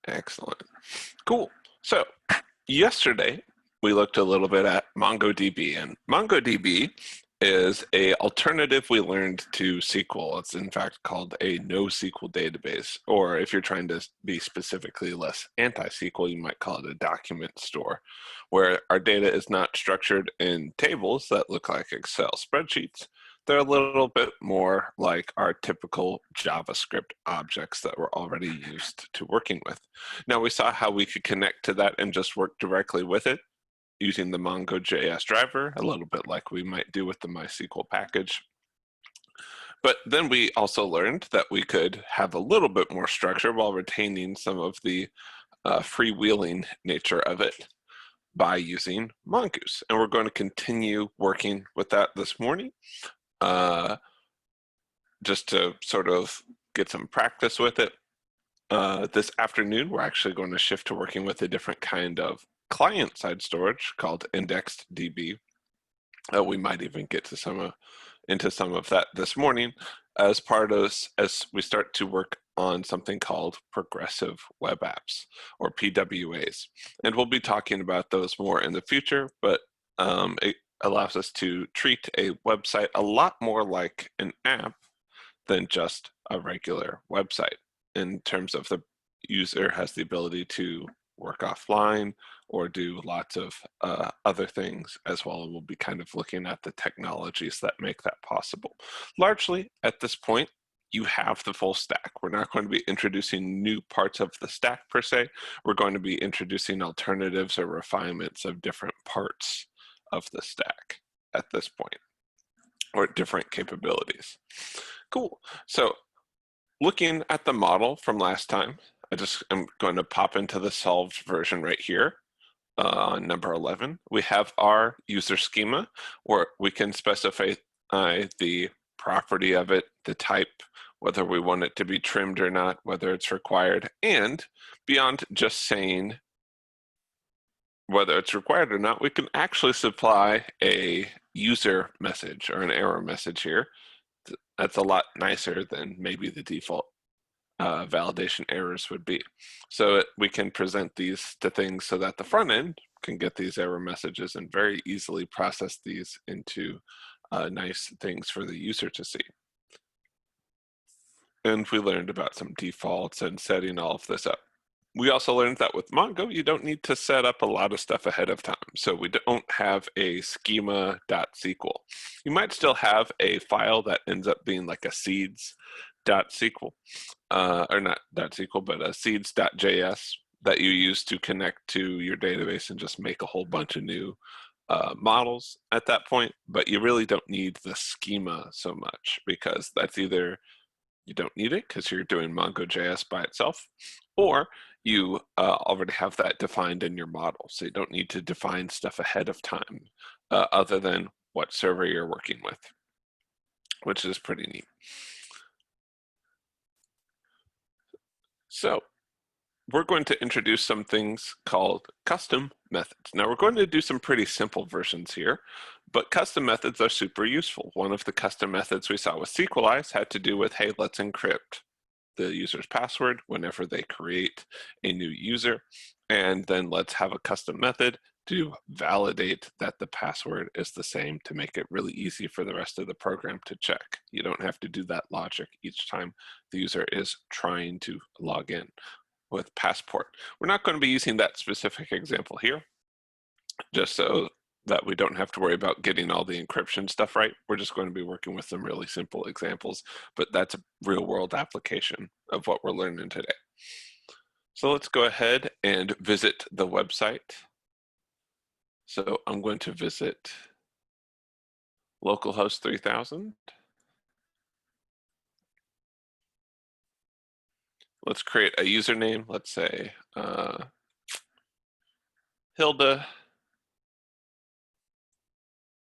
Excellent. Cool. So yesterday we looked a little bit at MongoDB, and MongoDB is a alternative we learned to SQL. It's in fact called a NoSQL database, or if you're trying to be specifically less anti-SQL, you might call it a document store, where our data is not structured in tables that look like Excel spreadsheets. They're a little bit more like our typical JavaScript objects that we're already used to working with. Now, we saw how we could connect to that and just work directly with it using the Mongo.js driver, a little bit like we might do with the MySQL package. But then we also learned that we could have a little bit more structure while retaining some of the freewheeling nature of it by using Mongoose. And we're going to continue working with that this morning. Just to sort of get some practice with it. This afternoon, we're actually going to shift to working with a different kind of client-side storage called IndexedDB. We might even get to into some of that this morning as we start to work on something called progressive web apps, or PWAs. And we'll be talking about those more in the future, but it allows us to treat a website a lot more like an app than just a regular website, in terms of the user has the ability to work offline or do lots of other things as well. And we'll be kind of looking at the technologies that make that possible. Largely, at this point, you have the full stack. We're not going to be introducing new parts of the stack per se. We're going to be introducing alternatives or refinements of different parts of the stack at this point, or different capabilities. Cool. So looking at the model from last time, I'm going to pop into the solved version right here on number 11. We have our user schema, where we can specify the property of it, the type, whether we want it to be trimmed or not, whether it's required, and beyond just saying whether it's required or not, we can actually supply a user message or an error message here. That's a lot nicer than maybe the default validation errors would be. So we can present these to things so that the front end can get these error messages and very easily process these into nice things for the user to see. And we learned about some defaults and setting all of this up. We also learned that with Mongo, you don't need to set up a lot of stuff ahead of time. So we don't have a schema.sql. You might still have a file that ends up being like a seeds.sql, or not .sql, but a seeds.js that you use to connect to your database and just make a whole bunch of new models at that point. But you really don't need the schema so much, because that's either you don't need it because you're doing Mongo.js by itself, or you already have that defined in your model. So you don't need to define stuff ahead of time other than what server you're working with, which is pretty neat. So we're going to introduce some things called custom methods. Now we're going to do some pretty simple versions here, but custom methods are super useful. One of the custom methods we saw with Sequelize had to do with, hey, let's encrypt the user's password whenever they create a new user, and then let's have a custom method to validate that the password is the same, to make it really easy for the rest of the program to check. You don't have to do that logic each time the user is trying to log in with Passport. We're not going to be using that specific example here, just so that we don't have to worry about getting all the encryption stuff right. We're just going to be working with some really simple examples, but that's a real world application of what we're learning today. So let's go ahead and visit the website. So I'm going to visit localhost 3000. Let's create a username. Let's say Hilda,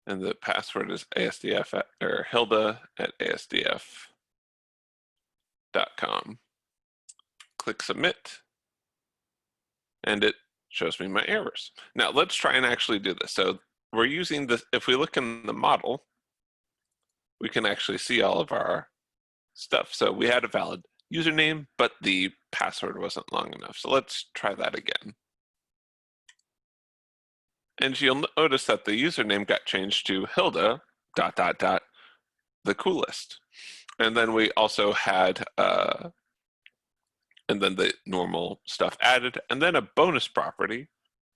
and the password is ASDF or Hilda at ASDF.com. Click submit, and it shows me my errors. Now let's try and actually do this. So we're using this. If we look in the model, we can actually see all of our stuff. So we had a valid username, but the password wasn't long enough. So let's try that again. And you'll notice that the username got changed to Hilda ... the coolest. And then we also had, and then the normal stuff added, and then a bonus property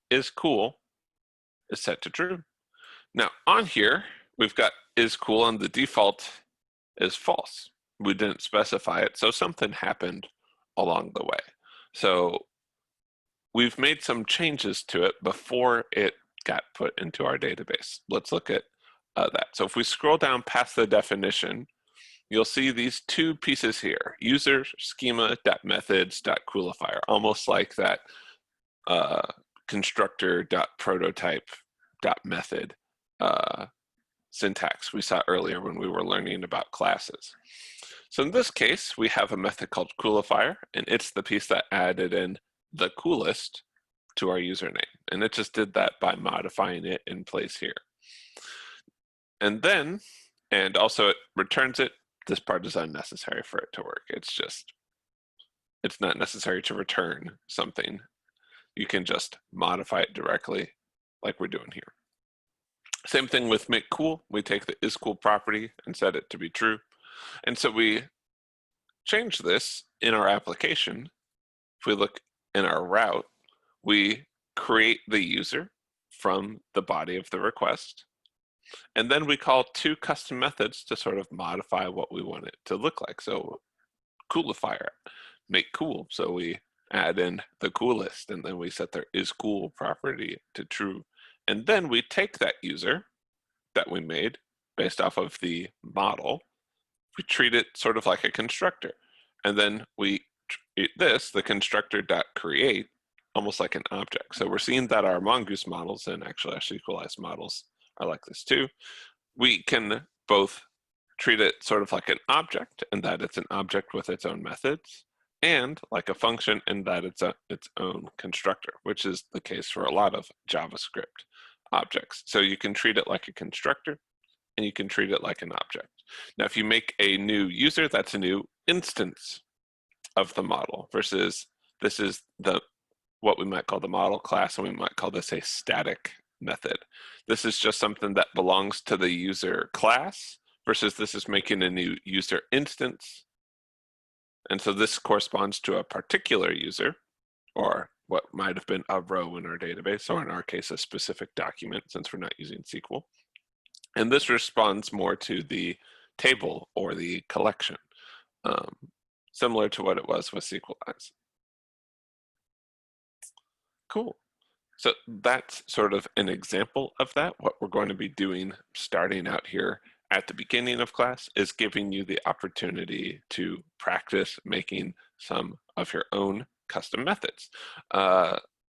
is cool is set to true. Now on here, we've got is cool and the default is false. We didn't specify it, so something happened along the way. So we've made some changes to it before it got put into our database. Let's look at that. So if we scroll down past the definition, you'll see these two pieces here, user schema.methods.coolifier, almost like that constructor.prototype.method syntax we saw earlier when we were learning about classes. So in this case, we have a method called coolifier, and it's the piece that added in the coolest to our username. And it just did that by modifying it in place here. And then, and also it returns it. This part is unnecessary for it to work. It's not necessary to return something. You can just modify it directly like we're doing here. Same thing with make cool. We take the isCool property and set it to be true. And so we change this in our application. If we look in our route, we create the user from the body of the request. And then we call two custom methods to sort of modify what we want it to look like. So coolifier, make cool. So we add in the coolest, and then we set their isCool property to true. And then we take that user that we made based off of the model, we treat it sort of like a constructor. And then we treat this, the constructor.create, almost like an object. So we're seeing that our Mongoose models, and actually our SQLized models, are like this too. We can both treat it sort of like an object in that it's an object with its own methods, and like a function in that it's its own constructor, which is the case for a lot of JavaScript objects. So you can treat it like a constructor, and you can treat it like an object. Now, if you make a new user, that's a new instance of the model, versus this is what we might call the model class, and we might call this a static method. This is just something that belongs to the user class, versus this is making a new user instance. And so this corresponds to a particular user, or what might have been a row in our database, or in our case, a specific document, since we're not using SQL. And this responds more to the table or the collection, similar to what it was with SQLized. Cool. So that's sort of an example of that. What we're going to be doing starting out here at the beginning of class is giving you the opportunity to practice making some of your own custom methods.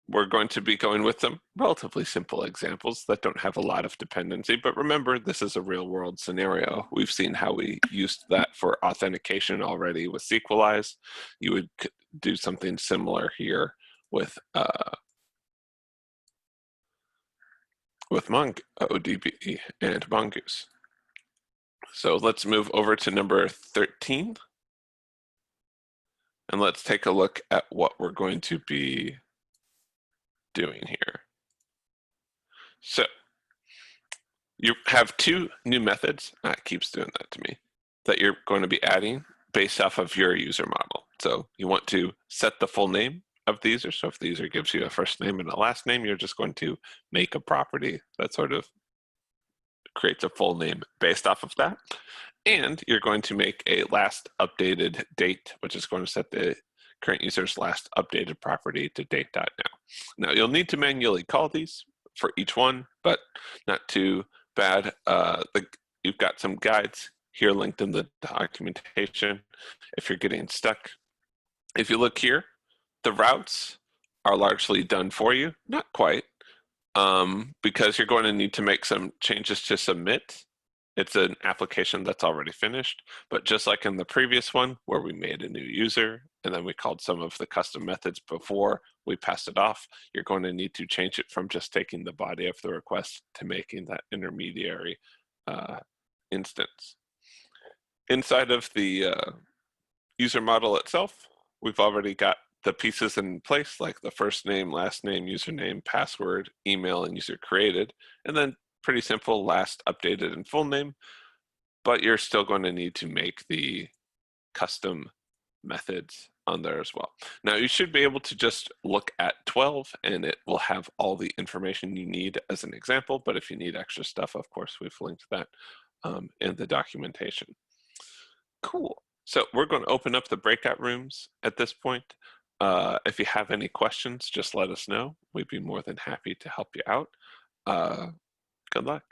We're going to be going with some relatively simple examples that don't have a lot of dependency, but remember, this is a real world scenario. We've seen how we used that for authentication already with SQLized. You would do something similar here with MongoDB and Mongoose. So let's move over to number 13. And let's take a look at what we're going to be doing here. So you have two new methods, it keeps doing that to me, that you're going to be adding based off of your user model. So you want to set the full name of the user. So if the user gives you a first name and a last name, you're just going to make a property that sort of creates a full name based off of that. And you're going to make a last updated date, which is going to set the current user's last updated property to date.now. Now you'll need to manually call these for each one, but not too bad. You've got some guides here linked in the documentation if you're getting stuck. If you look here, the routes are largely done for you, not quite, because you're going to need to make some changes to submit. It's an application that's already finished, but just like in the previous one where we made a new user and then we called some of the custom methods before we passed it off, you're going to need to change it from just taking the body of the request to making that intermediary instance. Inside of the User model itself, we've already got the pieces in place, like the first name, last name, username, password, email, and user created, and then pretty simple last updated and full name, but you're still going to need to make the custom methods on there as well. Now you should be able to just look at 12 and it will have all the information you need as an example, but if you need extra stuff, of course, we've linked that in the documentation. Cool. So we're going to open up the breakout rooms at this point. If you have any questions, just let us know. We'd be more than happy to help you out. Good luck.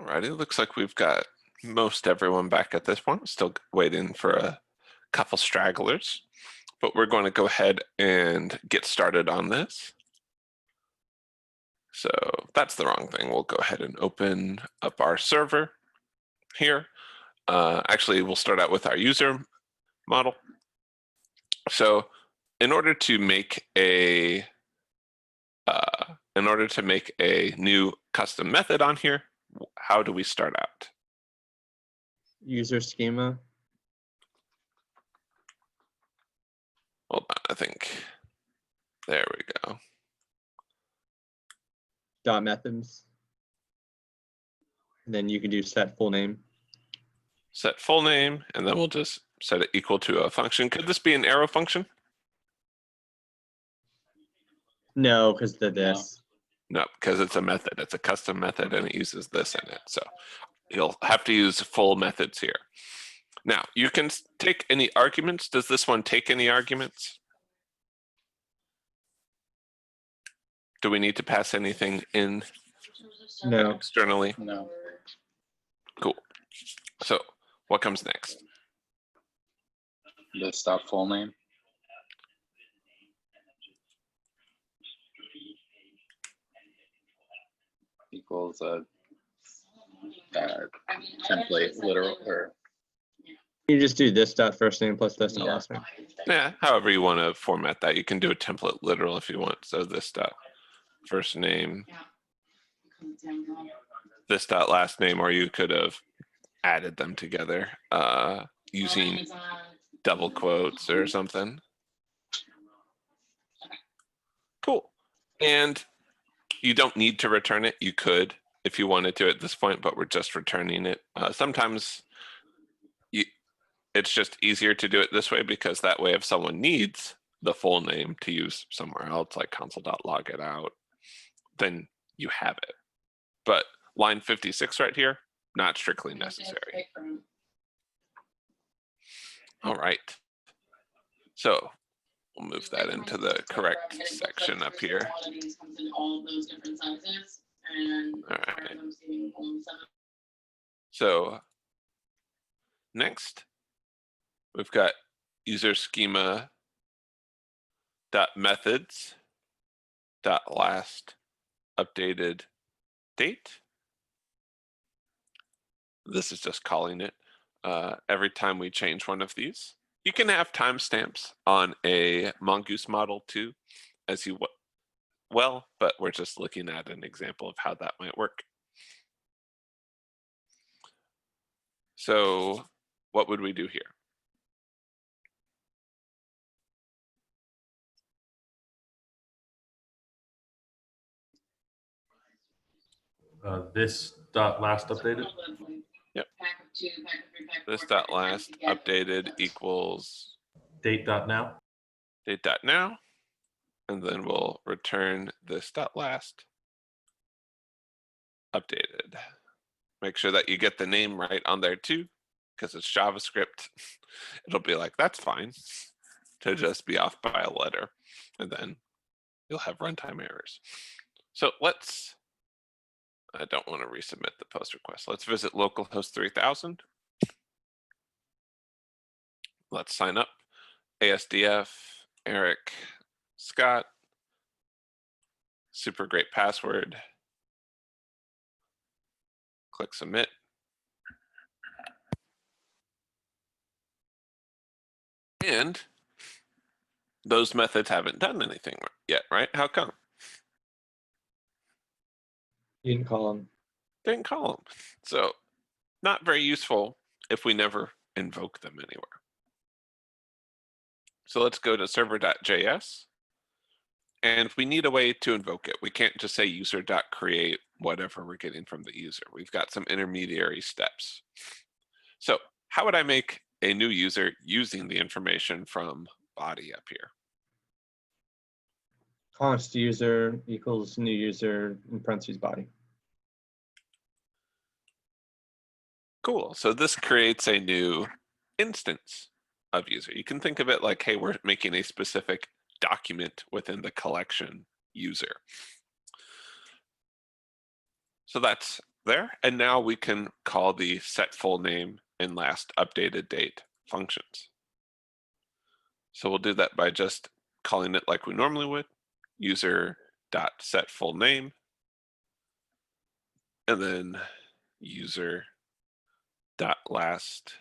Alrighty, looks like we've got most everyone back at this point. Still waiting for a couple stragglers, but we're going to go ahead and get started on this. So that's the wrong thing. We'll go ahead and open up our server here. Actually, we'll start out with our user model. So in order to make a new custom method on here, how do we start out? User schema. Hold on, I think. There we go. Dot methods. And then you can do set full name. Set full name, and then we'll just set it equal to a function. Could this be an arrow function? No, because the this. No, because it's a method. It's a custom method, and it uses this in it. So you'll have to use full methods here. Now, you can take any arguments. Does this one take any arguments? Do we need to pass anything in No. externally? No. Cool. So what comes next? The stop full name. Equals a template literal or You just do this dot first name plus this dot Yeah. last name. Yeah, however you want to format that. You can do a template literal if you want. So this dot first name, this dot last name, or you could have added them together using double quotes or something. Cool. And you don't need to return it. You could if you wanted to at this point, but we're just returning it. Sometimes it's just easier to do it this way because that way if someone needs the full name to use somewhere else, like console.log it out, then you have it. But line 56 right here, not strictly necessary. All right. So we'll move that into the correct section up here. All right. So next, we've got user schema dot methods dot last updated date. This is just calling it every time we change one of these. You can have timestamps on a Mongoose model too, as you well, but we're just looking at an example of how that might work. So what would we do here? This dot last updated. Yep. This dot last updated equals Date dot now. date dot now, and then we'll return this dot last updated. Make sure that you get the name right on there too, because it's JavaScript. It'll be like, that's fine to just be off by a letter, and then you'll have runtime errors. So I don't want to resubmit the post request. Let's visit localhost 3000. Let's sign up. ASDF, Eric, Scott, super great password. Click submit. And those methods haven't done anything yet, right? How come? You didn't call them. Didn't call them. So not very useful if we never invoke them anywhere. So let's go to server.js. And we need a way to invoke it. We can't just say user.create whatever we're getting from the user. We've got some intermediary steps. So how would I make a new user using the information from body up here? Const user equals new user in parentheses body. Cool. So this creates a new instance of user. You can think of it like, hey, we're making a specific document within the collection user. So that's there. And now we can call the set full name and last updated date functions. So we'll do that by just calling it like we normally would, user.setFullName, and then user.last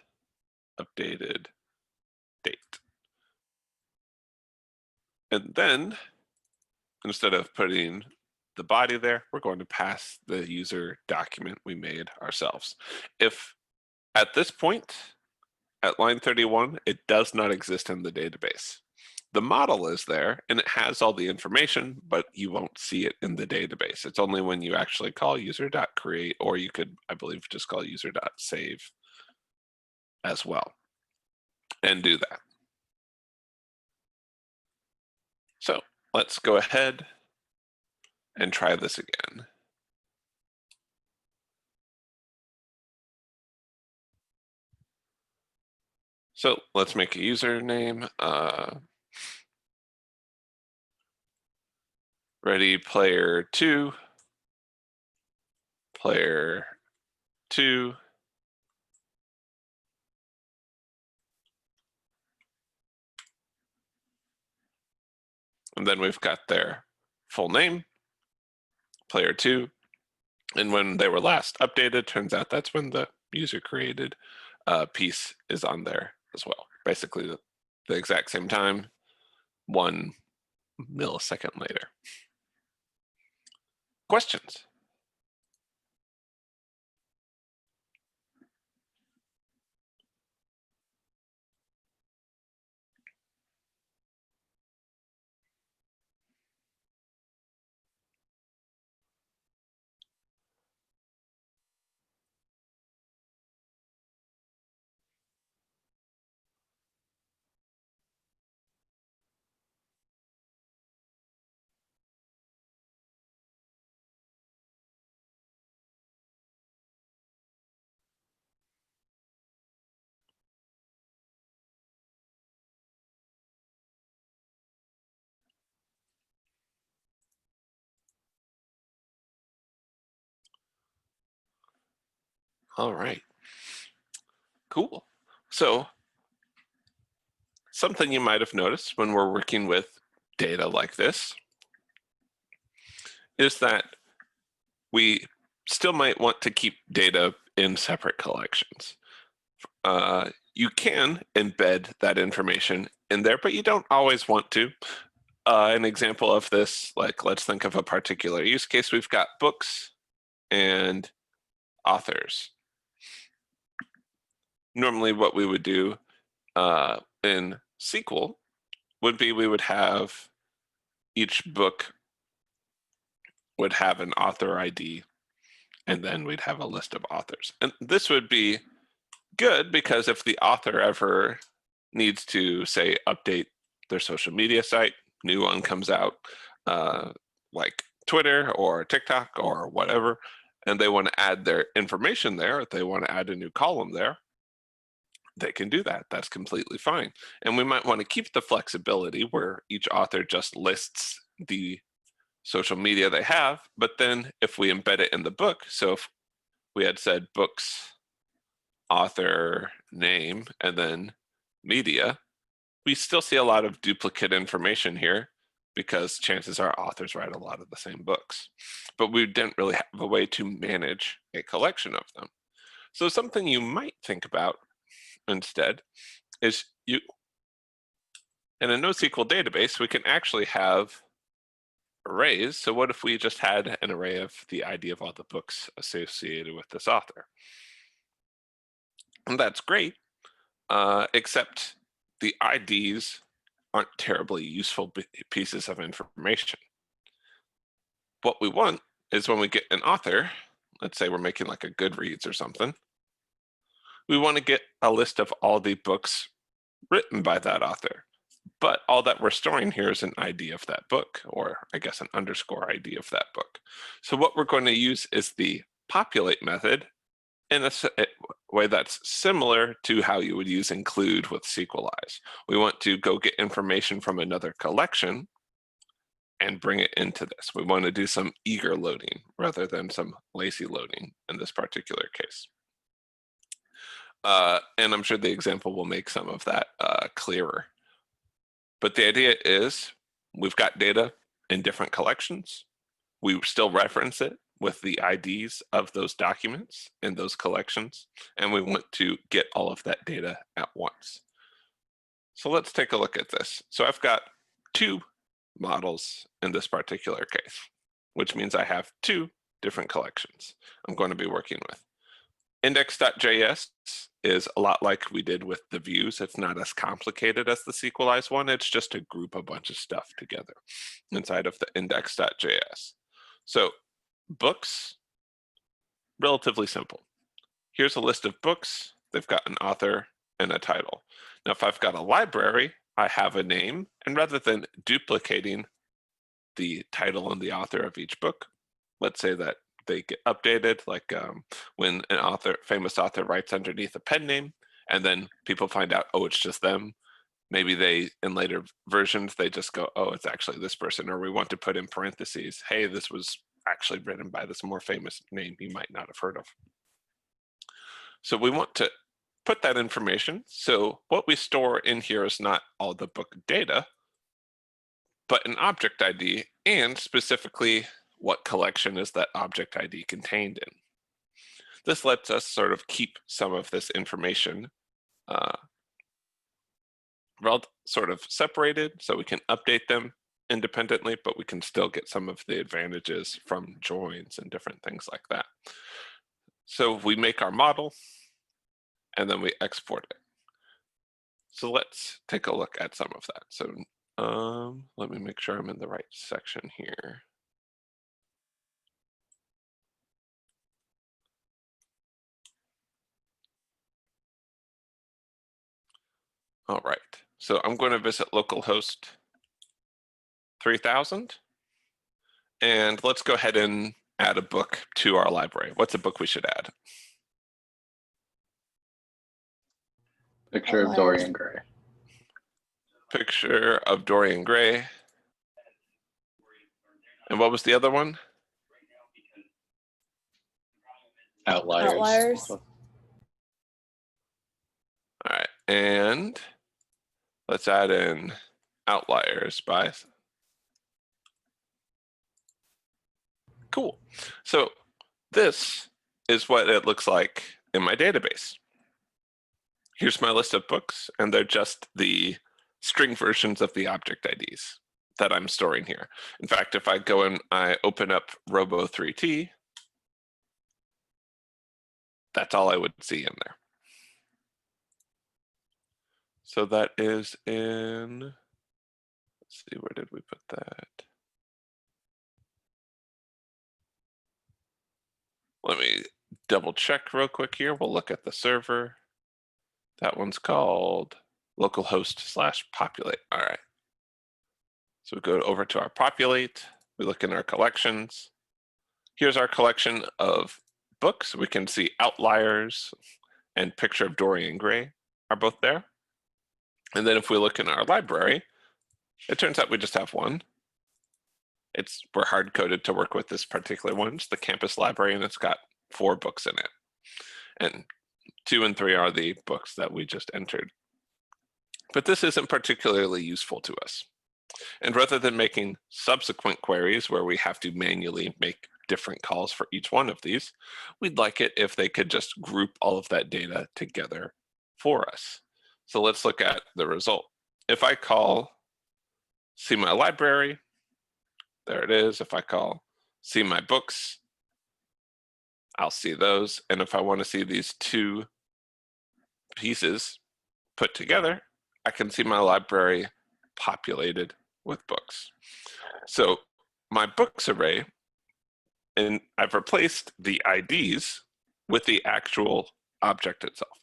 updated date. And then instead of putting the body there, we're going to pass the user document we made ourselves. If at this point, at line 31, it does not exist in the database. The model is there and it has all the information, but you won't see it in the database. It's only when you actually call user.create, or you could, I believe, just call user.save as well and do that. So let's go ahead and try this again. So let's make a username. Ready player 2, player 2. And then we've got their full name, player 2. And when they were last updated, turns out that's when the user created piece is on there as well. Basically the exact same time, 1 millisecond later. Questions? All right, cool. So something you might have noticed when we're working with data like this is that we still might want to keep data in separate collections. You can embed that information in there, but you don't always want to. An example of this, like let's think of a particular use case. We've got books and authors. Normally what we would do in SQL would be we would have each book would have an author ID, and then we'd have a list of authors. And this would be good because if the author ever needs to, say, update their social media site, new one comes out, like Twitter or TikTok or whatever, and they want to add their information there, if they want to add a new column there, they can do that. That's completely fine. And we might want to keep the flexibility where each author just lists the social media they have, but then if we embed it in the book, so if we had said books, author, name, and then media, we still see a lot of duplicate information here because chances are authors write a lot of the same books, but we didn't really have a way to manage a collection of them. So something you might think about instead is in a NoSQL database, we can actually have arrays. So what if we just had an array of the ID of all the books associated with this author? And that's great, except the IDs aren't terribly useful pieces of information. What we want is when we get an author, let's say we're making like a Goodreads or something, we want to get a list of all the books written by that author. But all that we're storing here is an ID of that book, or I guess an underscore ID of that book. So what we're going to use is the populate method in a way that's similar to how you would use include with SQLize. We want to go get information from another collection and bring it into this. We want to do some eager loading rather than some lazy loading in this particular case. And I'm sure the example will make some of that clearer. But the idea is we've got data in different collections. We still reference it with the IDs of those documents in those collections, and we want to get all of that data at once. So let's take a look at this. So I've got two models in this particular case, which means I have two different collections I'm going to be working with. Index.js is a lot like we did with the views. It's not as complicated as the sequelize one. It's just to group a bunch of stuff together inside of the index.js. So books, relatively simple. Here's a list of books. They've got an author and a title. Now, if I've got a library, I have a name, and rather than duplicating the title and the author of each book, let's say that they get updated, like when an famous author writes underneath a pen name, and then people find out, oh, it's just them. Maybe they, in later versions, they just go, oh, it's actually this person, or we want to put in parentheses, hey, this was actually written by this more famous name you might not have heard of. So we want to put that information. So what we store in here is not all the book data, but an object ID, and specifically what collection is that object ID contained in. This lets us sort of keep some of this information sort of separated, so we can update them independently, but we can still get some of the advantages from joins and different things like that. So we make our model, and then we export it. So let's take a look at some of that. So let me make sure I'm in the right section here. All right, so I'm going to visit localhost 3000, and let's go ahead and add a book to our library. What's a book we should add? Picture of Dorian Gray. Picture of Dorian Gray. And what was the other one? Outliers. Outliers. All right, and let's add in outliers by. Cool. So this is what it looks like in my database. Here's my list of books, and they're just the string versions of the object IDs that I'm storing here. In fact, if I go and I open up Robo3T, that's all I would see in there. So that is in, let's see, where did we put that? Let me double check real quick here. We'll look at the server. That one's called localhost/populate. All right. So we go over to our populate. We look in our collections. Here's our collection of books. We can see outliers and picture of Dorian Gray are both there. And then if we look in our library, it turns out we just have one. We're hard coded to work with this particular one. It's the campus library, and it's got 4 books in it. And 2 and 3 are the books that we just entered. But this isn't particularly useful to us. And rather than making subsequent queries where we have to manually make different calls for each one of these, we'd like it if they could just group all of that data together for us. So let's look at the result. If I call see my library, there it is. If I call see my books, I'll see those. And if I want to see these 2 pieces put together, I can see my library populated with books. So my books array, and I've replaced the IDs with the actual object itself.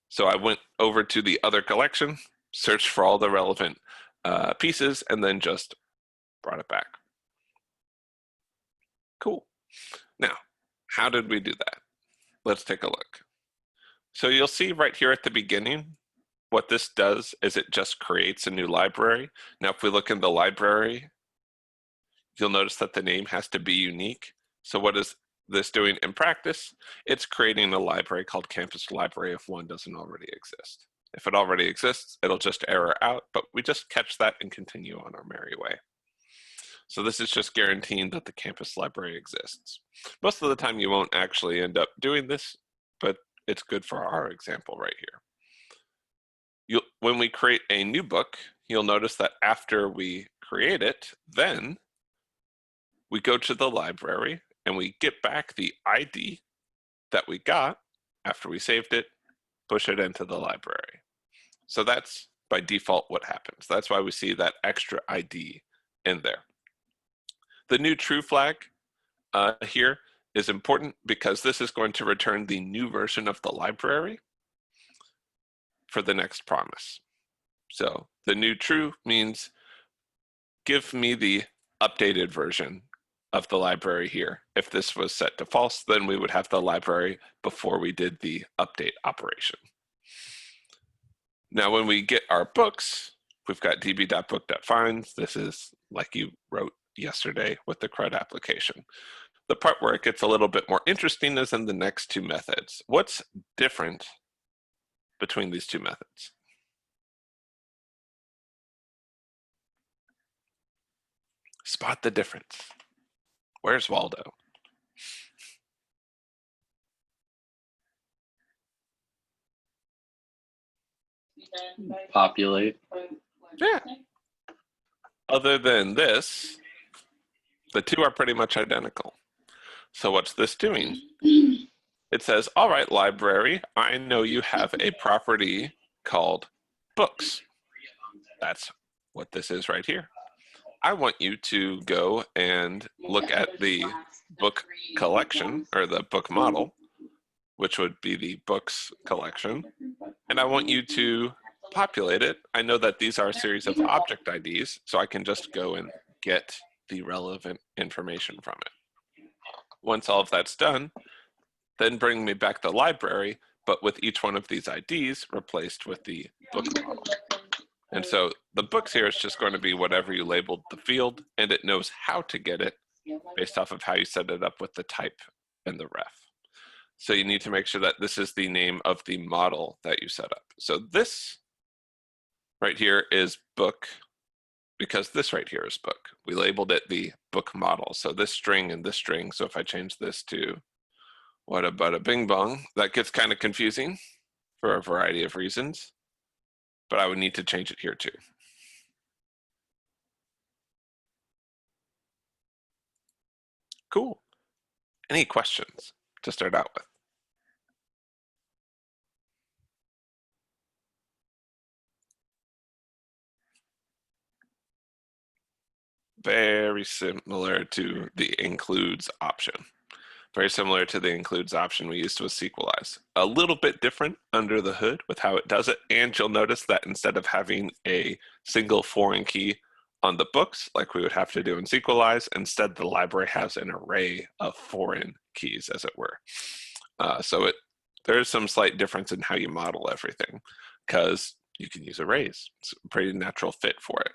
So I went over to the other collection, searched for all the relevant pieces, and then just brought it back. Cool. Now, how did we do that? Let's take a look. So you'll see right here at the beginning, what this does is it just creates a new library. Now, if we look in the library, you'll notice that the name has to be unique. So what is this doing in practice? It's creating a library called Campus Library if one doesn't already exist. If it already exists, it'll just error out, but we just catch that and continue on our merry way. So this is just guaranteeing that the campus library exists. Most of the time you won't actually end up doing this, but it's good for our example right here. When we create a new book, you'll notice that after we create it, then we go to the library and we get back the ID that we got after we saved it, push it into the library. So that's by default what happens. That's why we see that extra ID in there. The new true flag here is important because this is going to return the new version of the library for the next promise. So the new true means give me the updated version of the library here. If this was set to false, then we would have the library before we did the update operation. Now, when we get our books, we've got db.book.finds. This is like you wrote yesterday with the CRUD application. The part where it gets a little bit more interesting is in the next two methods. What's different between these two methods? Spot the difference. Where's Waldo? Populate. Yeah. Other than this, the two are pretty much identical. So what's this doing? It says, all right, library, I know you have a property called books. That's what this is right here. I want you to go and look at the book collection, or the book model, which would be the books collection, and I want you to populate it. I know that these are a series of object IDs, so I can just go and get the relevant information from it. Once all of that's done, then bring me back the library, but with each one of these IDs replaced with the book model. And so the books here is just going to be whatever you labeled the field, and it knows how to get it based off of how you set it up with the type and the ref. So you need to make sure that this is the name of the model that you set up. So this right here is book, because this right here is book. We labeled it the book model. So this string and this string, so if I change this to what about a bing bong, that gets kind of confusing for a variety of reasons, but I would need to change it here too. Cool. Any questions to start out with? Very similar to the includes option. Very similar to the includes option we used with Sequelize. A little bit different under the hood with how it does it, and you'll notice that instead of having a single foreign key on the books like we would have to do in Sequelize, instead the library has an array of foreign keys, as it were. So there is some slight difference in how you model everything, because you can use arrays. It's a pretty natural fit for it.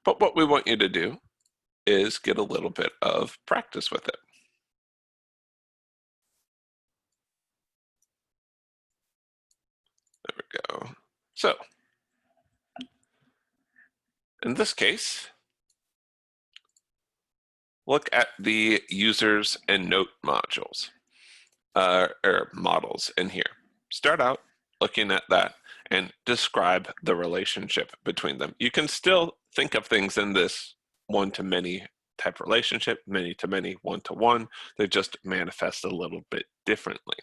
But what we want you to do is get a little bit of practice with it. There we go. So, in this case, look at the users and note modules, or models in here. Start out looking at that and describe the relationship between them. You can still think of things in this one-to-many type relationship, many-to-many, one-to-one. They just manifest a little bit differently.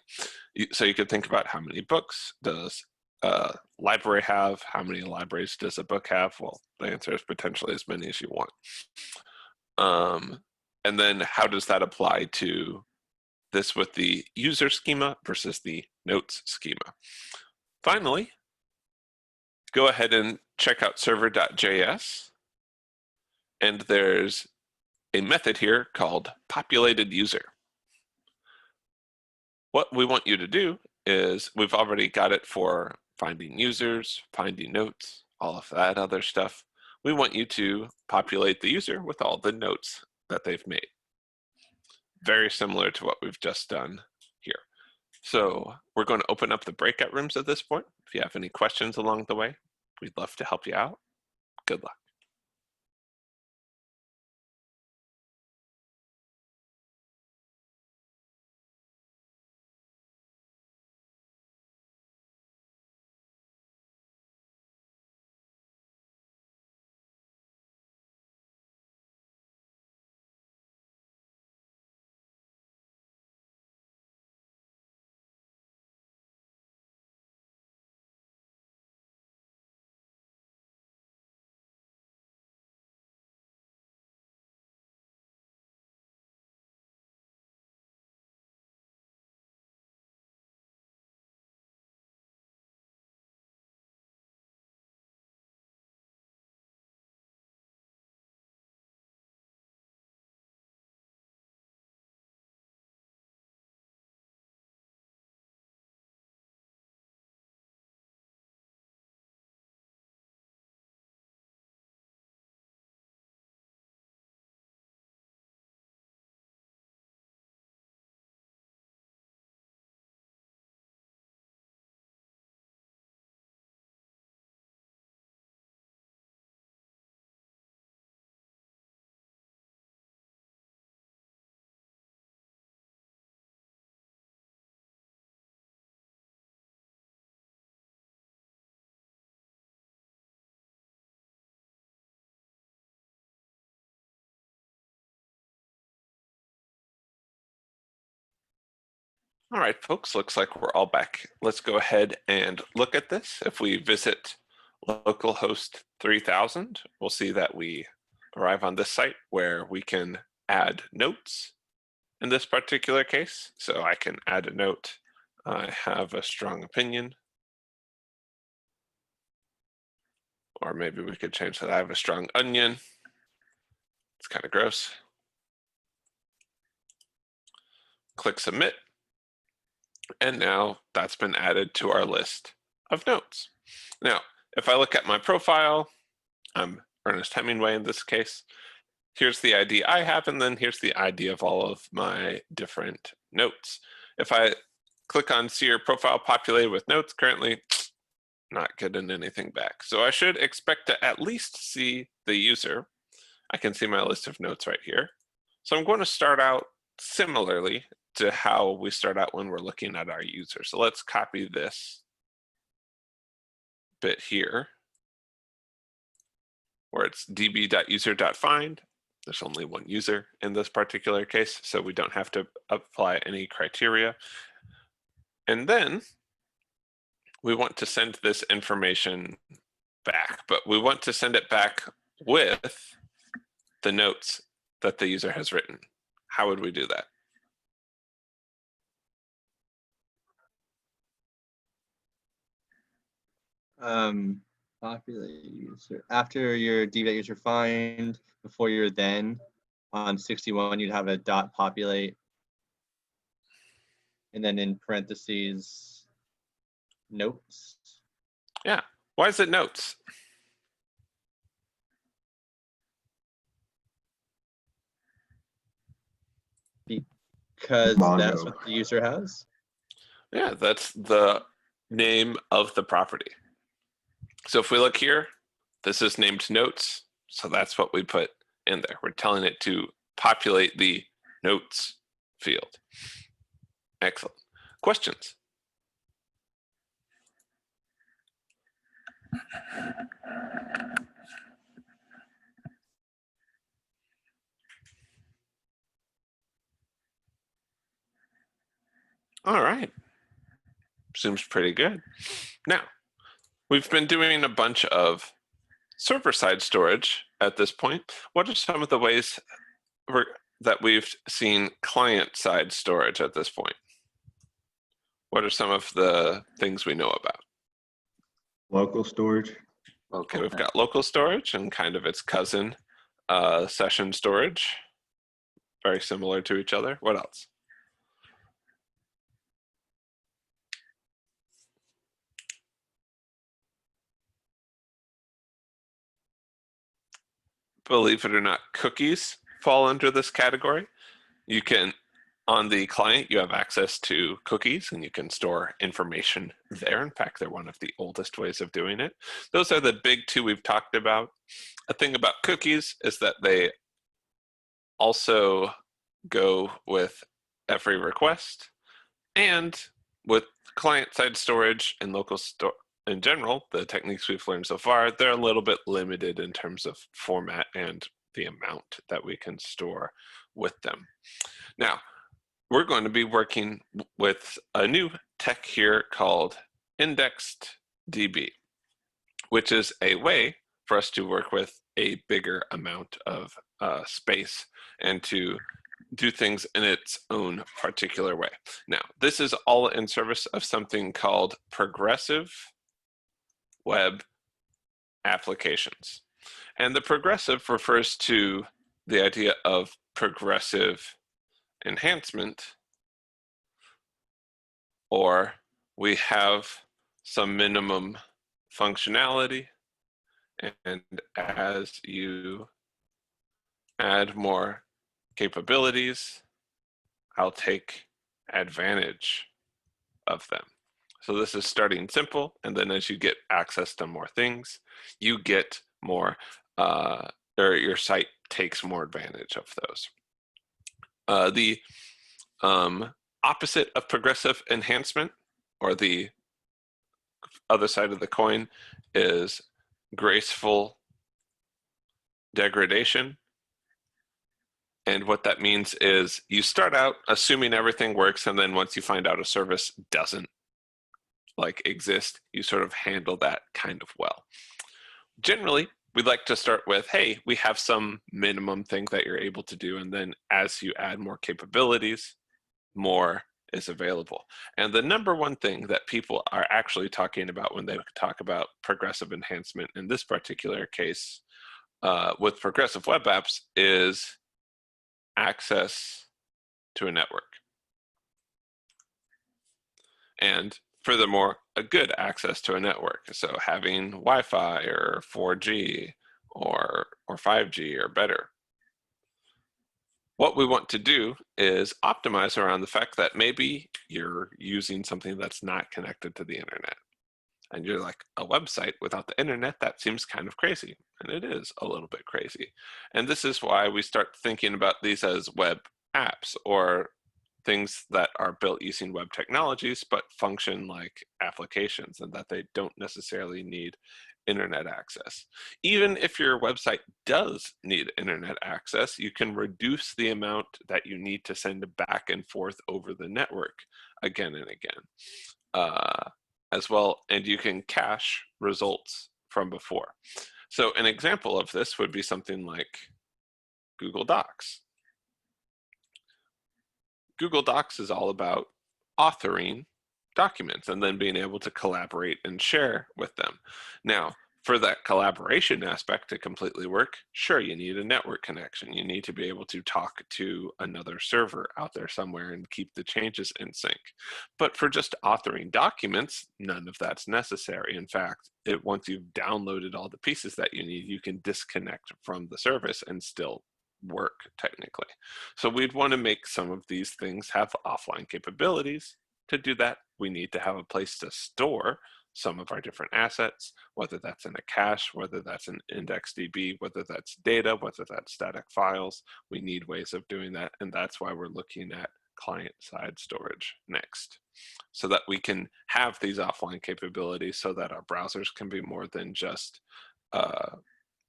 So you could think about how many books does a library have? How many libraries does a book have? Well, the answer is potentially as many as you want. And then how does that apply to this with the user schema versus the notes schema? Finally, go ahead and check out server.js. And there's a method here called populated user. What we want you to do is, we've already got it for finding users, finding notes, all of that other stuff. We want you to populate the user with all the notes that they've made. Very similar to what we've just done here. So we're going to open up the breakout rooms at this point. If you have any questions along the way, we'd love to help you out. Good luck. All right, folks, looks like we're all back. Let's go ahead and look at this. If we visit localhost 3000, we'll see that we arrive on this site where we can add notes in this particular case. So I can add a note. I have a strong opinion. Or maybe we could change that. I have a strong onion. It's kind of gross. Click submit. And now that's been added to our list of notes. Now, if I look at my profile, I'm Ernest Hemingway in this case. Here's the ID I have, and then here's the ID of all of my different notes. If I click on see your profile populated with notes, currently not getting anything back. So I should expect to at least see the user. I can see my list of notes right here. So I'm going to start out similarly to how we start out when we're looking at our user. So let's copy this bit here, where it's db.user.find. There's only one user in this particular case, so we don't have to apply any criteria. And then we want to send this information back, but we want to send it back with the notes that the user has written. How would we do that? Populate user. After your db.user find, before your then, on 61, you'd have a dot populate. And then in parentheses, notes. Yeah, why is it notes? Because Mongo. that's what the user has. Yeah, that's the name of the property. So if we look here, this is named notes. So that's what we put in there. We're telling it to populate the notes field. Excellent. Questions? All right. Seems pretty good. Now, we've been doing a bunch of server-side storage at this point. What are some of the ways that we've seen client-side storage at this point? What are some of the things we know about? Local storage. Okay, we've got local storage and kind of its cousin, session storage. Very similar to each other. What else? believe it or not, cookies fall under this category. You can, on the client, you have access to cookies and you can store information there. In fact, they're one of the oldest ways of doing it. Those are the big two we've talked about. A thing about cookies is that they also go with every request, and with client-side storage and local store in general, the techniques we've learned so far, they're a little bit limited in terms of format and the amount that we can store with them. Now, we're going to be working with a new tech here called IndexedDB, which is a way for us to work with a bigger amount of space and to do things in its own particular way. Now, this is all in service of something called progressive web applications. And the progressive refers to the idea of progressive enhancement, or we have some minimum functionality, and as you add more capabilities, I'll take advantage of them. So this is starting simple, and then as you get access to more things, you get more, or your site takes more advantage of those. The opposite of progressive enhancement, or the other side of the coin, is graceful degradation. And what that means is you start out assuming everything works, and then once you find out a service doesn't exist, you sort of handle that kind of well. Generally, we'd like to start with, hey, we have some minimum thing that you're able to do, and then as you add more capabilities, more is available. And the number one thing that people are actually talking about when they talk about progressive enhancement in this particular case with progressive web apps is access to a network. And furthermore, a good access to a network. So having Wi-Fi or 4G or 5G or better. What we want to do is optimize around the fact that maybe you're using something that's not connected to the internet. And you're like, a website without the internet, that seems kind of crazy. And it is a little bit crazy. And this is why we start thinking about these as web apps, or things that are built using web technologies but function like applications, and that they don't necessarily need internet access. Even if your website does need internet access, you can reduce the amount that you need to send back and forth over the network again and again as well, and you can cache results from before. So an example of this would be something like Google Docs. Google Docs is all about authoring documents and then being able to collaborate and share with them. Now, for that collaboration aspect to completely work, sure, you need a network connection. You need to be able to talk to another server out there somewhere and keep the changes in sync. But for just authoring documents, none of that's necessary. In fact, once you've downloaded all the pieces that you need, you can disconnect from the service and still work technically. So we'd want to make some of these things have offline capabilities. To do that, we need to have a place to store some of our different assets, whether that's in a cache, whether that's an IndexedDB, whether that's data, whether that's static files. We need ways of doing that, and that's why we're looking at client-side storage next, so that we can have these offline capabilities so that our browsers can be more than just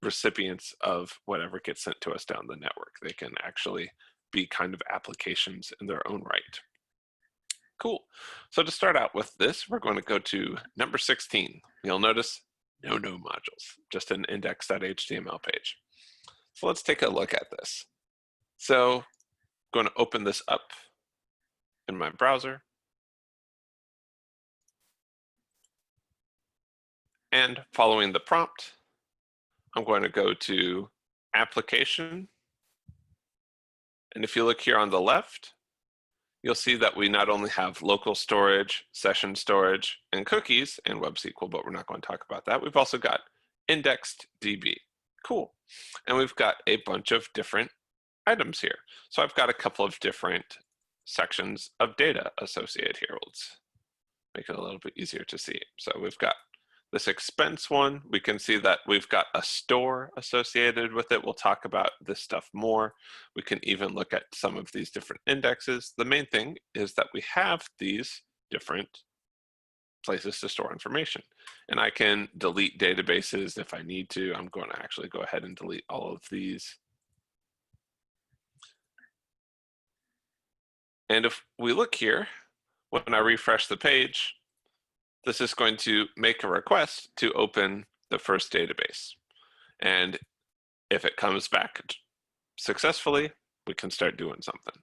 recipients of whatever gets sent to us down the network. They can actually be kind of applications in their own right. Cool. So to start out with this, we're going to go to number 16. You'll notice no modules, just an index.html page. So let's take a look at this. So I'm going to open this up in my browser. And following the prompt, I'm going to go to application. And if you look here on the left, you'll see that we not only have local storage, session storage, and cookies, and web SQL, but we're not going to talk about that. We've also got IndexedDB. Cool. And we've got a bunch of different items here. So I've got a couple of different sections of data associated here. Let's make it a little bit easier to see. So we've got this expense one. We can see that we've got a store associated with it. We'll talk about this stuff more. We can even look at some of these different indexes. The main thing is that we have these different places to store information. And I can delete databases if I need to. I'm going to actually go ahead and delete all of these. And if we look here, when I refresh the page, this is going to make a request to open the first database. And if it comes back successfully, we can start doing something.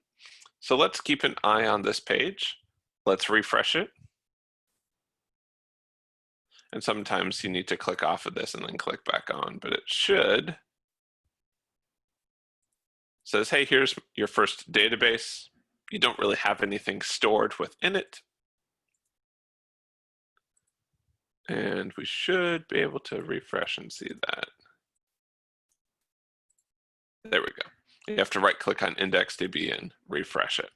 So let's keep an eye on this page. Let's refresh it. And sometimes you need to click off of this and then click back on, but it should. Says, hey, here's your first database. You don't really have anything stored within it. And we should be able to refresh and see that. There we go. You have to right click on IndexedDB and refresh it.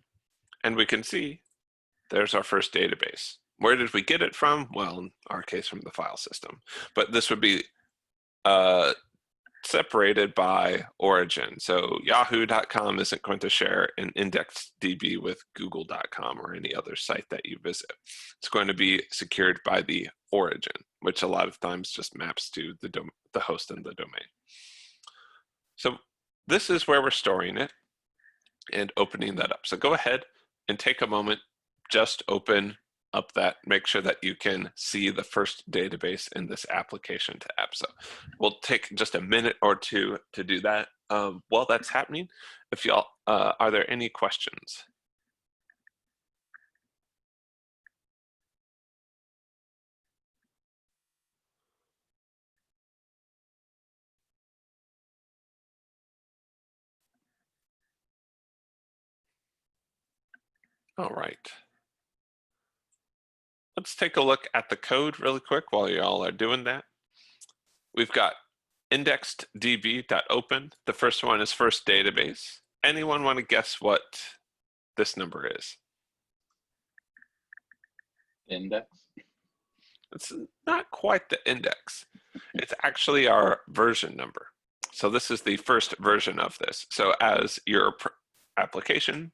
And we can see there's our first database. Where did we get it from? Well, in our case, from the file system. But this would be separated by origin. So yahoo.com isn't going to share an IndexedDB with google.com or any other site that you visit. It's going to be secured by the origin, which a lot of times just maps to the host and the domain. So this is where we're storing it and opening that up. So go ahead and take a moment, just open up that, make sure that you can see the first database in this application tab. So we'll take just a minute or two to do that. While that's happening, if y'all, are there any questions? All right. Let's take a look at the code really quick while y'all are doing that. We've got IndexedDB.open. The first one is first database. Anyone want to guess what this number is? Index. It's not quite the index. It's actually our version number. So this is the first version of this. So as your application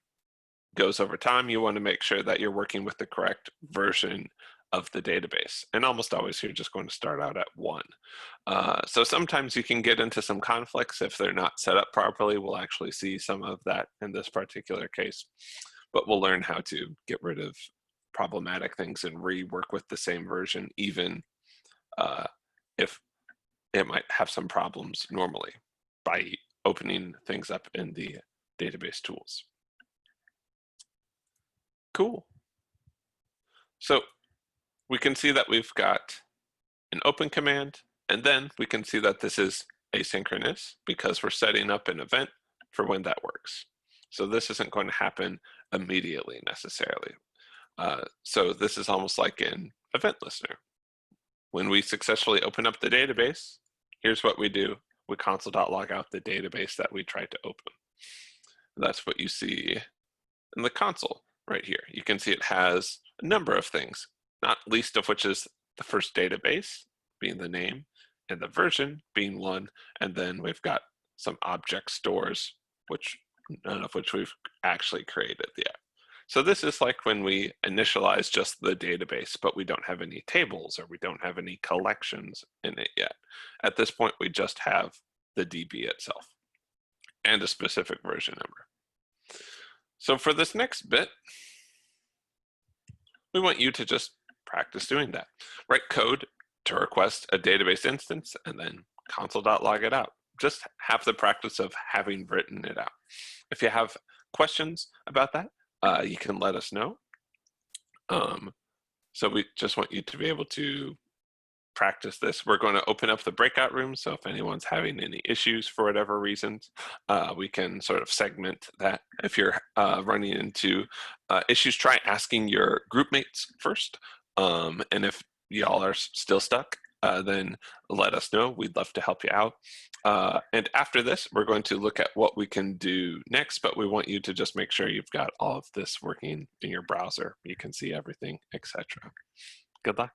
goes over time, you want to make sure that you're working with the correct version of the database. And almost always you're just going to start out at 1. So sometimes you can get into some conflicts if they're not set up properly. We'll actually see some of that in this particular case. But we'll learn how to get rid of problematic things and rework with the same version, even if it might have some problems normally, by opening things up in the database tools. Cool. So we can see that we've got an open command, and then we can see that this is asynchronous because we're setting up an event for when that works. So this isn't going to happen immediately necessarily. So this is almost like an event listener. When we successfully open up the database, here's what we do. We console.log out the database that we tried to open. That's what you see in the console right here. You can see it has a number of things, not least of which is the first database being the name and the version being 1. And then we've got some object stores, which none of which we've actually created yet. So this is like when we initialize just the database, but we don't have any tables or we don't have any collections in it yet. At this point, we just have the DB itself and a specific version number. So for this next bit, we want you to just practice doing that. Write code to request a database instance and then console.log it out. Just have the practice of having written it out. If you have questions about that, you can let us know. So we just want you to be able to practice this. We're going to open up the breakout room. So if anyone's having any issues for whatever reasons, we can sort of segment that. If you're running into issues, try asking your group mates first. And if y'all are still stuck, then let us know. We'd love to help you out. And after this, we're going to look at what we can do next, but we want you to just make sure you've got all of this working in your browser. You can see everything, etc. Good luck.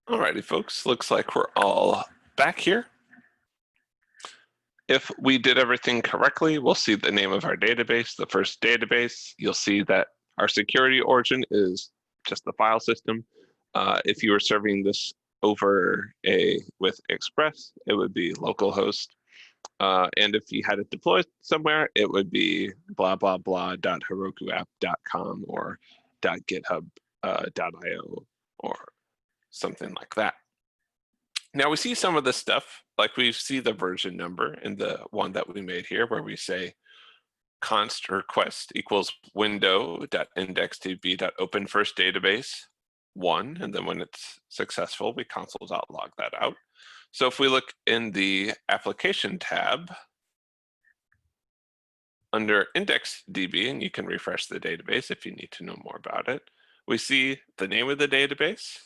Alrighty, folks, looks like we're all back here. If we did everything correctly, we'll see the name of our database, the first database. You'll see that our security origin is just the file system. If you were serving this over with Express, it would be localhost. And if you had it deployed somewhere, it would be blah, blah, blah.herokuapp.com or .github.io or something like that. Now we see some of this stuff, like we see the version number in the one that we made here, where we say const request equals window.indexedb.open first database 1, and then when it's successful, we console.log that out. So if we look in the application tab under IndexedDB, and you can refresh the database if you need to know more about it, we see the name of the database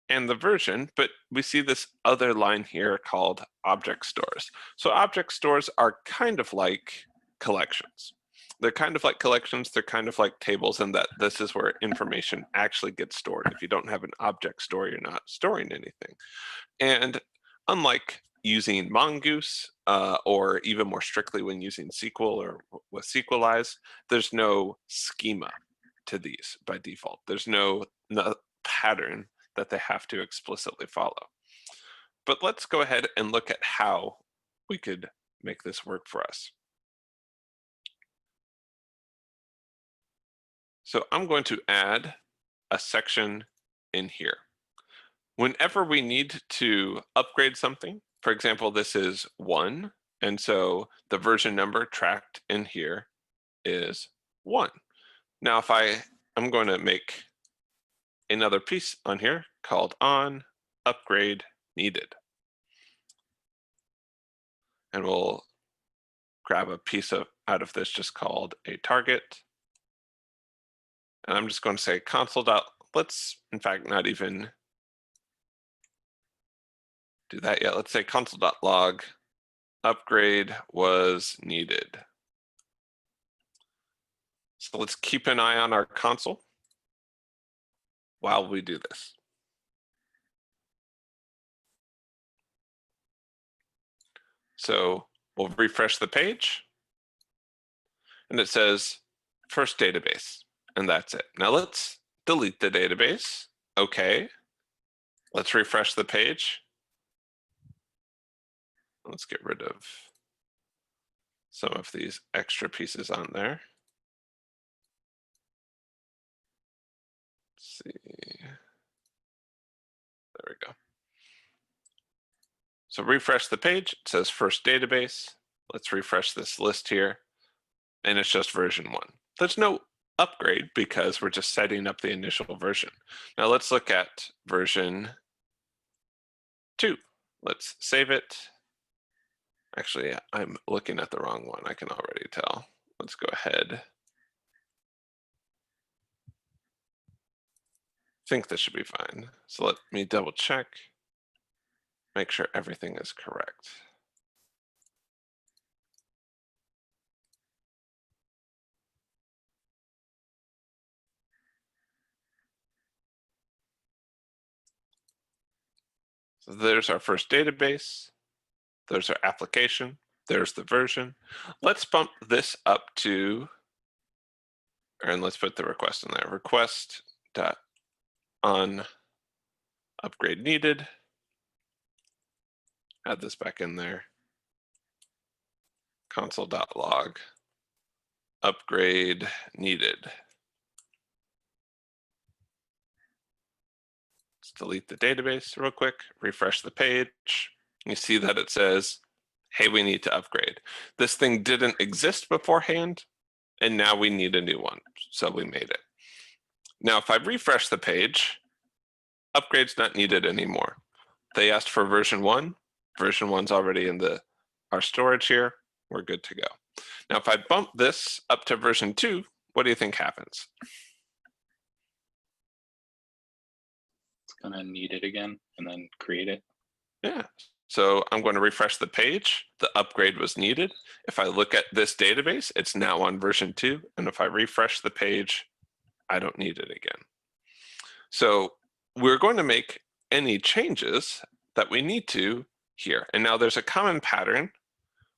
and the version, but we see this other line here called object stores. So object stores are kind of like collections. They're kind of like collections, they're kind of like tables, in that this is where information actually gets stored. If you don't have an object store, you're not storing anything. And unlike using Mongoose, or even more strictly when using SQL or with SQLize, there's no schema to these by default. There's no pattern that they have to explicitly follow. But let's go ahead and look at how we could make this work for us. So I'm going to add a section in here. Whenever we need to upgrade something, for example, this is 1, and so the version number tracked in here is 1. Now if I'm going to make another piece on here called on upgrade needed. And we'll grab a piece out of this just called a target. And I'm just going to say let's in fact not even do that yet. Let's say console.log upgrade was needed. So let's keep an eye on our console while we do this. So we'll refresh the page and it says first database, and that's it. Now let's delete the database. Okay, let's refresh the page. Let's get rid of some of these extra pieces on there. Let's see. There we go. So refresh the page, it says first database. Let's refresh this list here, and it's just version 1. There's no upgrade because we're just setting up the initial version. Now let's look at version 2. Let's save it. Actually, I'm looking at the wrong one, I can already tell. Let's go ahead. I think this should be fine. So let me double check, make sure everything is correct. So there's our first database. There's our application. There's the version. Let's bump this up to, and let's put the request in there. Request dot on upgrade needed. Add this back in there. Console.log upgrade needed. Let's delete the database real quick, refresh the page. You see that it says, hey, we need to upgrade. This thing didn't exist beforehand, and now we need a new one, so we made it. Now, if I refresh the page, upgrade's not needed anymore. They asked for version 1. Version 1's already in our storage here. We're good to go. Now, if I bump this up to version 2, what do you think happens? It's gonna need it again and then create it. Yeah. So I'm going to refresh the page. The upgrade was needed. If I look at this database, it's now on version 2. And if I refresh the page, I don't need it again. So we're going to make any changes that we need to here. And now there's a common pattern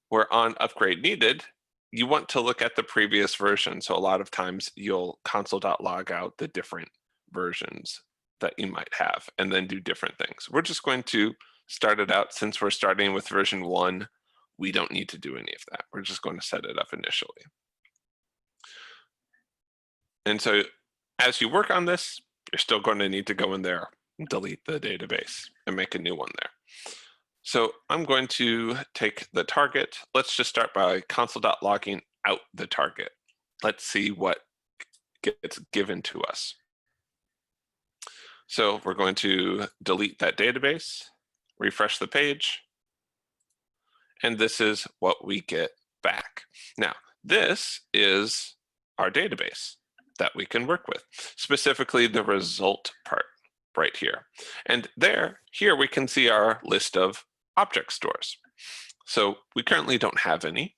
where on upgrade needed, you want to look at the previous version. So a lot of times you'll console.log out the different versions that you might have and then do different things. We're just going to start it out. Since we're starting with version 1, we don't need to do any of that. We're just going to set it up initially. And so as you work on this, you're still going to need to go in there, delete the database, and make a new one there. So I'm going to take the target. Let's just start by console.logging out the target. Let's see what gets given to us. So we're going to delete that database, refresh the page, and this is what we get back. Now, this is our database that we can work with, specifically the result part right here. And here we can see our list of object stores. So we currently don't have any.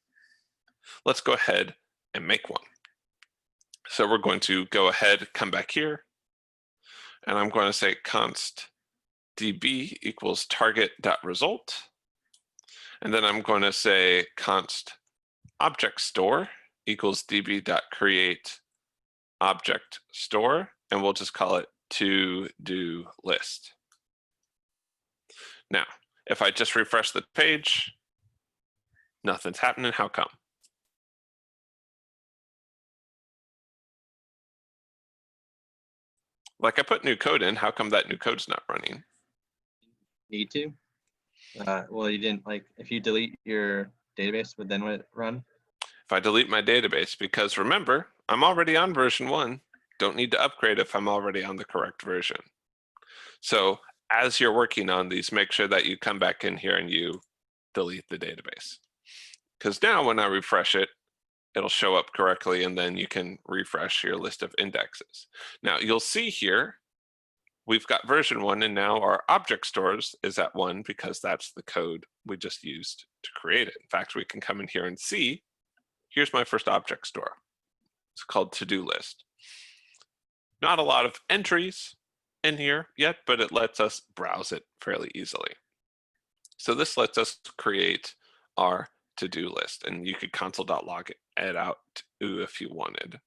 Let's go ahead and make one. So we're going to go ahead, come back here, and I'm going to say const db equals target.result. And then I'm going to say const object store equals db.create object store, and we'll just call it to-do list. Now, if I just refresh the page, nothing's happening. How come? Like I put new code in, how come that new code's not running? Need to? Well, you didn't, like, if you delete your database, would then it run? If I delete my database, because remember, I'm already on version 1, don't need to upgrade if I'm already on the correct version. So as you're working on these, make sure that you come back in here and you delete the database. Because now when I refresh it, it'll show up correctly, and then you can refresh your list of indexes. Now you'll see here, we've got version 1, and now our object stores is at 1 because that's the code we just used to create it. In fact, we can come in here and see, here's my first object store. It's called to-do list. Not a lot of entries in here yet, but it lets us browse it fairly easily. So this lets us create our to-do list, and you could console.log it out if you wanted.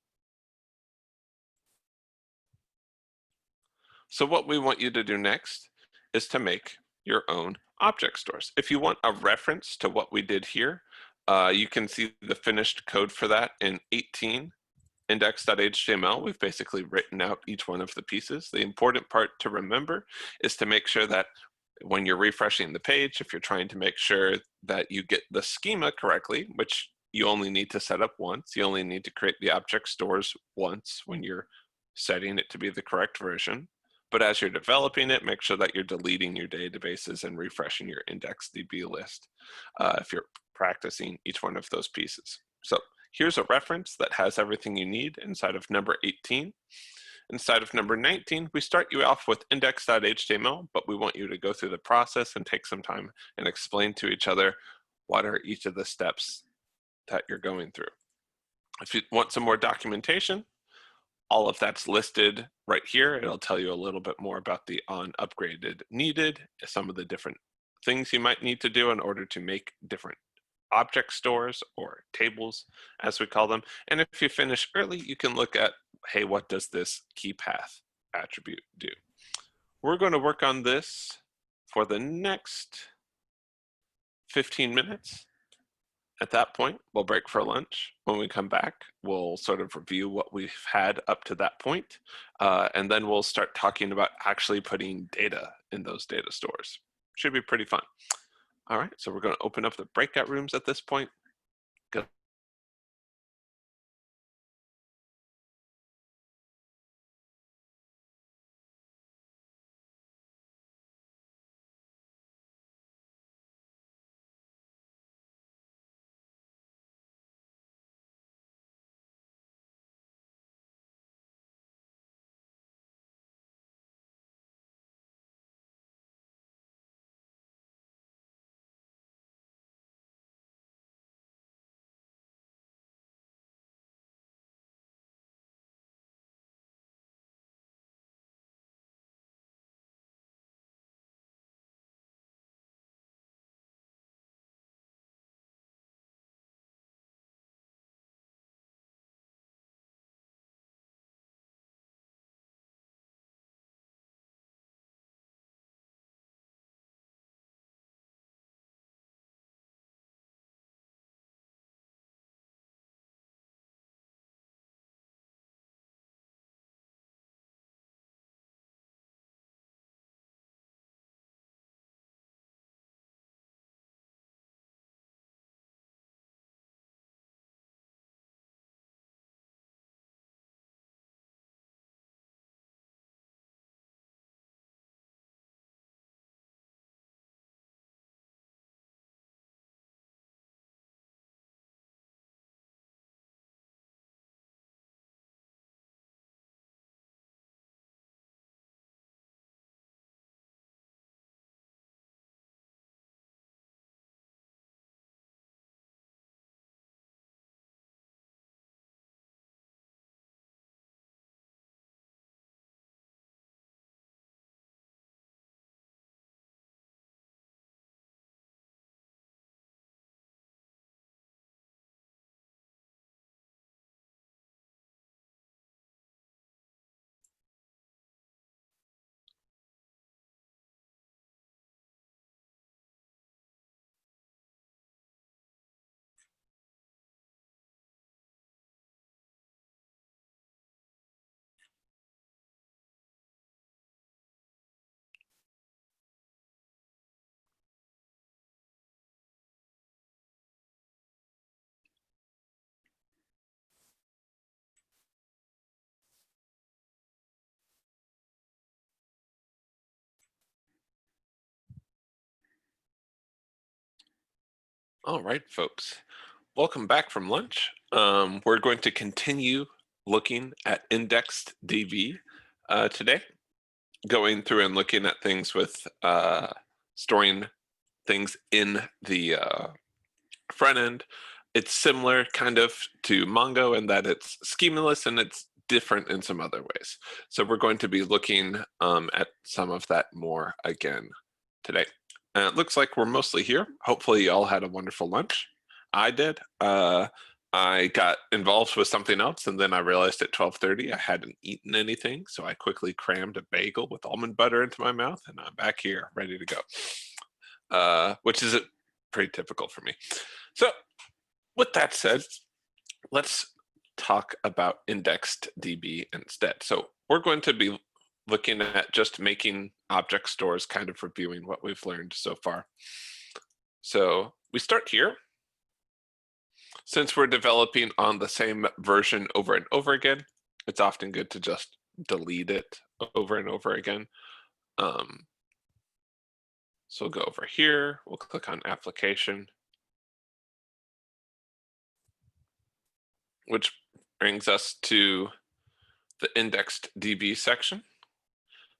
So what we want you to do next is to make your own object stores. If you want a reference to what we did here, you can see the finished code for that in 18 index.html. We've basically written out each one of the pieces. The important part to remember is to make sure that when you're refreshing the page, if you're trying to make sure that you get the schema correctly, which you only need to set up once, you only need to create the object stores once when you're setting it to be the correct version. But as you're developing it, make sure that you're deleting your databases and refreshing your IndexedDB list if you're practicing each one of those pieces. So here's a reference that has everything you need inside of number 18. Inside of number 19, we start you off with index.html, but we want you to go through the process and take some time and explain to each other what are each of the steps that you're going through. If you want some more documentation, all of that's listed right here. It'll tell you a little bit more about the on upgraded needed, some of the different things you might need to do in order to make different object stores or tables, as we call them. And if you finish early, you can look at, hey, what does this key path attribute do? We're going to work on this for the next 15 minutes. At that point, we'll break for lunch. When we come back, we'll sort of review what we've had up to that point, and then we'll start talking about actually putting data in those data stores. Should be pretty fun. All right, so we're going to open up the breakout rooms at this point. All right, folks. Welcome back from lunch. We're going to continue looking at IndexedDB today, going through and looking at things with storing things in the front end. It's similar kind of to Mongo in that it's schemaless and it's different in some other ways. So we're going to be looking at some of that more again today. It looks like we're mostly here. Hopefully you all had a wonderful lunch. I did. I got involved with something else and then I realized at 12:30 I hadn't eaten anything. So I quickly crammed a bagel with almond butter into my mouth and I'm back here ready to go, which is pretty typical for me. So with that said, let's talk about IndexedDB instead. So we're going to be looking at just making object stores, kind of reviewing what we've learned so far. So we start here. Since we're developing on the same version over and over again, it's often good to just delete it over and over again. So we'll go over here, we'll click on application, which brings us to the IndexedDB section.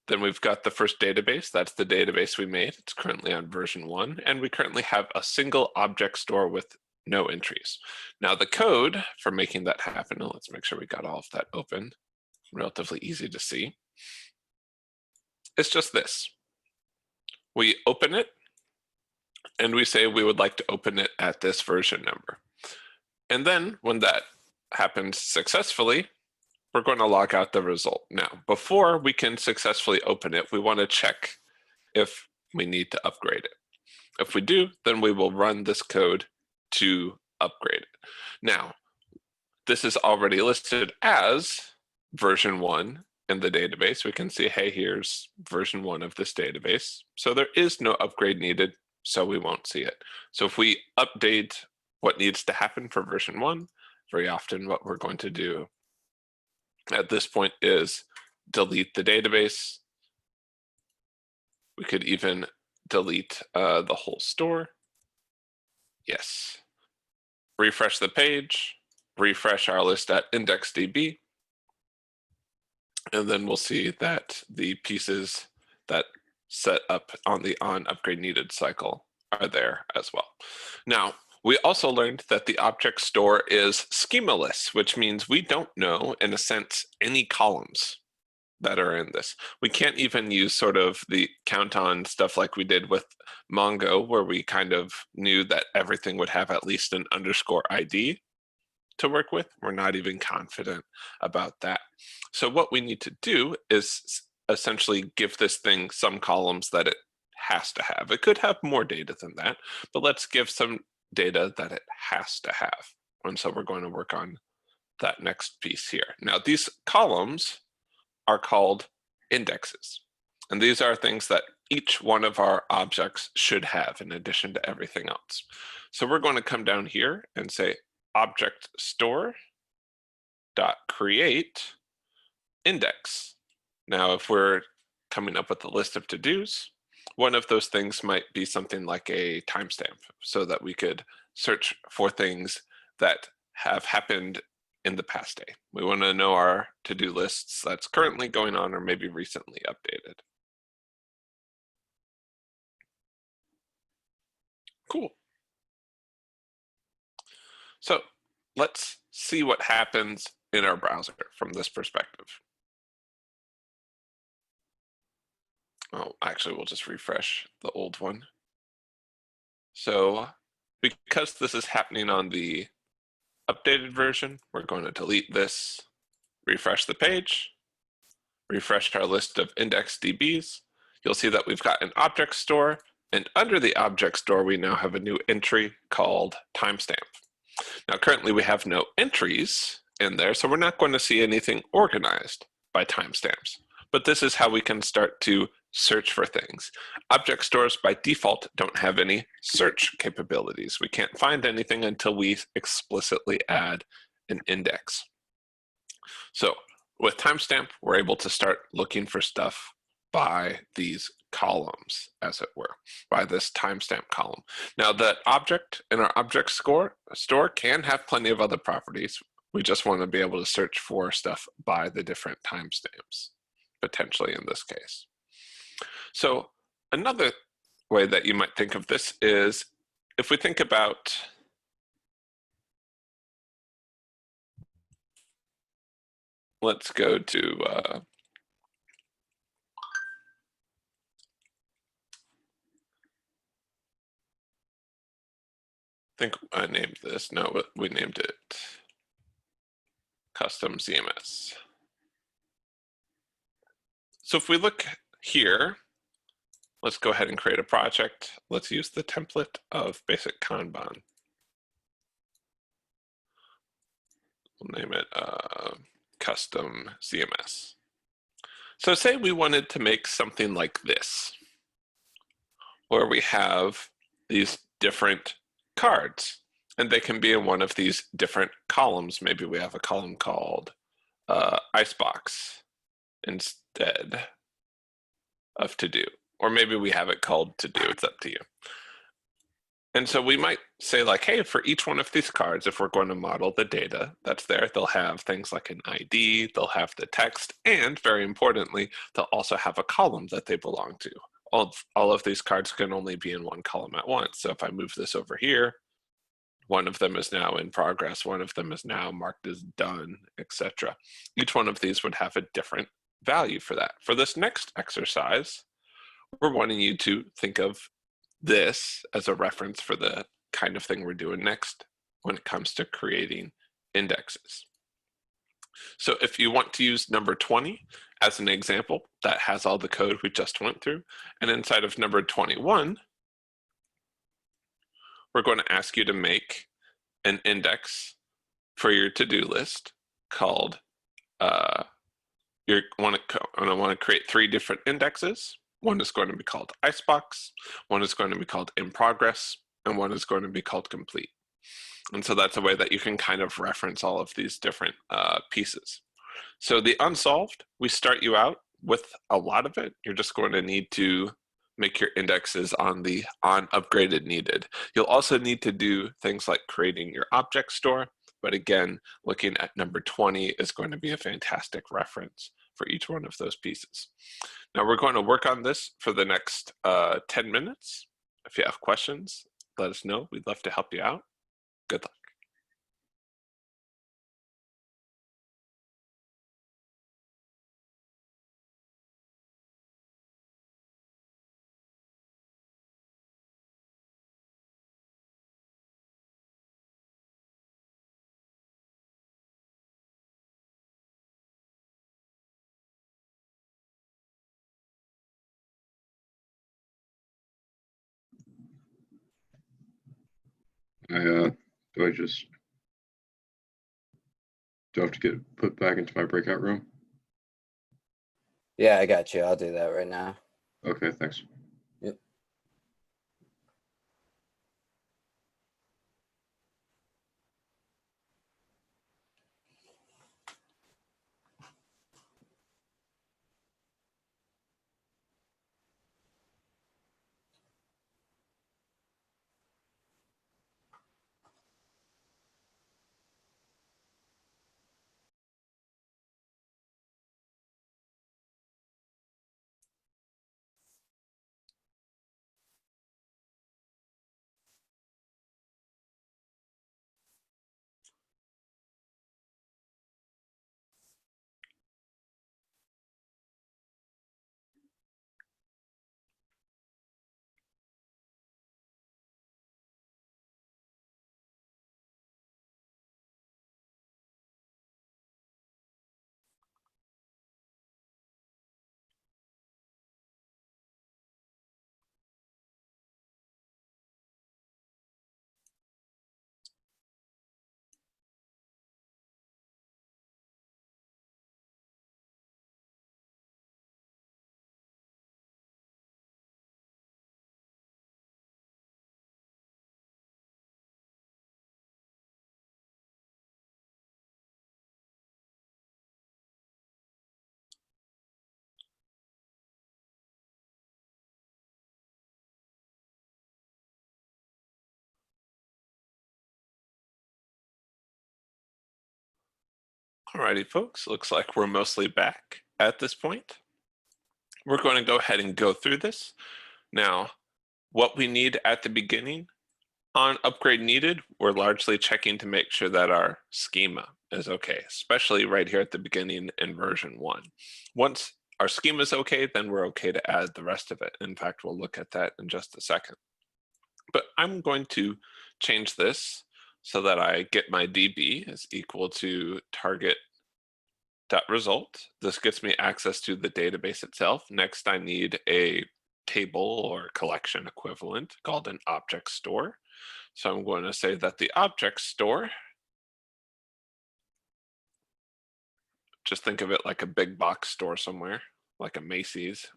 Then we've got the first database. That's the database we made. It's currently on version 1, and we currently have a single object store with no entries. Now the code for making that happen, let's make sure we got all of that open, relatively easy to see. It's just this. We open it, and we say we would like to open it at this version number. And then when that happens successfully, we're going to log out the result. Now, before we can successfully open it, we want to check if we need to upgrade it. If we do, then we will run this code to upgrade it. Now, this is already listed as version 1 in the database. We can see, hey, here's version 1 of this database. So there is no upgrade needed, so we won't see it. So if we update what needs to happen for version 1, very often what we're going to do at this point is delete the database. We could even delete the whole store. Yes. Refresh the page, refresh our list at IndexedDB, and then we'll see that the pieces that set up on the on upgrade needed cycle are there as well. Now, we also learned that the object store is schemaless, which means we don't know, in a sense, any columns that are in this. We can't even use sort of the count on stuff like we did with Mongo, where we kind of knew that everything would have at least an underscore ID to work with. We're not even confident about that. So what we need to do is essentially give this thing some columns that it has to have. It could have more data than that, but let's give some data that it has to have. And so we're going to work on that next piece here. Now, these columns are called indexes. And these are things that each one of our objects should have in addition to everything else. So we're going to come down here and say object store dot create index. Now, if we're coming up with a list of to-dos, one of those things might be something like a timestamp so that we could search for things that have happened in the past day. We want to know our to-do lists that's currently going on or maybe recently updated. Cool. So let's see what happens in our browser from this perspective. Oh, actually, we'll just refresh the old one. So because this is happening on the updated version, we're going to delete this, refresh the page, refresh our list of IndexedDBs. You'll see that we've got an object store, and under the object store, we now have a new entry called timestamp. Now, currently we have no entries in there, so we're not going to see anything organized by timestamps. But this is how we can start to search for things. Object stores by default don't have any search capabilities. We can't find anything until we explicitly add an index. So with timestamp, we're able to start looking for stuff by these columns, as it were, by this timestamp column. Now, the object in our object store can have plenty of other properties. We just want to be able to search for stuff by the different timestamps, potentially in this case. So another way that you might think of this is if we think about let's go to I think I named this. No, we named it custom CMS. So if we look here, let's go ahead and create a project. Let's use the template of basic Kanban. We'll name it custom CMS. So say we wanted to make something like this, where we have these different cards, and they can be in one of these different columns. Maybe we have a column called Icebox instead of to do, or maybe we have it called to do. It's up to you. And so we might say like, hey, for each one of these cards, if we're going to model the data that's there, they'll have things like an ID, they'll have the text, and very importantly, they'll also have a column that they belong to. All of these cards can only be in one column at once. So if I move this over here, one of them is now in progress, one of them is now marked as done, etc. Each one of these would have a different value for that. For this next exercise, we're wanting you to think of this as a reference for the kind of thing we're doing next when it comes to creating indexes. So if you want to use number 20 as an example, that has all the code we just went through. And inside of number 21, we're going to ask you to make an index for your to-do list called, I want to create 3 different indexes. One is going to be called Icebox, one is going to be called In Progress, and one is going to be called Complete. And so that's a way that you can kind of reference all of these different pieces. So the unsolved, we start you out with a lot of it. You're just going to need to make your indexes on the on upgraded needed. You'll also need to do things like creating your object store. But again, looking at number 20 is going to be a fantastic reference for each one of those pieces. Now we're going to work on this for the next 10 minutes. If you have questions, let us know. We'd love to help you out. Good luck. Do I just do I have to get put back into my breakout room? Yeah, I got you. I'll do that right now. Okay, thanks. Alrighty, folks, looks like we're mostly back at this point. We're going to go ahead and go through this. Now, what we need at the beginning on upgrade needed, we're largely checking to make sure that our schema is okay, especially right here at the beginning in version 1. Once our schema is okay, then we're okay to add the rest of it. In fact, we'll look at that in just a second. But I'm going to change this so that I get my DB is equal to target.result. This gets me access to the database itself. Next, I need a table or collection equivalent called an object store. So I'm going to say that the object store, just think of it like a big box store somewhere, like a Macy's,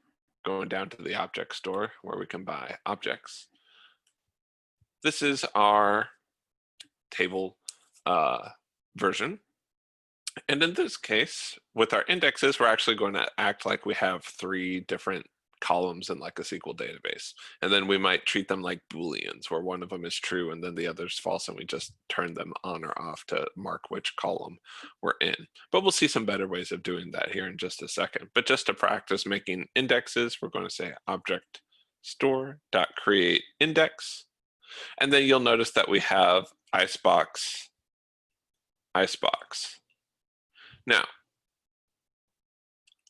going down to the object store where we can buy objects. This is our table version. And in this case, with our indexes, we're actually going to act like we have 3 different columns in like a SQL database. And then we might treat them like Booleans, where one of them is true and then the other is false, and we just turn them on or off to mark which column we're in. But we'll see some better ways of doing that here in just a second. But just to practice making indexes, we're going to say object store.create index. And then you'll notice that we have icebox. Now,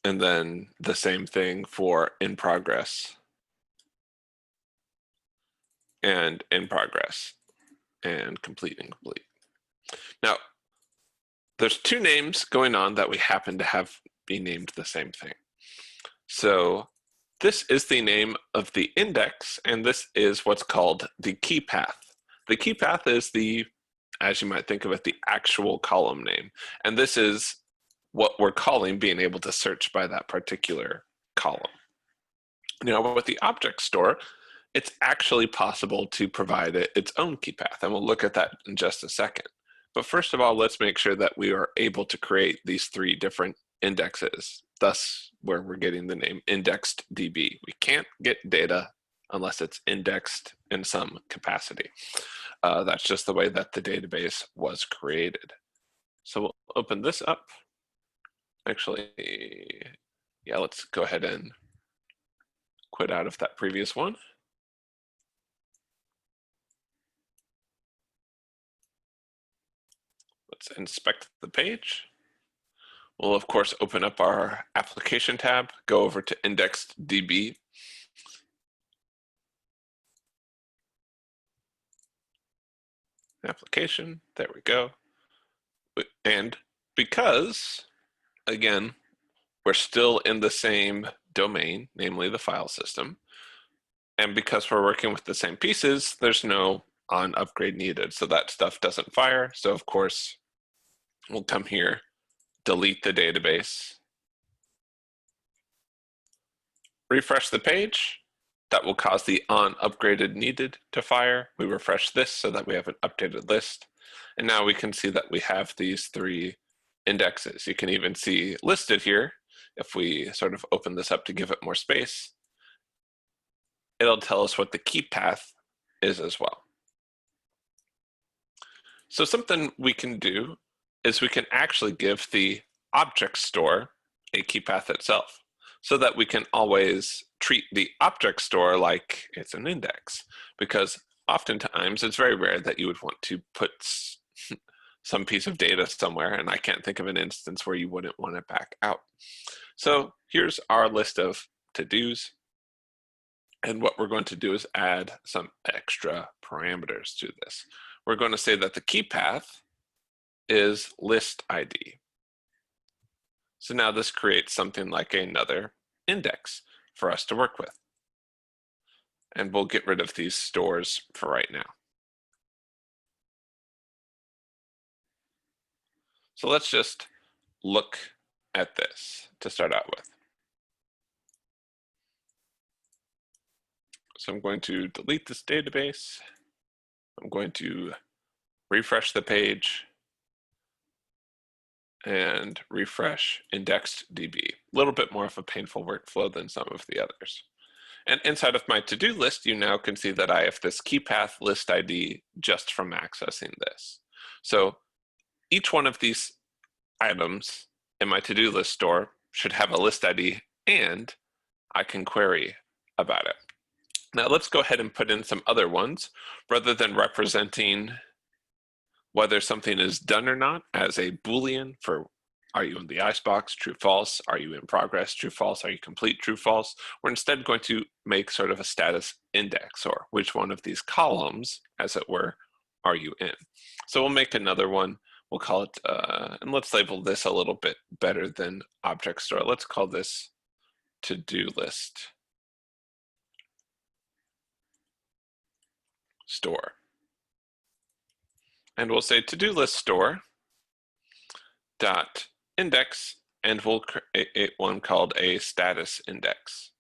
and then the same thing for in progress and in progress and complete and complete. Now, there's 2 names going on that we happen to have be named the same thing. So this is the name of the index, and this is what's called the key path. The key path is the, as you might think of it, the actual column name. And this is what we're calling being able to search by that particular column. Now, with the object store, it's actually possible to provide it its own key path, and we'll look at that in just a second. But first of all, let's make sure that we are able to create these 3 different indexes, thus where we're getting the name IndexedDB. We can't get data unless it's indexed in some capacity. That's just the way that the database was created. So we'll open this up. Actually, yeah, let's go ahead and quit out of that previous one. Let's inspect the page. We'll of course open up our application tab, go over to IndexedDB. Application, there we go. And because, again, we're still in the same domain, namely the file system, and because we're working with the same pieces, there's no on upgrade needed. So that stuff doesn't fire. So of course, we'll come here, delete the database, refresh the page. That will cause the on upgraded needed to fire. We refresh this so that we have an updated list. And now we can see that we have these 3 indexes. You can even see listed here, if we sort of open this up to give it more space, it'll tell us what the key path is as well. So something we can do is we can actually give the object store a key path itself, so that we can always treat the object store like it's an index, because oftentimes it's very rare that you would want to put some piece of data somewhere, and I can't think of an instance where you wouldn't want it back out. So here's our list of to-dos, and what we're going to do is add some extra parameters to this. We're going to say that the key path is list ID. So now this creates something like another index for us to work with. And we'll get rid of these stores for right now. So let's just look at this to start out with. So I'm going to delete this database. I'm going to refresh the page and refresh IndexedDB. A little bit more of a painful workflow than some of the others. And inside of my to-do list, you now can see that I have this key path list ID just from accessing this. So each one of these items in my to-do list store should have a list ID, and I can query about it. Now let's go ahead and put in some other ones. Rather than representing whether something is done or not as a Boolean for are you in the icebox, true, false, are you in progress, true, false, are you complete, true, false, we're instead going to make sort of a status index, or which one of these columns, as it were, are you in. So we'll make another one. We'll call it, and let's label this a little bit better than object store. Let's call this to-do list store. And we'll say to-do list store dot index, and we'll create one called a status index.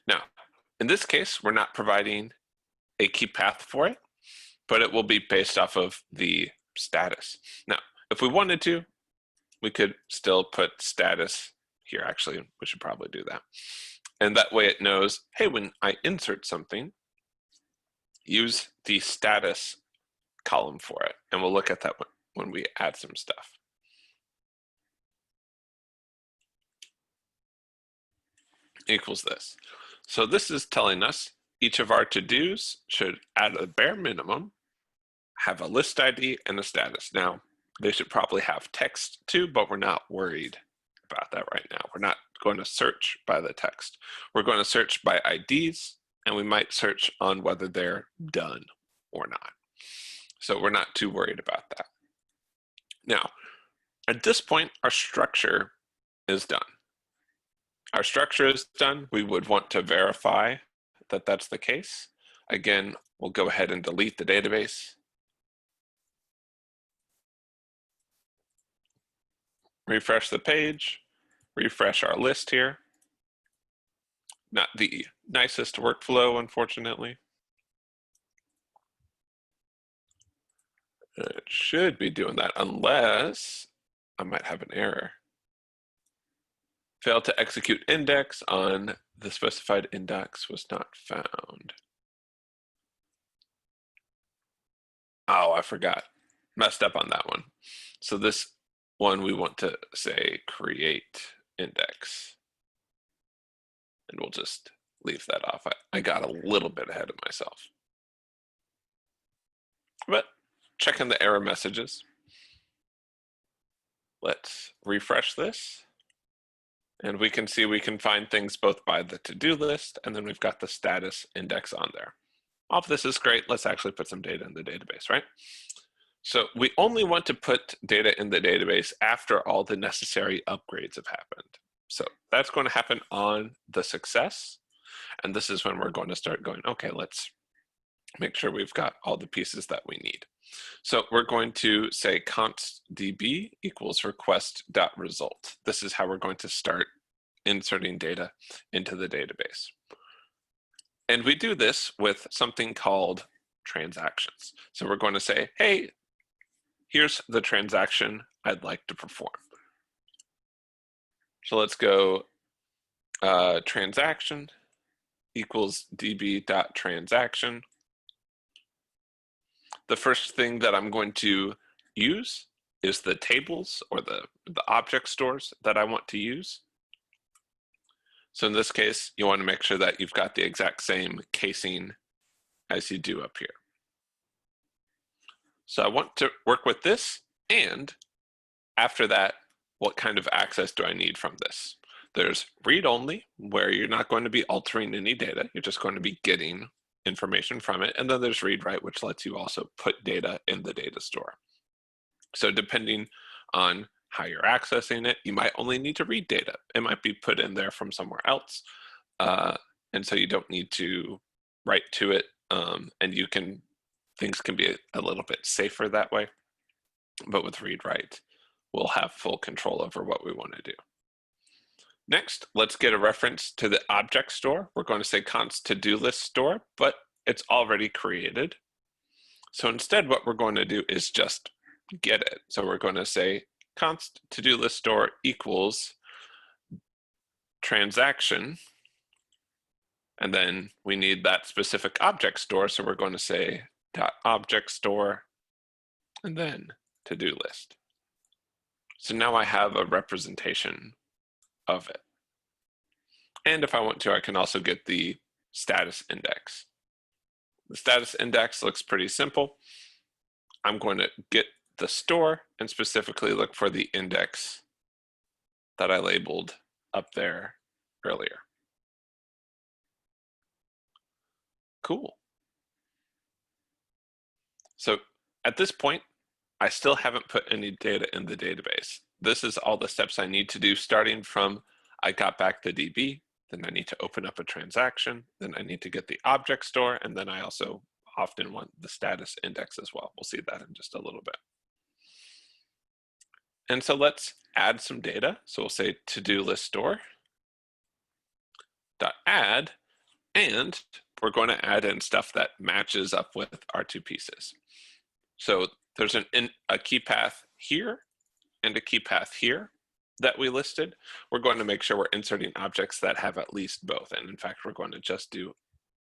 Now, in this case, we're not providing a key path for it, but it will be based off of the status. Now, if we wanted to, we could still put status here. Actually, we should probably do that. And that way it knows, hey, when I insert something, use the status column for it. And we'll look at that when we add some stuff. Equals this. So this is telling us each of our to-dos should, at a bare minimum, have a list ID and a status. Now, they should probably have text too, but we're not worried about that right now. We're not going to search by the text. We're going to search by IDs, and we might search on whether they're done or not. So we're not too worried about that. Now, at this point, our structure is done. Our structure is done. We would want to verify that that's the case. Again, we'll go ahead and delete the database. Refresh the page, refresh our list here. Not the nicest workflow, unfortunately. It should be doing that unless I might have an error. Failed to execute index on the specified index was not found. Oh, I forgot. Messed up on that one. So this one we want to say create index. And we'll just leave that off. I got a little bit ahead of myself. But checking the error messages. Let's refresh this. And we can see we can find things both by the to-do list, and then we've got the status index on there. All of this is great. Let's actually put some data in the database, right? So we only want to put data in the database after all the necessary upgrades have happened. So that's going to happen on the success. And this is when we're going to start going, okay, let's make sure we've got all the pieces that we need. So we're going to say const db equals request.result. This is how we're going to start inserting data into the database. And we do this with something called transactions. So we're going to say, hey, here's the transaction I'd like to perform. So let's go transaction equals db.transaction. The first thing that I'm going to use is the tables or the object stores that I want to use. So in this case, you want to make sure that you've got the exact same casing as you do up here. So I want to work with this, and after that, what kind of access do I need from this? There's read-only, where you're not going to be altering any data. You're just going to be getting information from it. And then there's read-write, which lets you also put data in the data store. So depending on how you're accessing it, you might only need to read data. It might be put in there from somewhere else. And so you don't need to write to it. And things can be a little bit safer that way. But with read-write, we'll have full control over what we want to do. Next, let's get a reference to the object store. We're going to say const to-do list store, but it's already created. So instead, what we're going to do is just get it. So we're going to say const to-do list store equals transaction. And then we need that specific object store. So we're going to say dot object store and then to-do list. So now I have a representation of it. And if I want to, I can also get the status index. The status index looks pretty simple. I'm going to get the store and specifically look for the index that I labeled up there earlier. Cool. So at this point, I still haven't put any data in the database. This is all the steps I need to do, starting from I got back the DB, then I need to open up a transaction, then I need to get the object store, and then I also often want the status index as well. We'll see that in just a little bit. And so let's add some data. So we'll say to-do list store dot add, and we're going to add in stuff that matches up with our two pieces. So there's a key path here and a key path here that we listed. We're going to make sure we're inserting objects that have at least both. And in fact, we're going to just do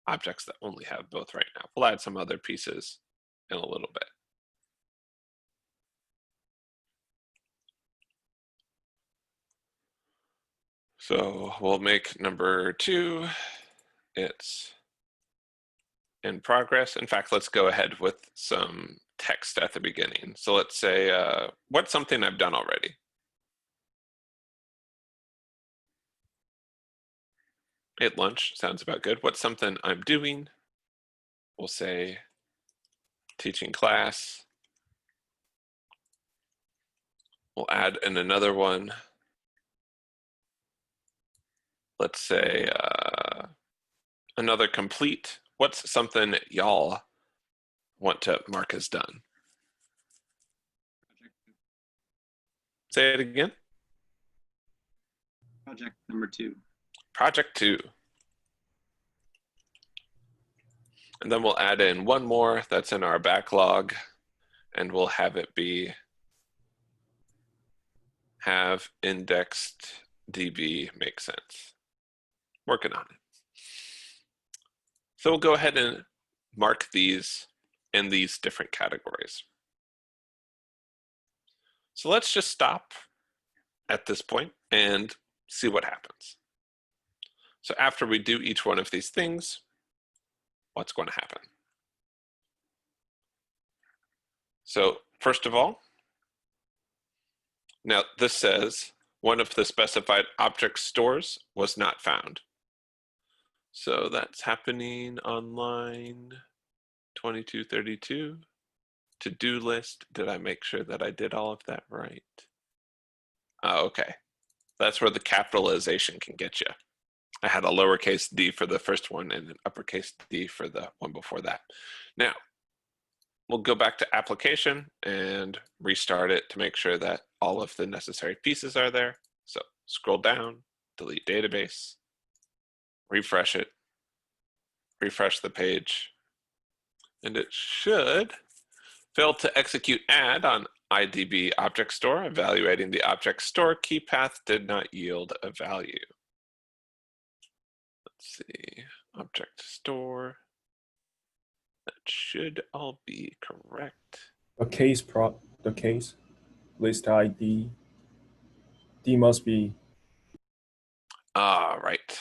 objects that only have both right now. We'll add some other pieces in a little bit. So we'll make number 2, it's in progress. In fact, let's go ahead with some text at the beginning. So let's say, what's something I've done already? Ate lunch, sounds about good. What's something I'm doing? We'll say teaching class. We'll add in another one. Let's say another complete. What's something y'all want to mark as done? Say it again. Project number 2. Project 2. And then we'll add in one more that's in our backlog, and we'll have it be have indexed DB make sense. Working on it. So we'll go ahead and mark these in these different categories. So let's just stop at this point and see what happens. So after we do each one of these things, what's going to happen? So first of all, now this says one of the specified object stores was not found. So that's happening on line 2232. To-do list, did I make sure that I did all of that right? Oh, okay. That's where the capitalization can get you. I had a lowercase d for the first one and an uppercase D for the one before that. Now, we'll go back to application and restart it to make sure that all of the necessary pieces are there. So scroll down, delete database, refresh it, refresh the page, and it should fail to execute add on IDB object store. Evaluating the object store key path did not yield a value. Let's see, object store. That should all be correct. The case list ID D must be Right.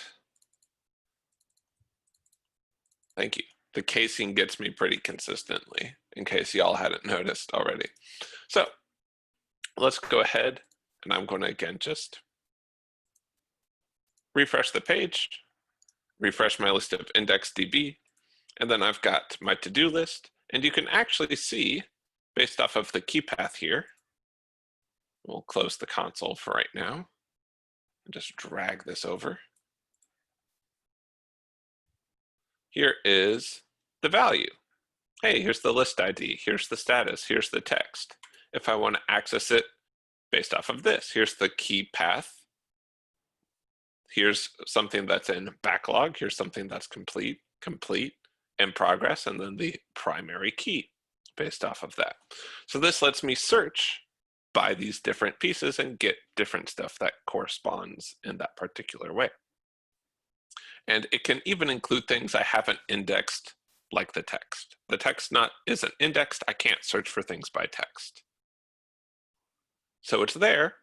Thank you. The casing gets me pretty consistently, in case y'all hadn't noticed already. So let's go ahead, and I'm going to again just refresh the page, refresh my list of IndexedDB, and then I've got my to-do list, and you can actually see, based off of the key path here, we'll close the console for right now, and just drag this over. Here is the value. Hey, here's the list ID, here's the status, here's the text. If I want to access it based off of this, here's the key path. Here's something that's in backlog, here's something that's complete, in progress, and then the primary key based off of that. So this lets me search by these different pieces and get different stuff that corresponds in that particular way. And it can even include things I haven't indexed, like the text. The text isn't indexed, I can't search for things by text. So it's there,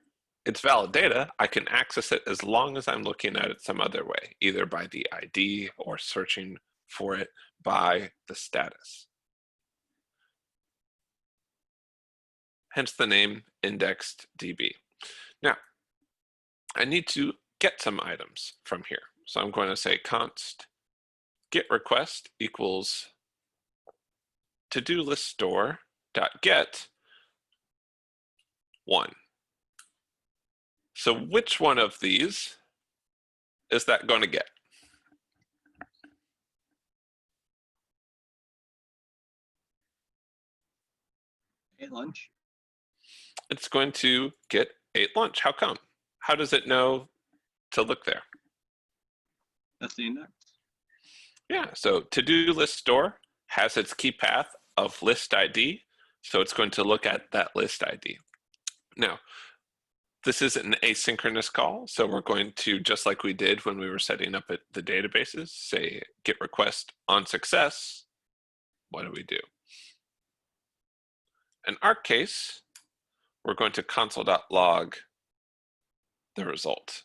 it's valid data, I can access it as long as I'm looking at it some other way, either by the ID or searching for it by the status. Hence the name IndexedDB. Now, I need to get some items from here. So I'm going to say const get request equals to-do list store dot get 1. So which one of these is that going to get? Ate lunch. It's going to get ate lunch. How come? How does it know to look there? That's the index. Yeah, so to-do list store has its key path of list ID, so it's going to look at that list ID. Now, this is an asynchronous call, so we're going to, just like we did when we were setting up the databases, say get request on success. What do we do? In our case, we're going to console.log the result.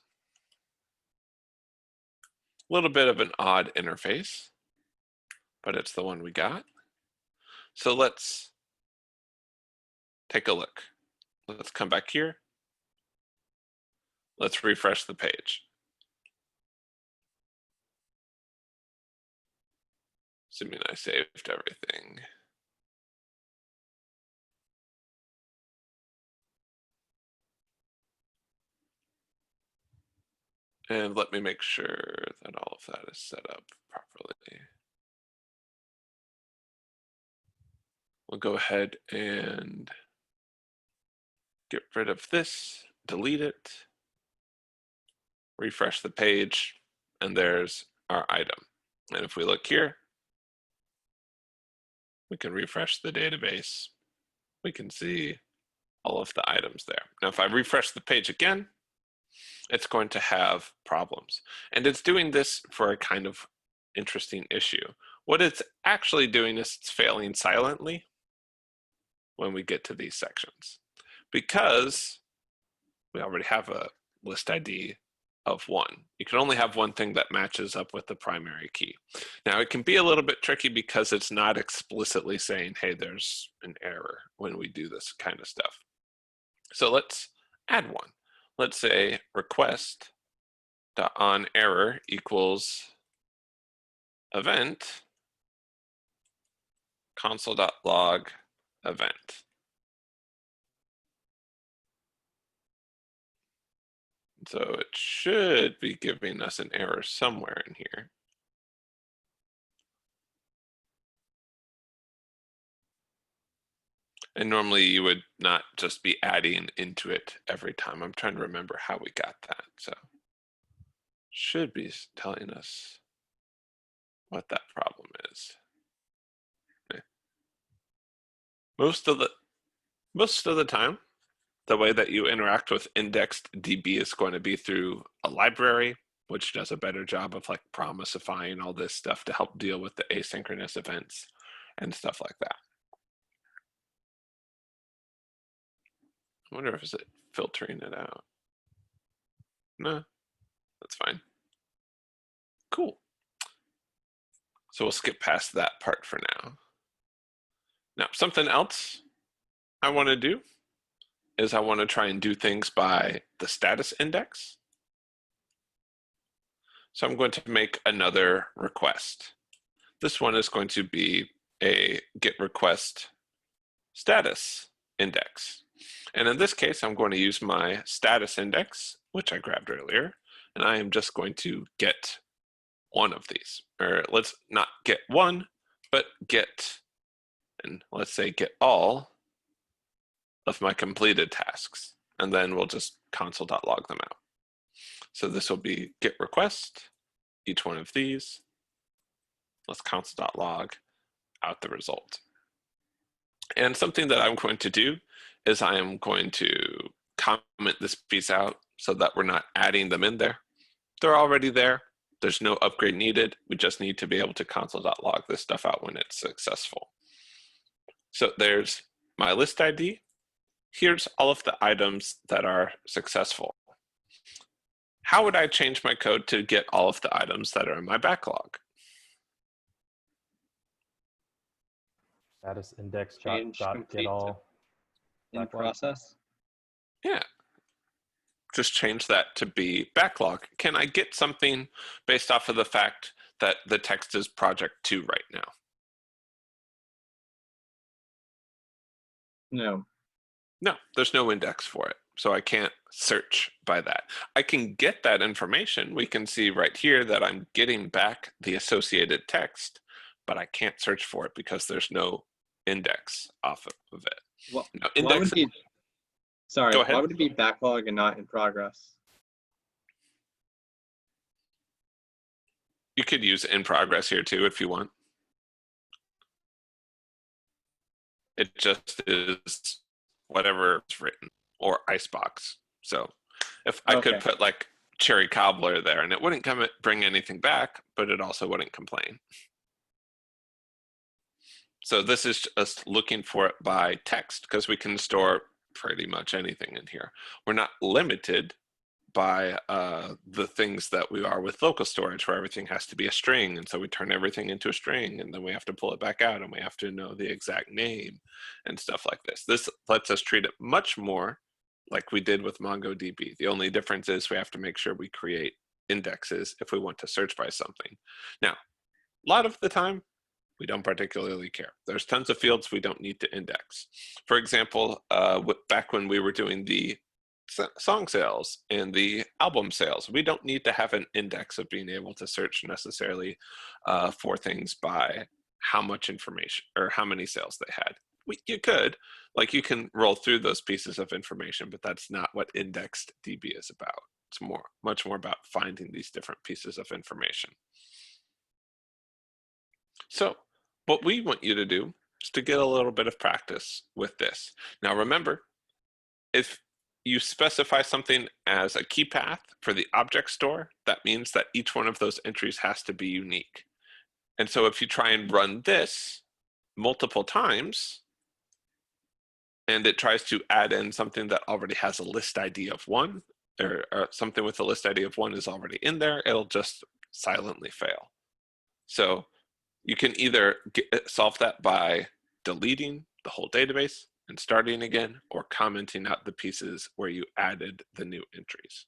A little bit of an odd interface, but it's the one we got. So let's take a look. Let's come back here. Let's refresh the page. Assuming I saved everything. And let me make sure that all of that is set up properly. We'll go ahead and get rid of this, delete it, refresh the page, and there's our item. And if we look here, we can refresh the database. We can see all of the items there. Now, if I refresh the page again, it's going to have problems. And it's doing this for a kind of interesting issue. What it's actually doing is it's failing silently when we get to these sections, because we already have a list ID of 1. You can only have one thing that matches up with the primary key. Now, it can be a little bit tricky because it's not explicitly saying, hey, there's an error when we do this kind of stuff. So let's add one. Let's say request.onError equals event console.log event. So it should be giving us an error somewhere in here. And normally you would not just be adding into it every time. I'm trying to remember how we got that. So should be telling us what that problem is. Okay. Most of the time, the way that you interact with IndexedDB is going to be through a library, which does a better job of like promisifying all this stuff to help deal with the asynchronous events and stuff like that. I wonder if it's filtering it out. No, that's fine. Cool. So we'll skip past that part for now. Now, something else I want to do is I want to try and do things by the status index. So I'm going to make another request. This one is going to be a get request status index. And in this case, I'm going to use my status index, which I grabbed earlier, and I am just going to get one of these. Or let's not get one, but get, and let's say get all of my completed tasks. And then we'll just console.log them out. So this will be get request, each one of these. Let's console.log out the result. And something that I'm going to do is I am going to comment this piece out so that we're not adding them in there. They're already there. There's no upgrade needed. We just need to be able to console.log this stuff out when it's successful. So there's my list ID. here's all of the items that are successful. How would I change my code to get all of the items that are in my backlog? Status index Change dot complete get all. in backlog. process. Yeah. Just change that to be backlog. Can I get something based off of the fact that the text is project 2 right now? No. No, there's no index for it. So I can't search by that. I can get that information. We can see right here that I'm getting back the associated text, but I can't search for it because there's no index off of it. What? Now, Why would index, it be? Sorry. Go ahead. Why would it be backlog and not in progress? You could use in progress here too if you want. It just is whatever is written, or icebox. So if I could Okay. put like cherry cobbler there, and it wouldn't bring anything back, but it also wouldn't complain. So this is just looking for it by text, because we can store pretty much anything in here. We're not limited by the things that we are with local storage, where everything has to be a string, and so we turn everything into a string, and then we have to pull it back out, and we have to know the exact name and stuff like this. This lets us treat it much more like we did with MongoDB. The only difference is we have to make sure we create indexes if we want to search by something. Now, a lot of the time, we don't particularly care. There's tons of fields we don't need to index. For example, back when we were doing the song sales and the album sales, we don't need to have an index of being able to search necessarily for things by how much information or how many sales they had. You could, like, you can roll through those pieces of information, but that's not what IndexedDB is about. It's much more about finding these different pieces of information. So what we want you to do is to get a little bit of practice with this. Now remember, if you specify something as a key path for the object store, that means that each one of those entries has to be unique. And so if you try and run this multiple times, and it tries to add in something that already has a list ID of 1, or something with a list ID of 1 is already in there, it'll just silently fail. So you can either solve that by deleting the whole database and starting again, or commenting out the pieces where you added the new entries.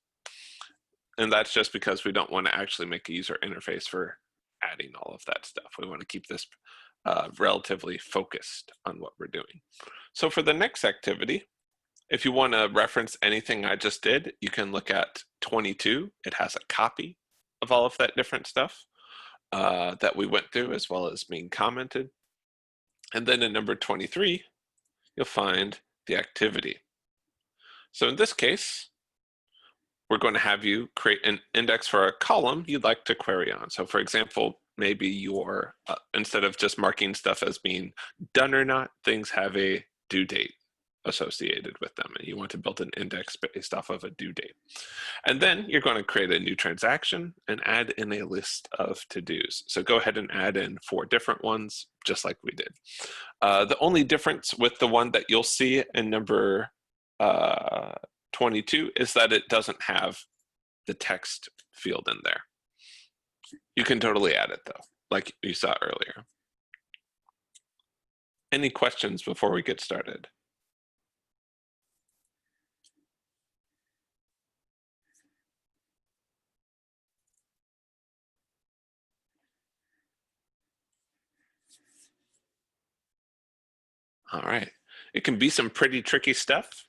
And that's just because we don't want to actually make a user interface for adding all of that stuff. We want to keep this relatively focused on what we're doing. So for the next activity, if you want to reference anything I just did, you can look at 22. It has a copy of all of that different stuff that we went through, as well as being commented. And then in number 23, you'll find the activity. So in this case, we're going to have you create an index for a column you'd like to query on. So for example, maybe you're, instead of just marking stuff as being done or not, things have a due date associated with them, and you want to build an index based off of a due date. And then you're going to create a new transaction and add in a list of to-dos. So go ahead and add in 4 different ones, just like we did. The only difference with the one that you'll see in number 22 is that it doesn't have the text field in there. You can totally add it though, like you saw earlier. Any questions before we get started? All right, it can be some pretty tricky stuff.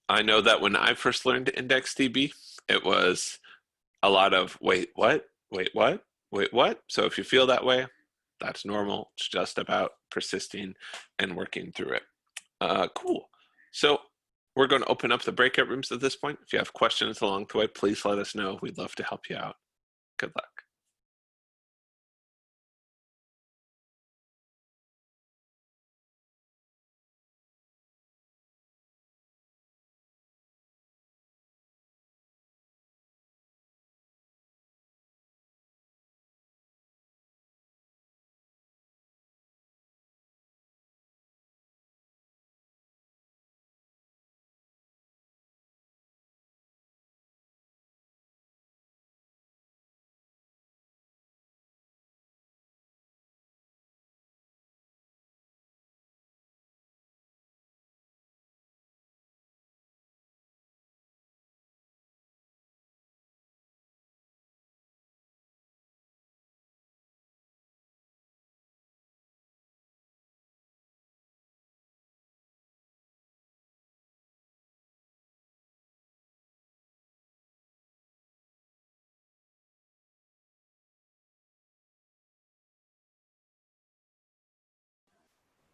I know that when I first learned IndexedDB, it was a lot of wait, what? Wait, what? Wait, what? So if you feel that way, that's normal. It's just about persisting and working through it. Cool. So we're going to open up the breakout rooms at this point. If you have questions along the way, please let us know. We'd love to help you out. Good luck.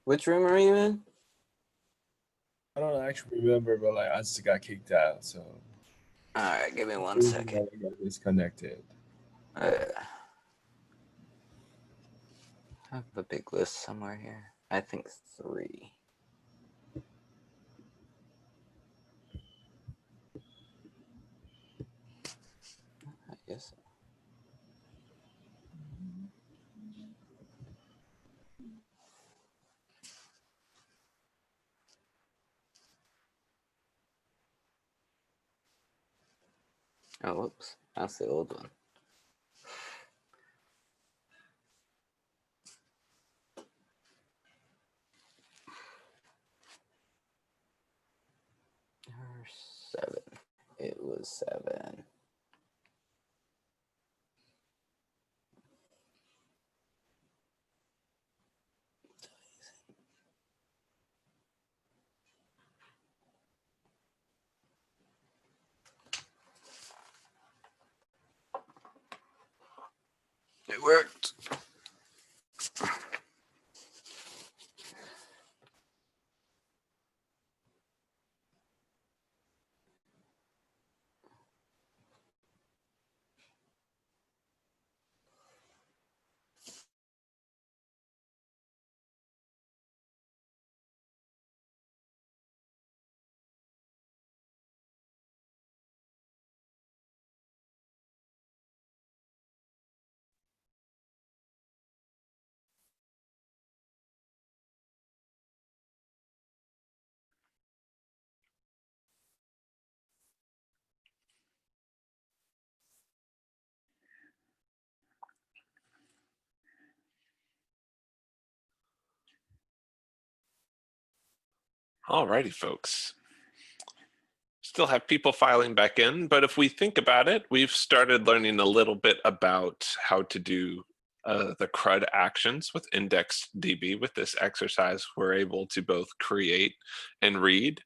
Which room are you in? I don't actually remember, but like I just got kicked out, so All right, give me one maybe second. I got disconnected. I have a big list somewhere here. I think 3. I guess. Oh, whoops. That's the old one. Or 7. It was 7. It worked. Alrighty, folks. Still have people filing back in, but if we think about it, we've started learning a little bit about how to do the CRUD actions with IndexedDB. With this exercise, we're able to both create and read.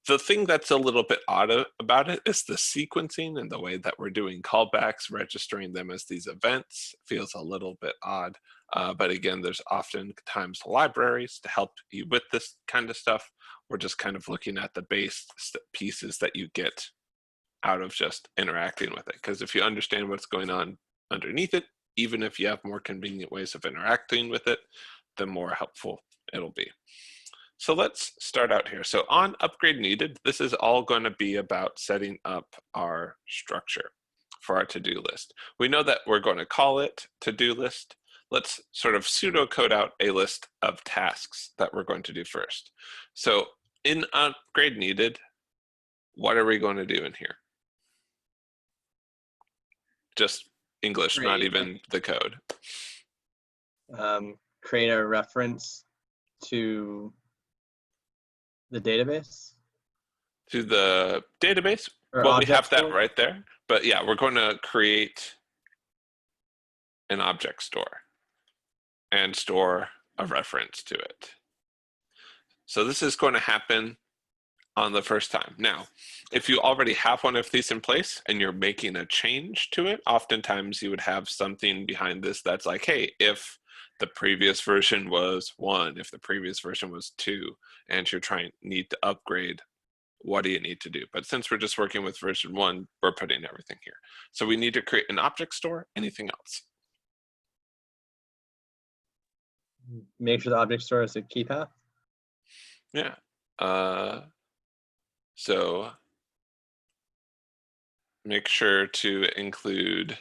The thing that's a little bit odd about it is the sequencing and the way that we're doing callbacks, registering them as these events feels a little bit odd. But again, there's oftentimes libraries to help you with this kind of stuff. We're just kind of looking at the base pieces that you get out of just interacting with it. Because if you understand what's going on underneath it, even if you have more convenient ways of interacting with it, the more helpful it'll be. So let's start out here. So on upgrade needed, this is all going to be about setting up our structure for our to-do list. We know that we're going to call it to-do list. Let's sort of pseudocode out a list of tasks that we're going to do first. So in upgrade needed, what are we going to do in here? Just English, not Create. even the code. Create a reference to the database. To the database, Or well, we object have that store? right there. But yeah, we're going to create an object store and store a reference to it. So this is going to happen on the first time. Now, if you already have one of these in place and you're making a change to it, oftentimes you would have something behind this that's like, hey, if the previous version was 1, if the previous version was 2, and you're need to upgrade, what do you need to do? But since we're just working with version 1, we're putting everything here. So we need to create an object store. Anything else? Make sure the object store is a key path. Yeah. So make sure to include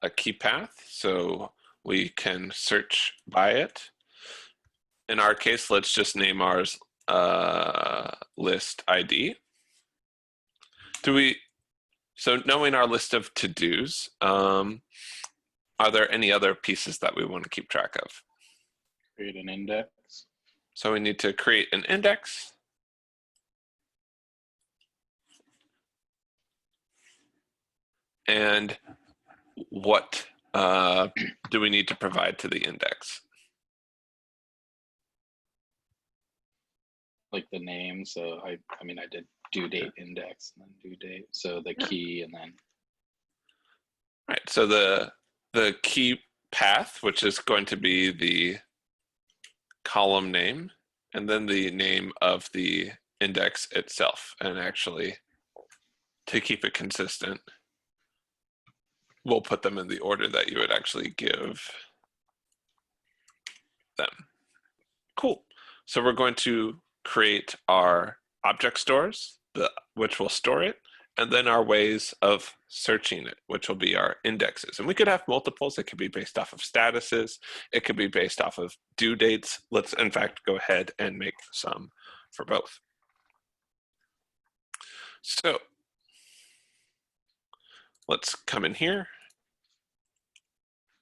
a key path so we can search by it. In our case, let's just name ours list ID. So knowing our list of to-dos, are there any other pieces that we want to keep track of? Create an index. So we need to create an index. And what do we need to provide to the index? Like the name. So I mean, I did due date index and then due date. So the key and then. Right. So the key path, which is going to be the column name, and then the name of the index itself. And actually, to keep it consistent, we'll put them in the order that you would actually give them. Cool. So we're going to create our object stores, which will store it, and then our ways of searching it, which will be our indexes. And we could have multiples. It could be based off of statuses. It could be based off of due dates. Let's, in fact, go ahead and make some for both. So let's come in here,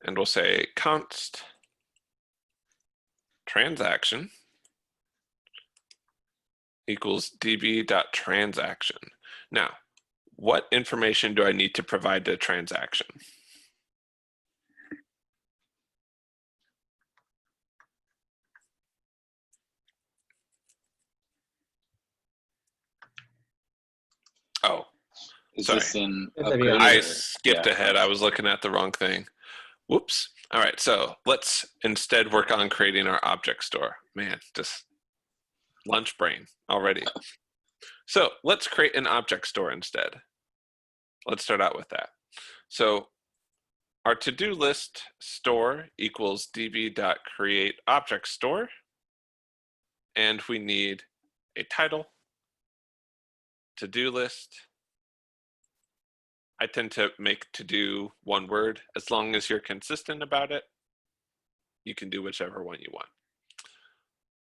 and we'll say const transaction equals db.transaction. Now, what information do I need to provide to transaction? Oh, Is sorry. this in Yes, that'd be upgrade? I or- skipped yeah. ahead. I was looking at the wrong thing. Whoops. All right, so let's instead work on creating our object store. Man, just lunch brain already. So let's create an object store instead. Let's start out with that. So our to-do list store equals db.createObjectStore, and we need a title, to-do list. I tend to make to-do one word. As long as you're consistent about it, you can do whichever one you want.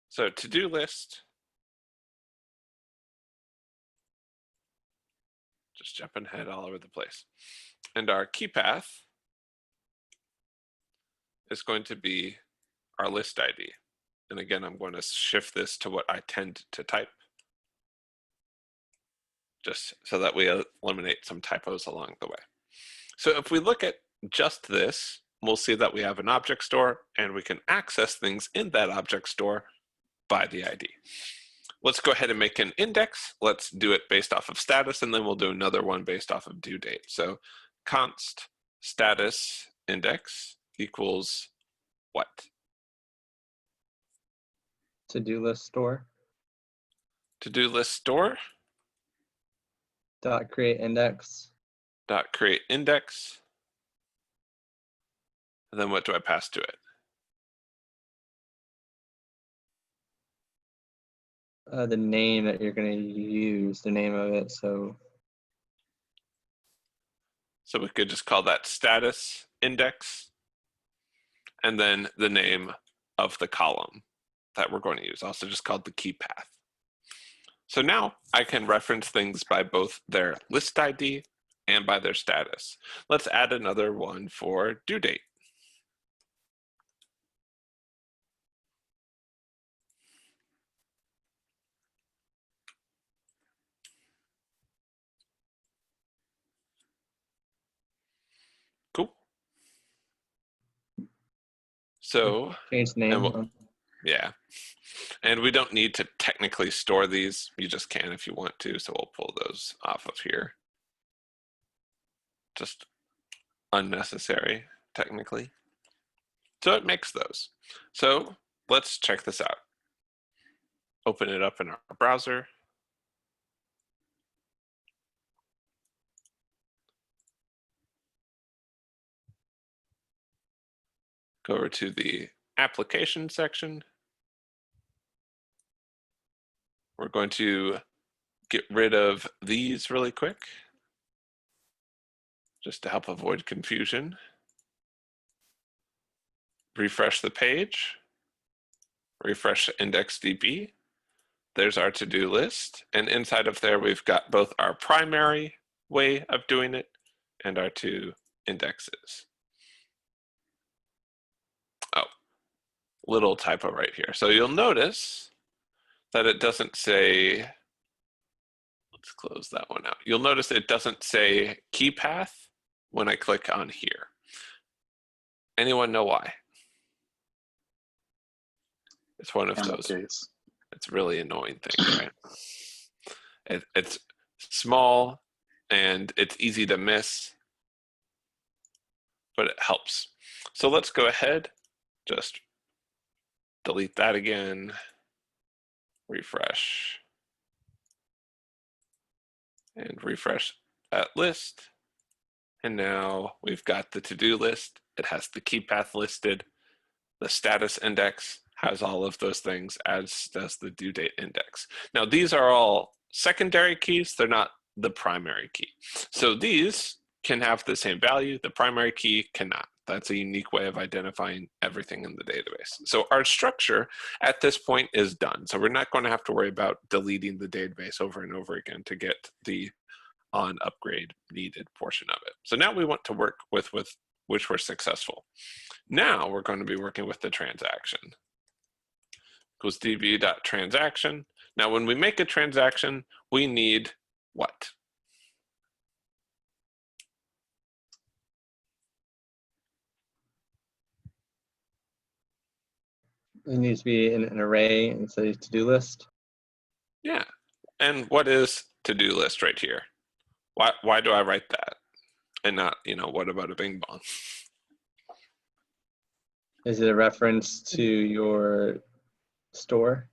So to-do list, just jumping ahead all over the place. And our key path is going to be our list ID. And again, I'm going to shift this to what I tend to type, just so that we eliminate some typos along the way. So if we look at just this, we'll see that we have an object store, and we can access things in that object store by the ID. Let's go ahead and make an index. Let's do it based off of status, and then we'll do another one based off of due date. So const status index equals what? To-do list store To-do list store dot create index. dot create index. And then what do I pass to it? The name that you're going to use, the name of it. So we could just call that status index, and then the name of the column that we're going to use, also just called the key path. So now I can reference things by both their list ID and by their status. Let's add another one for due date. Cool. So, change the name. And we'll- yeah. And we don't need to technically store these. You just can if you want to. So we'll pull those off of here. Just unnecessary, technically. So it makes those. So let's check this out. Open it up in our browser. Go over to the application section. We're going to get rid of these really quick, just to help avoid confusion. Refresh the page, refresh IndexedDB. There's our to-do list. And inside of there, we've got both our primary way of doing it and our two indexes. Oh, little typo right here. So you'll notice that it doesn't say, let's close that one out. You'll notice it doesn't say key path when I click on here. Anyone know why? It's one of Camel those. case. It's really annoying thing, right? It's small and it's easy to miss, but it helps. So let's go ahead, just delete that again, refresh, and refresh that list. And now we've got the to-do list. It has the key path listed. The status index has all of those things, as does the due date index. Now, these are all secondary keys. They're not the primary key. So these can have the same value. The primary key cannot. That's a unique way of identifying everything in the database. So our structure at this point is done. So we're not going to have to worry about deleting the database over and over again to get the on upgrade needed portion of it. So now we want to work with which we're successful. Now we're going to be working with the transaction. Equals db.transaction. Now when we make a transaction, we need what? It needs to be an array and it's a to-do list. Yeah. And what is to-do list right here? Why do I write that? And not, what about a bing bong? Is it a reference to your store?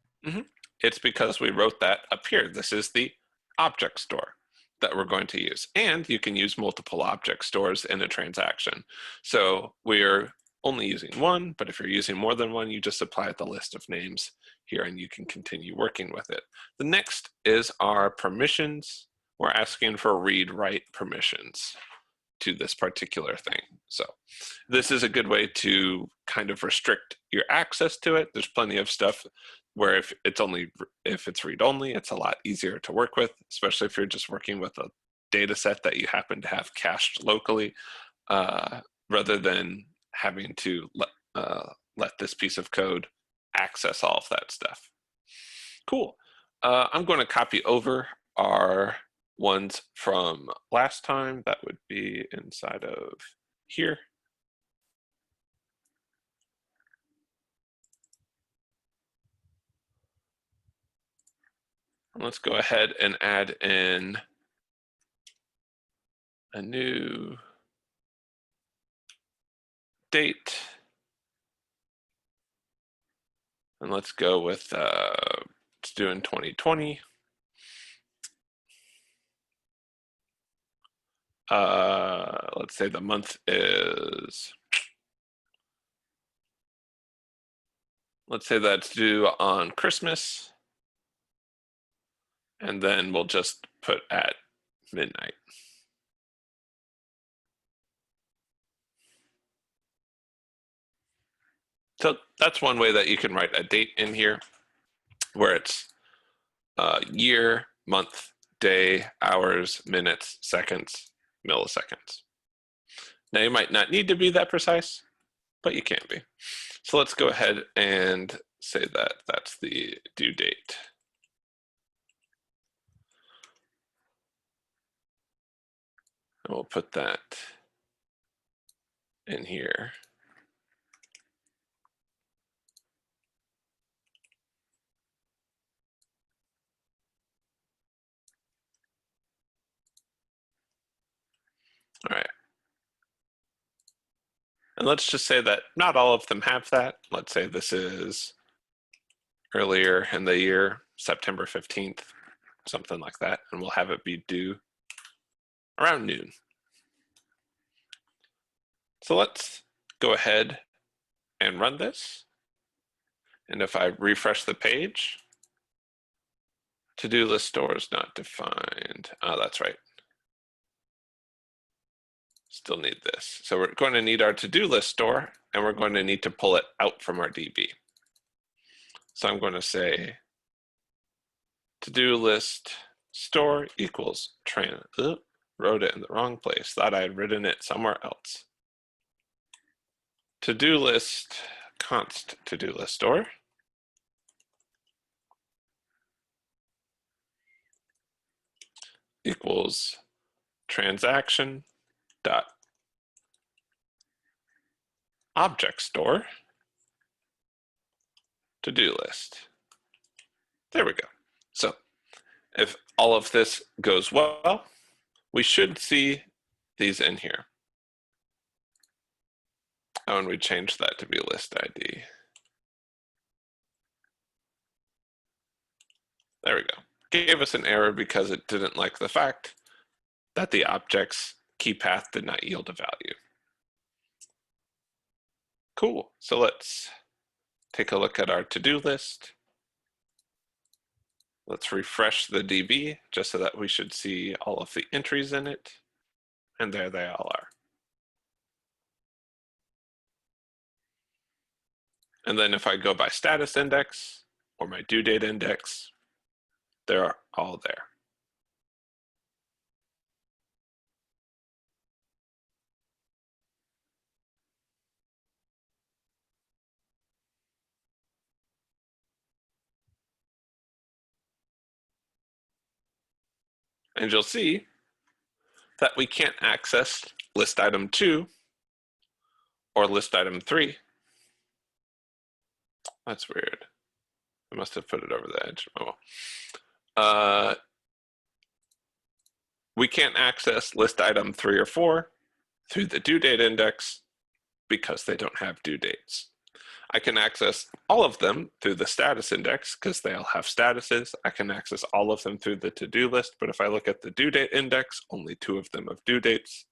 It's because we wrote that up here. This is the object store that we're going to use. And you can use multiple object stores in a transaction. So we're only using one, but if you're using more than one, you just apply the list of names here and you can continue working with it. The next is our permissions. We're asking for read-write permissions to this particular thing. So this is a good way to kind of restrict your access to it. There's plenty of stuff where if it's read-only, it's a lot easier to work with, especially if you're just working with a data set that you happen to have cached locally, rather than having to let this piece of code access all of that stuff. Cool. I'm going to copy over our ones from last time. That would be inside of here. And let's go ahead and add in a new date. And let's go with, let's do in 2020. Let's say the month is, let's say that's due on Christmas. And then we'll just put at midnight. So that's one way that you can write a date in here where it's year, month, day, hours, minutes, seconds, milliseconds. Now you might not need to be that precise, but you can be. So let's go ahead and say that that's the due date. And we'll put that in here. All right. And let's just say that not all of them have that. Let's say this is earlier in the year, September 15th, something like that. And we'll have it be due around noon. So let's go ahead and run this. And if I refresh the page, to-do list store is not defined. Oh, that's right. Still need this. So we're going to need our to-do list store, and we're going to need to pull it out from our DB. So I'm going to say to-do list store equals wrote it in the wrong place. Thought I had written it somewhere else. To-do list const to-do list store equals transaction dot object store to-do list. There we go. So if all of this goes well, we should see these in here. Oh, and we changed that to be list ID. There we go. Gave us an error because it didn't like the fact that the object's key path did not yield a value. Cool. So let's take a look at our to-do list. Let's refresh the DB just so that we should see all of the entries in it. And there they all are. And then if I go by status index or my due date index, they're all there. And you'll see that we can't access list item 2 or list item 3. That's weird. I must have put it over the edge. Oh well. We can't access list item 3 or 4 through the due date index because they don't have due dates. I can access all of them through the status index because they all have statuses. I can access all of them through the to-do list, but if I look at the due date index, only 2 of them have due dates.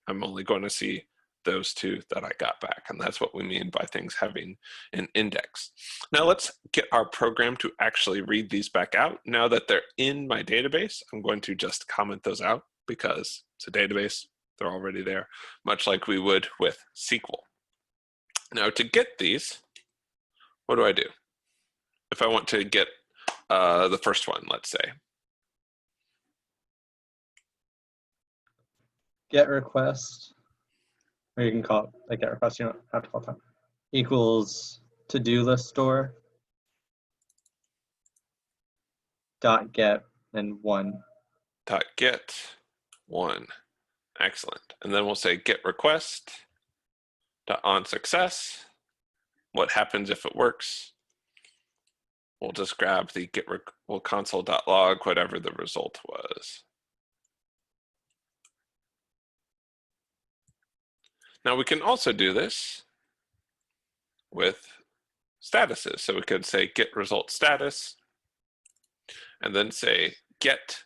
I'm only going to see those 2 that I got back, and that's what we mean by things having an index. Now let's get our program to actually read these back out. Now that they're in my database, I'm going to just comment those out because it's a database, they're already there, much like we would with SQL. Now to get these, what do I do? If I want to get the first one, let's say. Get request, or you can call it like get request, you don't have to call it that, equals to-do list store dot get and 1. Dot get 1. Excellent. And then we'll say get request dot on success. What happens if it works? We'll just grab the we'll console.log, whatever the result was. Now we can also do this with statuses. So we could say get result status and then say get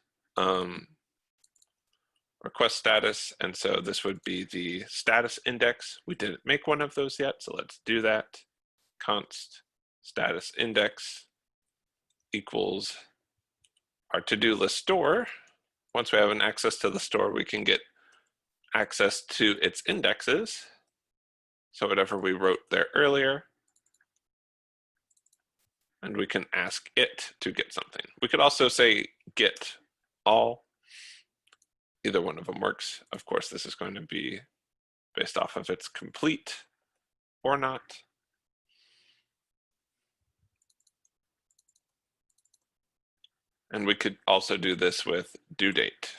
request status. And so this would be the status index. We didn't make one of those yet, so let's do that. Const status index equals our to-do list store. Once we have an access to the store, we can get access to its indexes. So whatever we wrote there earlier, and we can ask it to get something. We could also say get all. Either one of them works. Of course, this is going to be based off of its complete or not. And we could also do this with due date.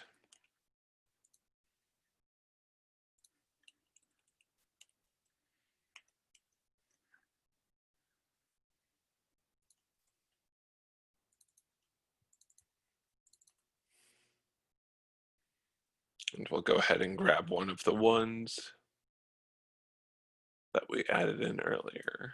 And we'll go ahead and grab one of the ones that we added in earlier.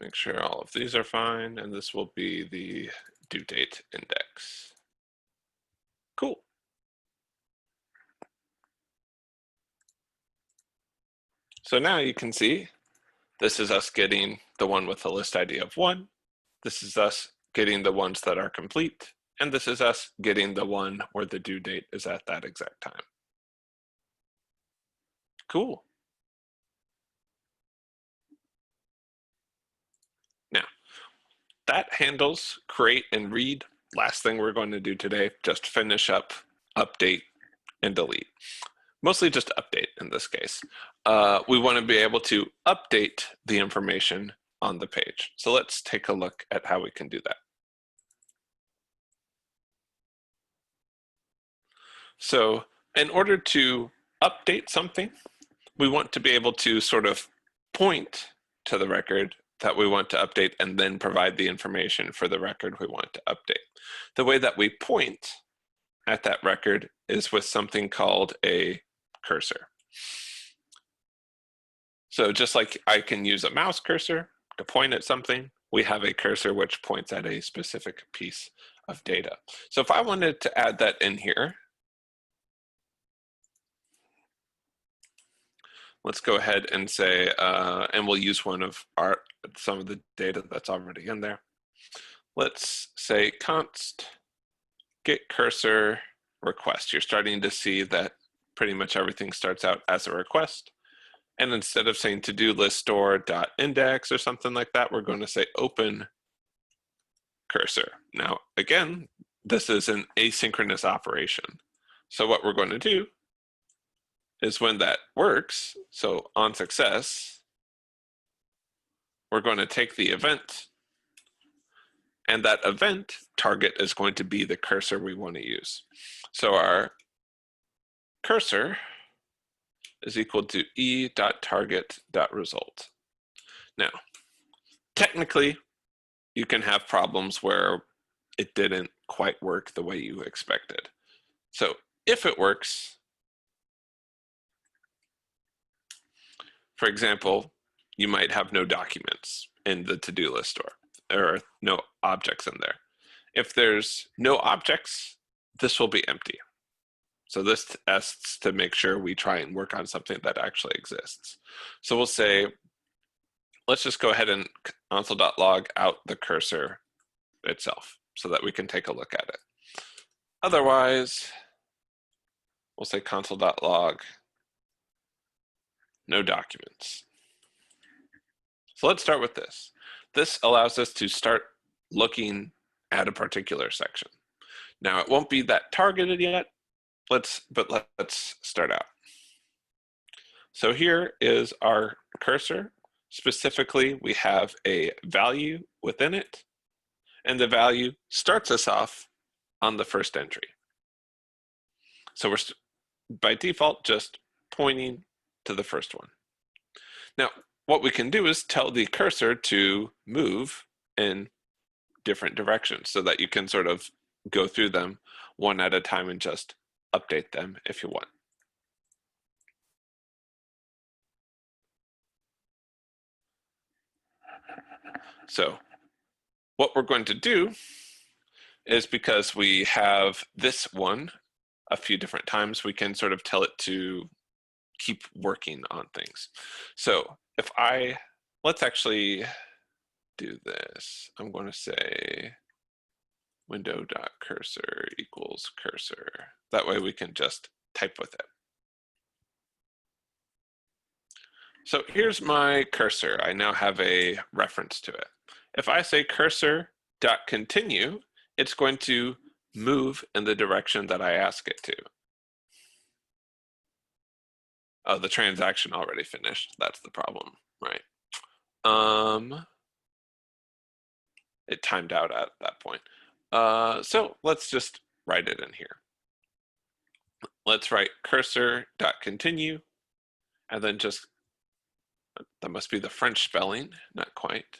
Make sure all of these are fine, and this will be the due date index. Cool. So now you can see this is us getting the one with the list ID of 1. This is us getting the ones that are complete. And this is us getting the one where the due date is at that exact time. Cool. Now, that handles create and read. Last thing we're going to do today, just finish up, update, and delete. Mostly just update in this case. We want to be able to update the information on the page. So let's take a look at how we can do that. So in order to update something, we want to be able to sort of point to the record that we want to update and then provide the information for the record we want to update. The way that we point at that record is with something called a cursor. So just like I can use a mouse cursor to point at something, we have a cursor which points at a specific piece of data. So if I wanted to add that in here, let's go ahead and say, and we'll use some of the data that's already in there. Let's say const get cursor request. You're starting to see that pretty much everything starts out as a request. And instead of saying to-do list store dot index or something like that, we're going to say open cursor. Now, again, this is an asynchronous operation. So what we're going to do is when that works, so on success, we're going to take the event, and that event target is going to be the cursor we want to use. So our cursor is equal to e.target.result. Now, technically, you can have problems where it didn't quite work the way you expected. So if it works, for example, you might have no documents in the to-do list store, or no objects in there. If there's no objects, this will be empty. So this tests to make sure we try and work on something that actually exists. So we'll say, let's just go ahead and console.log out the cursor itself so that we can take a look at it. Otherwise, we'll say console.log no documents. So let's start with this. This allows us to start looking at a particular section. Now, it won't be that targeted yet, but let's start out. So here is our cursor. Specifically, we have a value within it, and the value starts us off on the first entry. So we're by default just pointing to the first one. Now, what we can do is tell the cursor to move in different directions so that you can sort of go through them one at a time and just update them if you want. So what we're going to do is, because we have this one a few different times, we can sort of tell it to keep working on things. So if let's actually do this. I'm going to say window.cursor equals cursor. That way we can just type with it. So here's my cursor. I now have a reference to it. If I say cursor.continue, it's going to move in the direction that I ask it to. Oh, the transaction already finished. That's the problem, right? It timed out at that point. So let's just write it in here. Let's write cursor.continue, and then just, that must be the French spelling, not quite.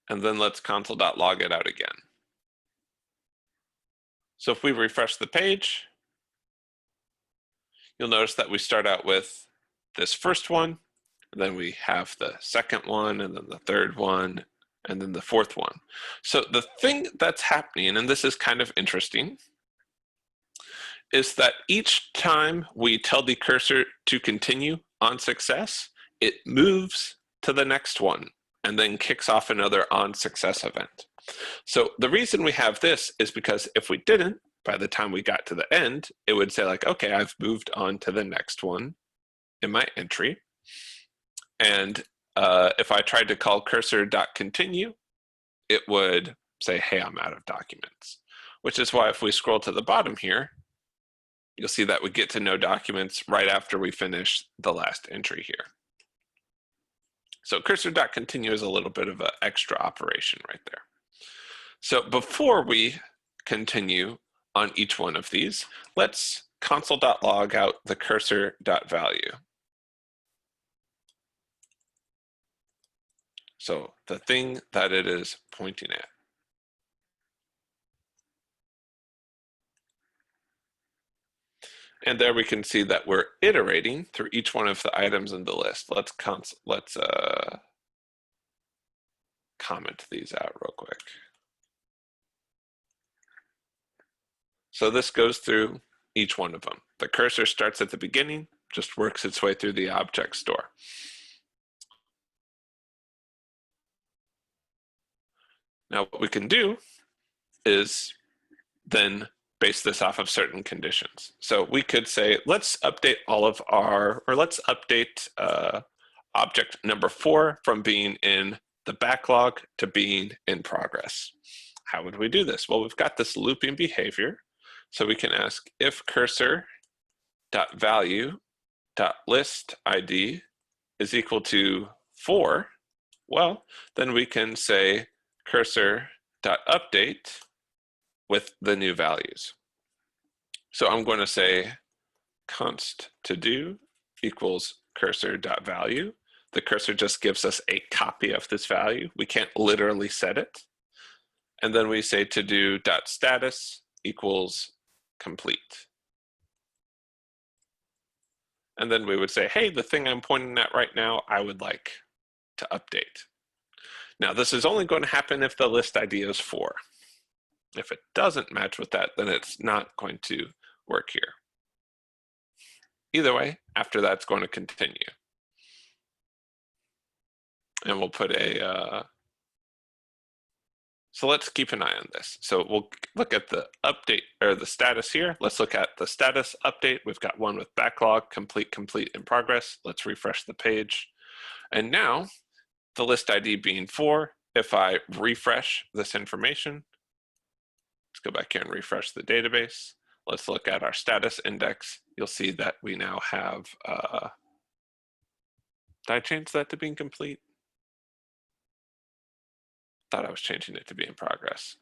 And then let's console.log it out again. So if we refresh the page, you'll notice that we start out with this first one, and then we have the second one, and then the third one, and then the fourth one. So the thing that's happening, and this is kind of interesting, is that each time we tell the cursor to continue on success, it moves to the next one and then kicks off another on success event. So the reason we have this is because if we didn't, by the time we got to the end, it would say like, okay, I've moved on to the next one in my entry. And if I tried to call cursor.continue, it would say, hey, I'm out of documents, which is why if we scroll to the bottom here, you'll see that we get to no documents right after we finish the last entry here. So cursor.continue is a little bit of an extra operation right there. So before we continue on each one of these, let's console.log out the cursor.value. So the thing that it is pointing at. And there we can see that we're iterating through each one of the items in the list. Let's comment these out real quick. So this goes through each one of them. The cursor starts at the beginning, just works its way through the object store. Now what we can do is then base this off of certain conditions. So we could say, let's update let's update object number 4 from being in the backlog to being in progress. How would we do this? Well, we've got this looping behavior. So we can ask if cursor.value.listID is equal to 4, well, then we can say cursor.update with the new values. So I'm going to say const to do equals cursor.value. The cursor just gives us a copy of this value. We can't literally set it. And then we say to do .status equals complete. And then we would say, hey, the thing I'm pointing at right now, I would like to update. Now this is only going to happen if the list ID is 4. If it doesn't match with that, then it's not going to work here. Either way, after that's going to continue. And we'll put so let's keep an eye on this. So we'll look at the update or the status here. Let's look at the status update. We've got one with backlog, complete, in progress. Let's refresh the page. And now the list ID being 4, if I refresh this information, let's go back here and refresh the database. Let's look at our status index. You'll see that we now have, did I change that to being complete? Thought I was changing it to be in progress.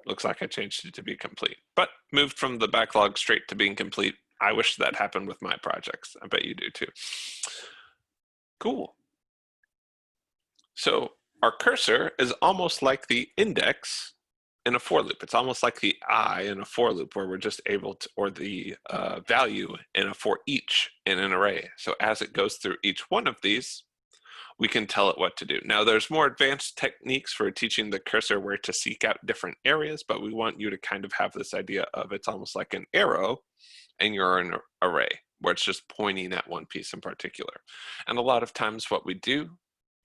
Looks like I changed it to be complete, but moved from the backlog straight to being complete. I wish that happened with my projects. I bet you do too. Cool. So our cursor is almost like the index in a for loop. It's almost like the I in a for loop where we're just able to, or the value in a for each in an array. So as it goes through each one of these, we can tell it what to do. Now there's more advanced techniques for teaching the cursor where to seek out different areas, but we want you to kind of have this idea of it's almost like an arrow and you're in an array where it's just pointing at one piece in particular. And a lot of times what we do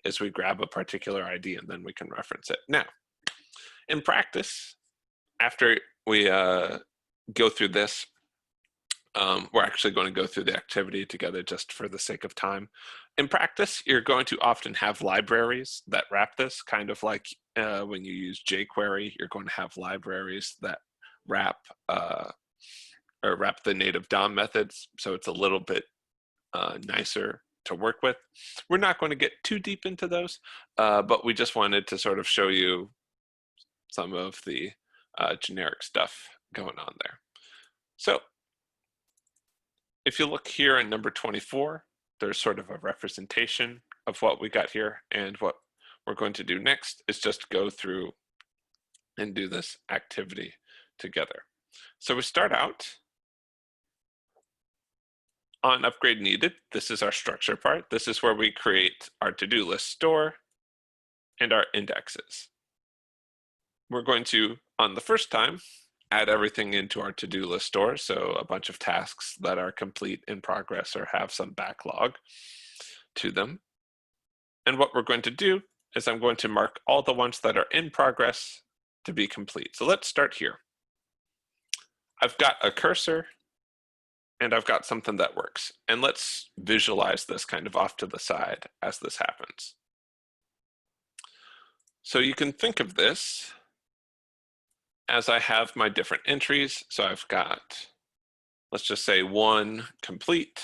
is we grab a particular ID and then we can reference it. Now, in practice, after we go through this, we're actually going to go through the activity together just for the sake of time. In practice, you're going to often have libraries that wrap this, kind of like when you use jQuery, you're going to have libraries that wrap the native DOM methods, so it's a little bit nicer to work with. We're not going to get too deep into those, but we just wanted to sort of show you some of the generic stuff going on there. So if you look here in number 24, there's sort of a representation of what we got here, and what we're going to do next is just go through and do this activity together. So we start out on upgrade needed. This is our structure part. This is where we create our to-do list store and our indexes. We're going to, on the first time, add everything into our to-do list store. So a bunch of tasks that are complete, in progress, or have some backlog to them. And what we're going to do is I'm going to mark all the ones that are in progress to be complete. So let's start here. I've got a cursor and I've got something that works. And let's visualize this kind of off to the side as this happens. So you can think of this as I have my different entries. So I've got, let's just say 1 complete,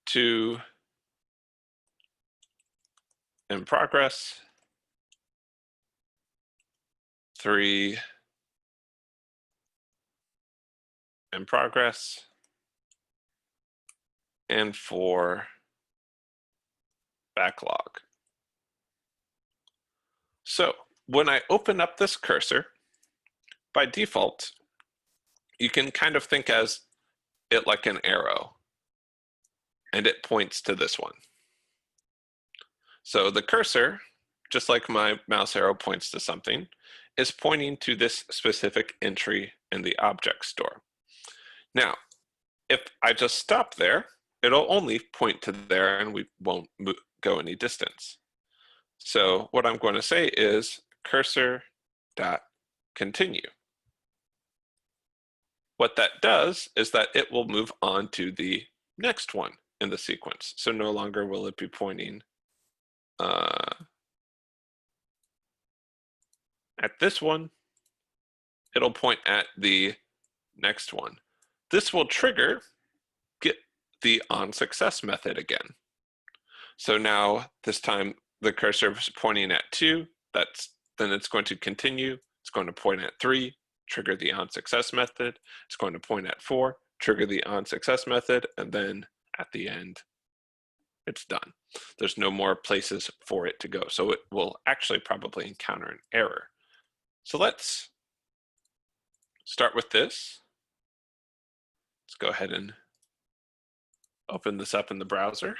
2 in progress, 3 in progress and for backlog. So when I open up this cursor, by default, you can kind of think as it like an arrow, and it points to this one. So the cursor, just like my mouse arrow points to something, is pointing to this specific entry in the object store. Now, if I just stop there, it'll only point to there and we won't go any distance. So what I'm going to say is cursor.continue. What that does is that it will move on to the next one in the sequence. So no longer will it be pointing at this one, it'll point at the next one. This will trigger get the onSuccess method again. So now this time the cursor is pointing at 2, then it's going to continue, it's going to point at 3, trigger the onSuccess method, it's going to point at 4, trigger the onSuccess method, and then at the end, it's done. There's no more places for it to go. So it will actually probably encounter an error. So let's start with this. Let's go ahead and open this up in the browser.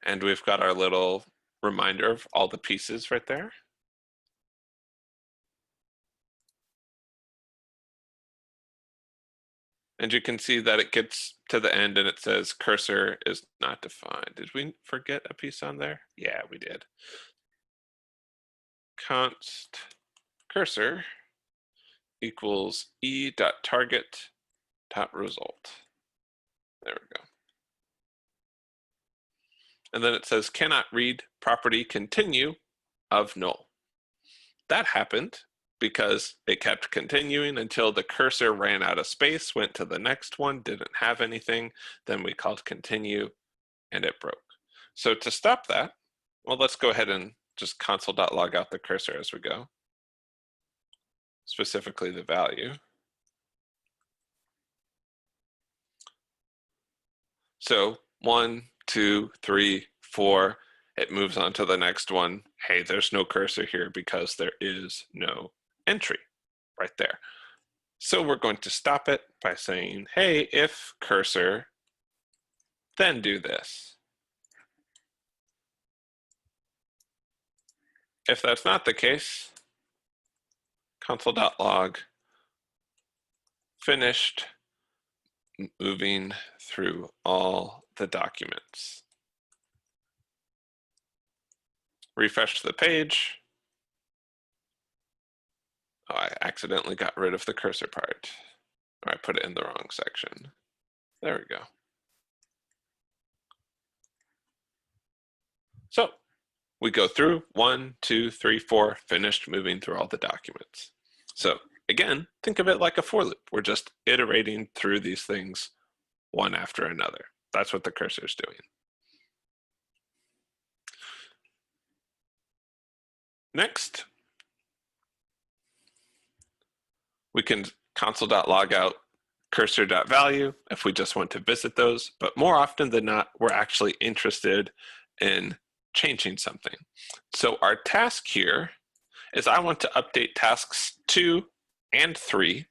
And we've got our little reminder of all the pieces right there. And you can see that it gets to the end and it says cursor is not defined. Did we forget a piece on there? Yeah, we did. Const cursor equals e.target.result. There we go. And then it says cannot read property continue of null. That happened because it kept continuing until the cursor ran out of space, went to the next one, didn't have anything, then we called continue, and it broke. So to stop that, well, let's go ahead and just console.log out the cursor as we go, specifically the value. So 1, 2, 3, 4, it moves on to the next one. Hey, there's no cursor here because there is no entry right there. So we're going to stop it by saying, hey, if cursor, then do this. If that's not the case, console.log finished moving through all the documents. Refresh the page. Oh, I accidentally got rid of the cursor part. Or I put it in the wrong section. There we go. So we go through 1, 2, 3, 4, finished moving through all the documents. So again, think of it like a for loop. We're just iterating through these things one after another. That's what the cursor is doing. Next, we can console.log out cursor.value if we just want to visit those, but more often than not, we're actually interested in changing something. So our task here is I want to update tasks 2 and 3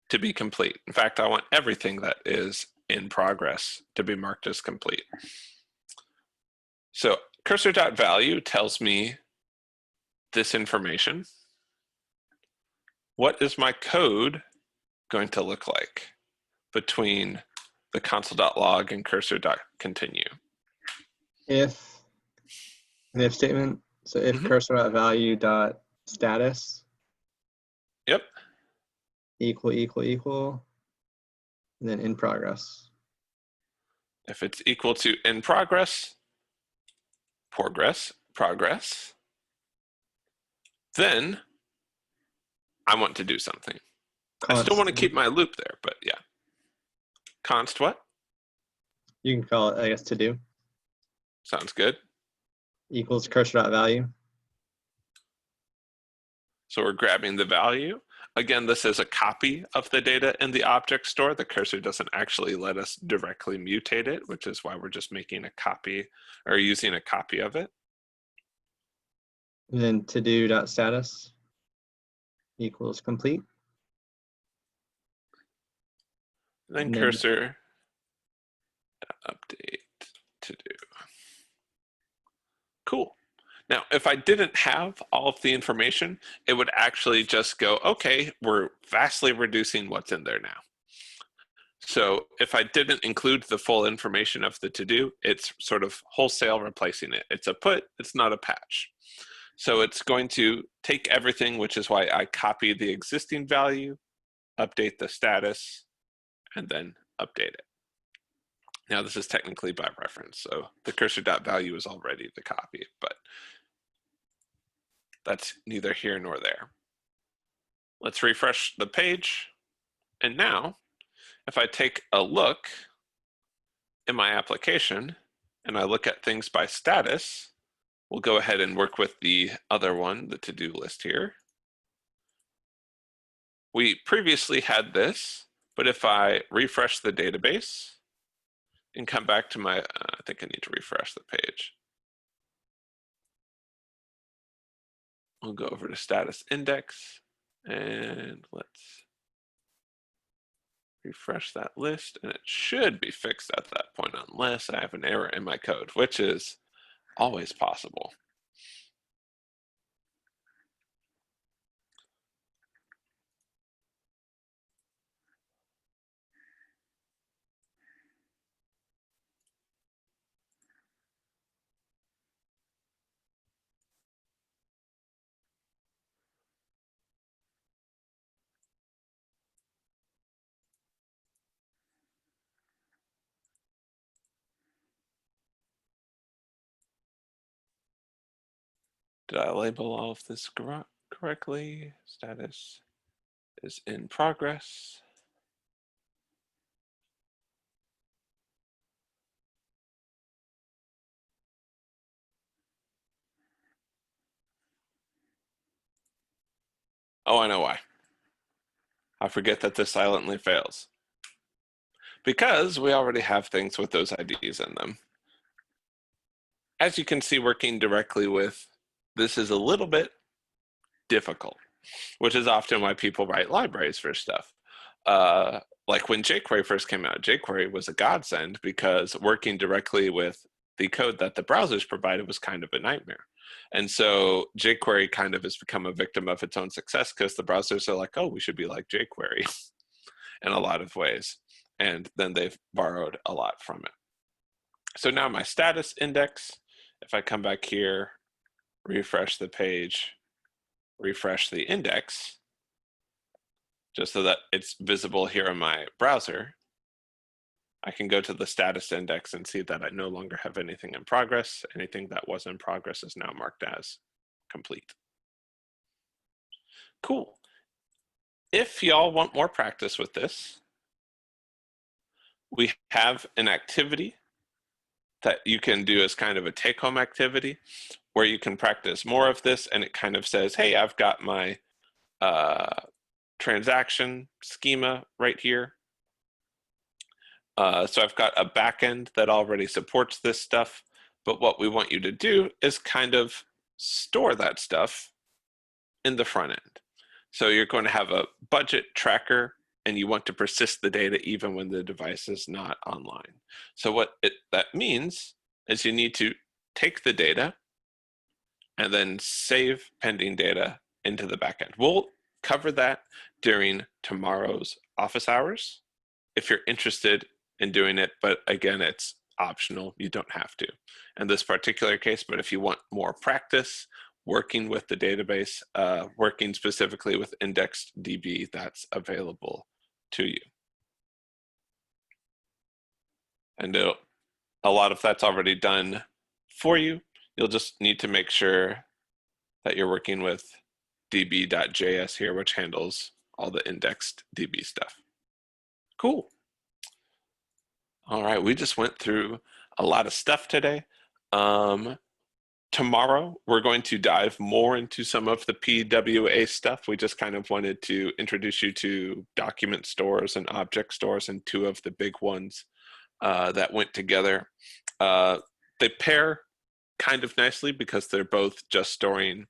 to be complete. In fact, I want everything that is in progress to be marked as complete. So cursor.value tells me this information. What is my code going to look like between the console.log and cursor.continue? If an if statement, so if cursor.value.status Yep. equal, and then in progress. If it's equal to in progress, then I want to do something. I still want to keep my loop there, but yeah. Const what? You can call it, I guess, to do. Sounds good. Equals cursor.value. So we're grabbing the value. Again, this is a copy of the data in the object store. The cursor doesn't actually let us directly mutate it, which is why we're just making a copy or using a copy of it. And then to-do.status equals complete. Then And then- cursor update to do. Cool. Now, if I didn't have all of the information, it would actually just go, okay, we're vastly reducing what's in there now. So if I didn't include the full information of the to-do, it's sort of wholesale replacing it. It's a put, it's not a patch. So it's going to take everything, which is why I copy the existing value, update the status, and then update it. Now this is technically by reference, so the cursor.value is already the copy, but that's neither here nor there. Let's refresh the page. And now, if I take a look in my application and I look at things by status, we'll go ahead and work with the other one, the to-do list here. We previously had this, but if I refresh the database and come back to my, I think I need to refresh the page. We'll go over to status index and let's refresh that list, and it should be fixed at that point unless I have an error in my code, which is always possible. Did I label all of this correctly? Status is in progress. Oh, I know why. I forget that this silently fails. Because we already have things with those IDs in them. As you can see, working directly with this is a little bit difficult, which is often why people write libraries for stuff. Like when jQuery first came out, jQuery was a godsend because working directly with the code that the browsers provided was kind of a nightmare. And so jQuery kind of has become a victim of its own success because the browsers are like, oh, we should be like jQuery in a lot of ways. And then they've borrowed a lot from it. So now my status index, if I come back here, refresh the page, refresh the index, just so that it's visible here in my browser, I can go to the status index and see that I no longer have anything in progress. Anything that was in progress is now marked as complete. Cool. If y'all want more practice with this, we have an activity that you can do as kind of a take-home activity where you can practice more of this, and it kind of says, hey, I've got my transaction schema right here. So I've got a backend that already supports this stuff, but what we want you to do is kind of store that stuff in the front end. So you're going to have a budget tracker, and you want to persist the data even when the device is not online. So what that means is you need to take the data and then save pending data into the backend. We'll cover that during tomorrow's office hours if you're interested in doing it, but again, it's optional. You don't have to in this particular case, but if you want more practice working with the database, working specifically with IndexedDB, that's available to you. And a lot of that's already done for you. You'll just need to make sure that you're working with db.js here, which handles all the IndexedDB stuff. Cool. All right, we just went through a lot of stuff today. Tomorrow, we're going to dive more into some of the PWA stuff. We just kind of wanted to introduce you to document stores and object stores, and two of the big ones that went together. They pair kind of nicely because they're both just storing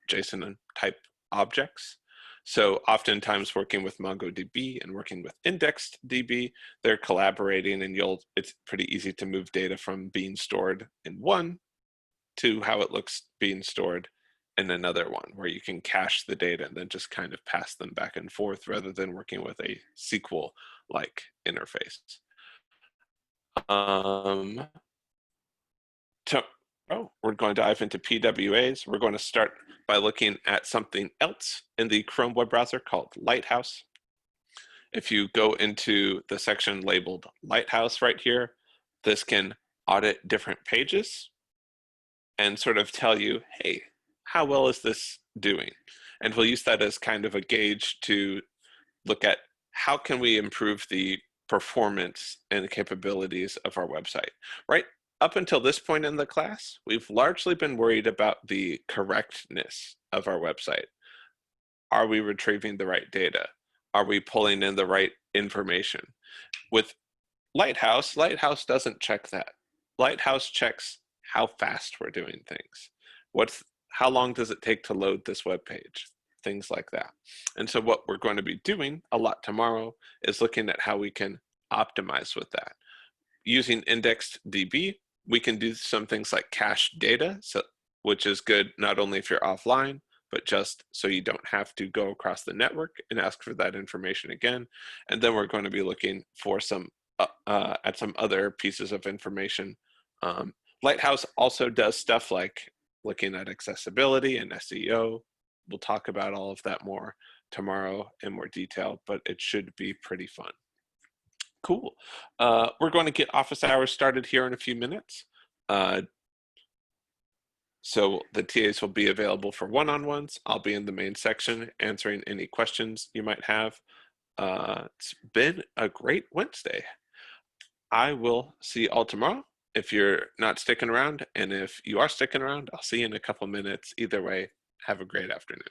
JSON and type objects. So oftentimes working with MongoDB and working with IndexedDB, they're collaborating, and it's pretty easy to move data from being stored in one to how it looks being stored in another one, where you can cache the data and then just kind of pass them back and forth rather than working with a SQL-like interface. We're going to dive into PWAs. We're going to start by looking at something else in the Chrome web browser called Lighthouse. If you go into the section labeled Lighthouse right here, this can audit different pages and sort of tell you, hey, how well is this doing? And we'll use that as kind of a gauge to look at how can we improve the performance and capabilities of our website. Right up until this point in the class, we've largely been worried about the correctness of our website. Are we retrieving the right data? Are we pulling in the right information? With Lighthouse doesn't check that. Lighthouse checks how fast we're doing things. How long does it take to load this web page? Things like that. And so what we're going to be doing a lot tomorrow is looking at how we can optimize with that. Using IndexedDB, we can do some things like cache data, which is good not only if you're offline, but just so you don't have to go across the network and ask for that information again. And then we're going to be looking for at some other pieces of information. Lighthouse also does stuff like looking at accessibility and SEO. We'll talk about all of that more tomorrow in more detail, but it should be pretty fun. Cool. We're going to get office hours started here in a few minutes. So the TAs will be available for one-on-ones. I'll be in the main section answering any questions you might have. It's been a great Wednesday. I will see you all tomorrow if you're not sticking around. And if you are sticking around, I'll see you in a couple minutes. Either way, have a great afternoon.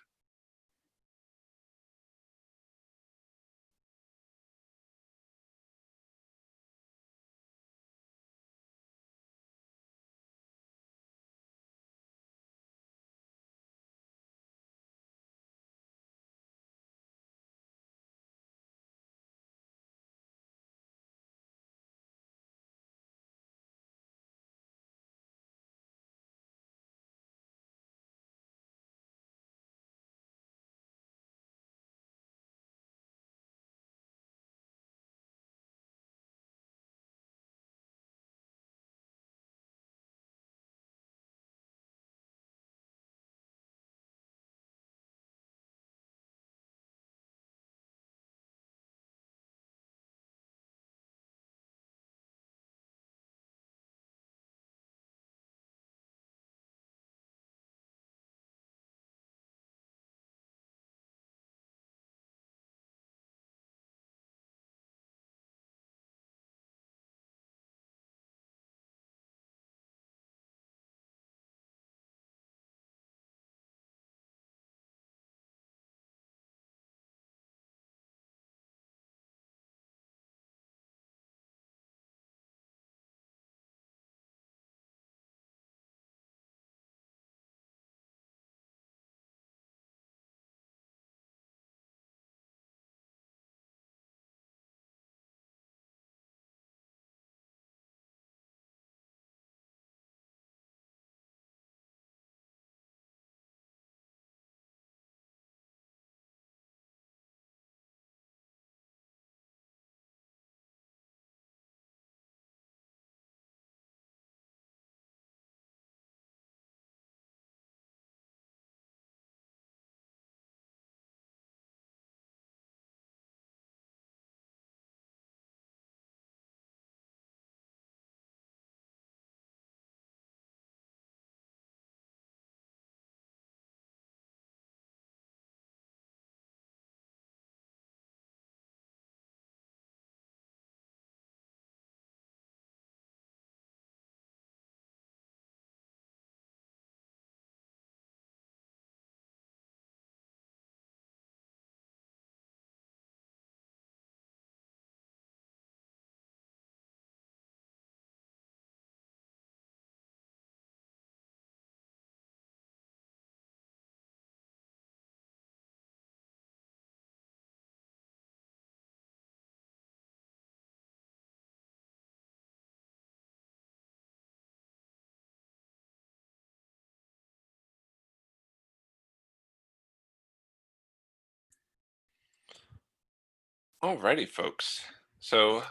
Alrighty, folks. So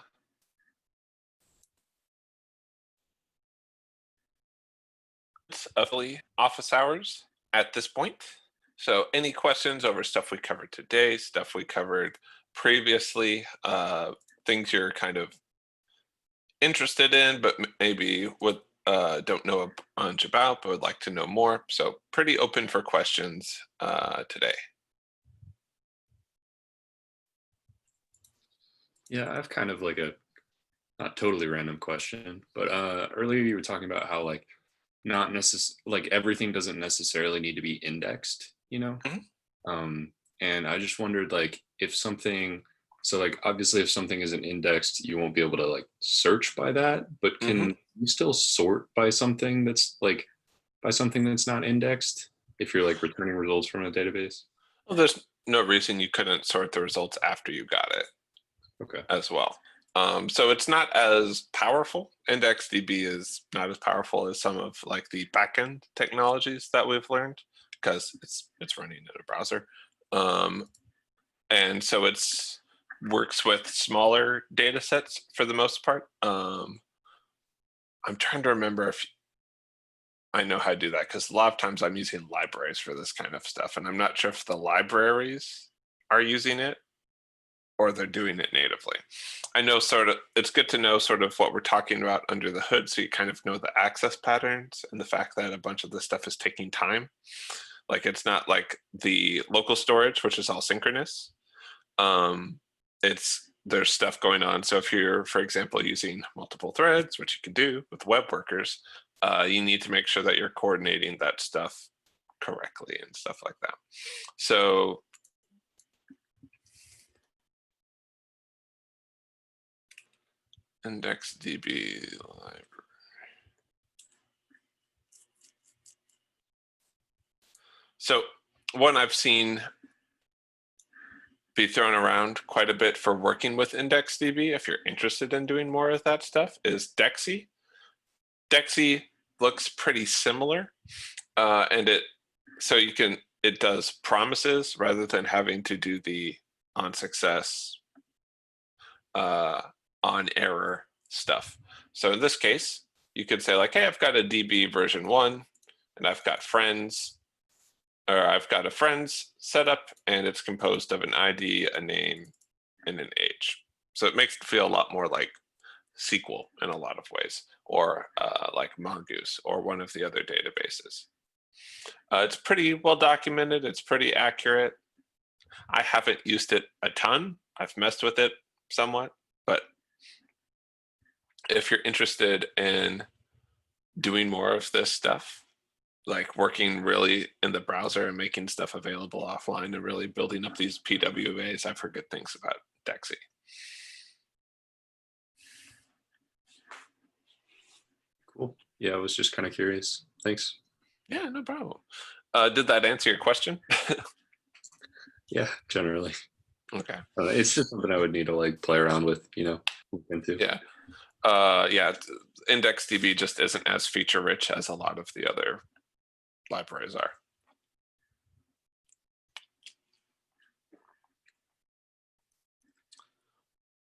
it's officially office hours at this point. So any questions over stuff we covered today, stuff we covered previously, things you're kind of interested in, but maybe don't know a bunch about, but would like to know more. So pretty open for questions today. Yeah, I have kind of like a not totally random question, but earlier you were talking about how like not like everything doesn't necessarily need to be indexed, you know? And I just wondered like if something, so like obviously if something isn't indexed, you won't be able to like search by that, but can you still sort by something that's not indexed if you're like returning results from a database? Well, there's no reason you couldn't sort the results after you got it. Okay. As well. So it's not as powerful. IndexedDB is not as powerful as some of like the backend technologies that we've learned because it's running in a browser. And so it's works with smaller data sets for the most part. I'm trying to remember if I know how to do that because a lot of times I'm using libraries for this kind of stuff, and I'm not sure if the libraries are using it or they're doing it natively. I know it's good to know sort of what we're talking about under the hood so you kind of know the access patterns and the fact that a bunch of this stuff is taking time. Like it's not like the local storage, which is all synchronous. There's stuff going on. So if you're, for example, using multiple threads, which you can do with web workers, you need to make sure that you're coordinating that stuff correctly and stuff like that. So IndexedDB library. So one I've seen be thrown around quite a bit for working with IndexedDB, if you're interested in doing more of that stuff, is Dexy. Dexy looks pretty similar, and it does promises rather than having to do the on success, on error stuff. So in this case, you could say like, hey, I've got a DB version 1, and I've got friends, or I've got a friends setup, and it's composed of an ID, a name, and an age. So it makes it feel a lot more like SQL in a lot of ways, or like Mongoose, or one of the other databases. It's pretty well documented. It's pretty accurate. I haven't used it a ton. I've messed with it somewhat, but if you're interested in doing more of this stuff, like working really in the browser and making stuff available offline and really building up these PWAs, I've heard good things about Dexy. Cool. Yeah, I was just kind of curious. Thanks. Yeah, no problem. Did that answer your question? Yeah, generally. Okay. It's just something I would need to like play around with, look into. Yeah. Yeah, IndexedDB just isn't as feature rich as a lot of the other libraries are.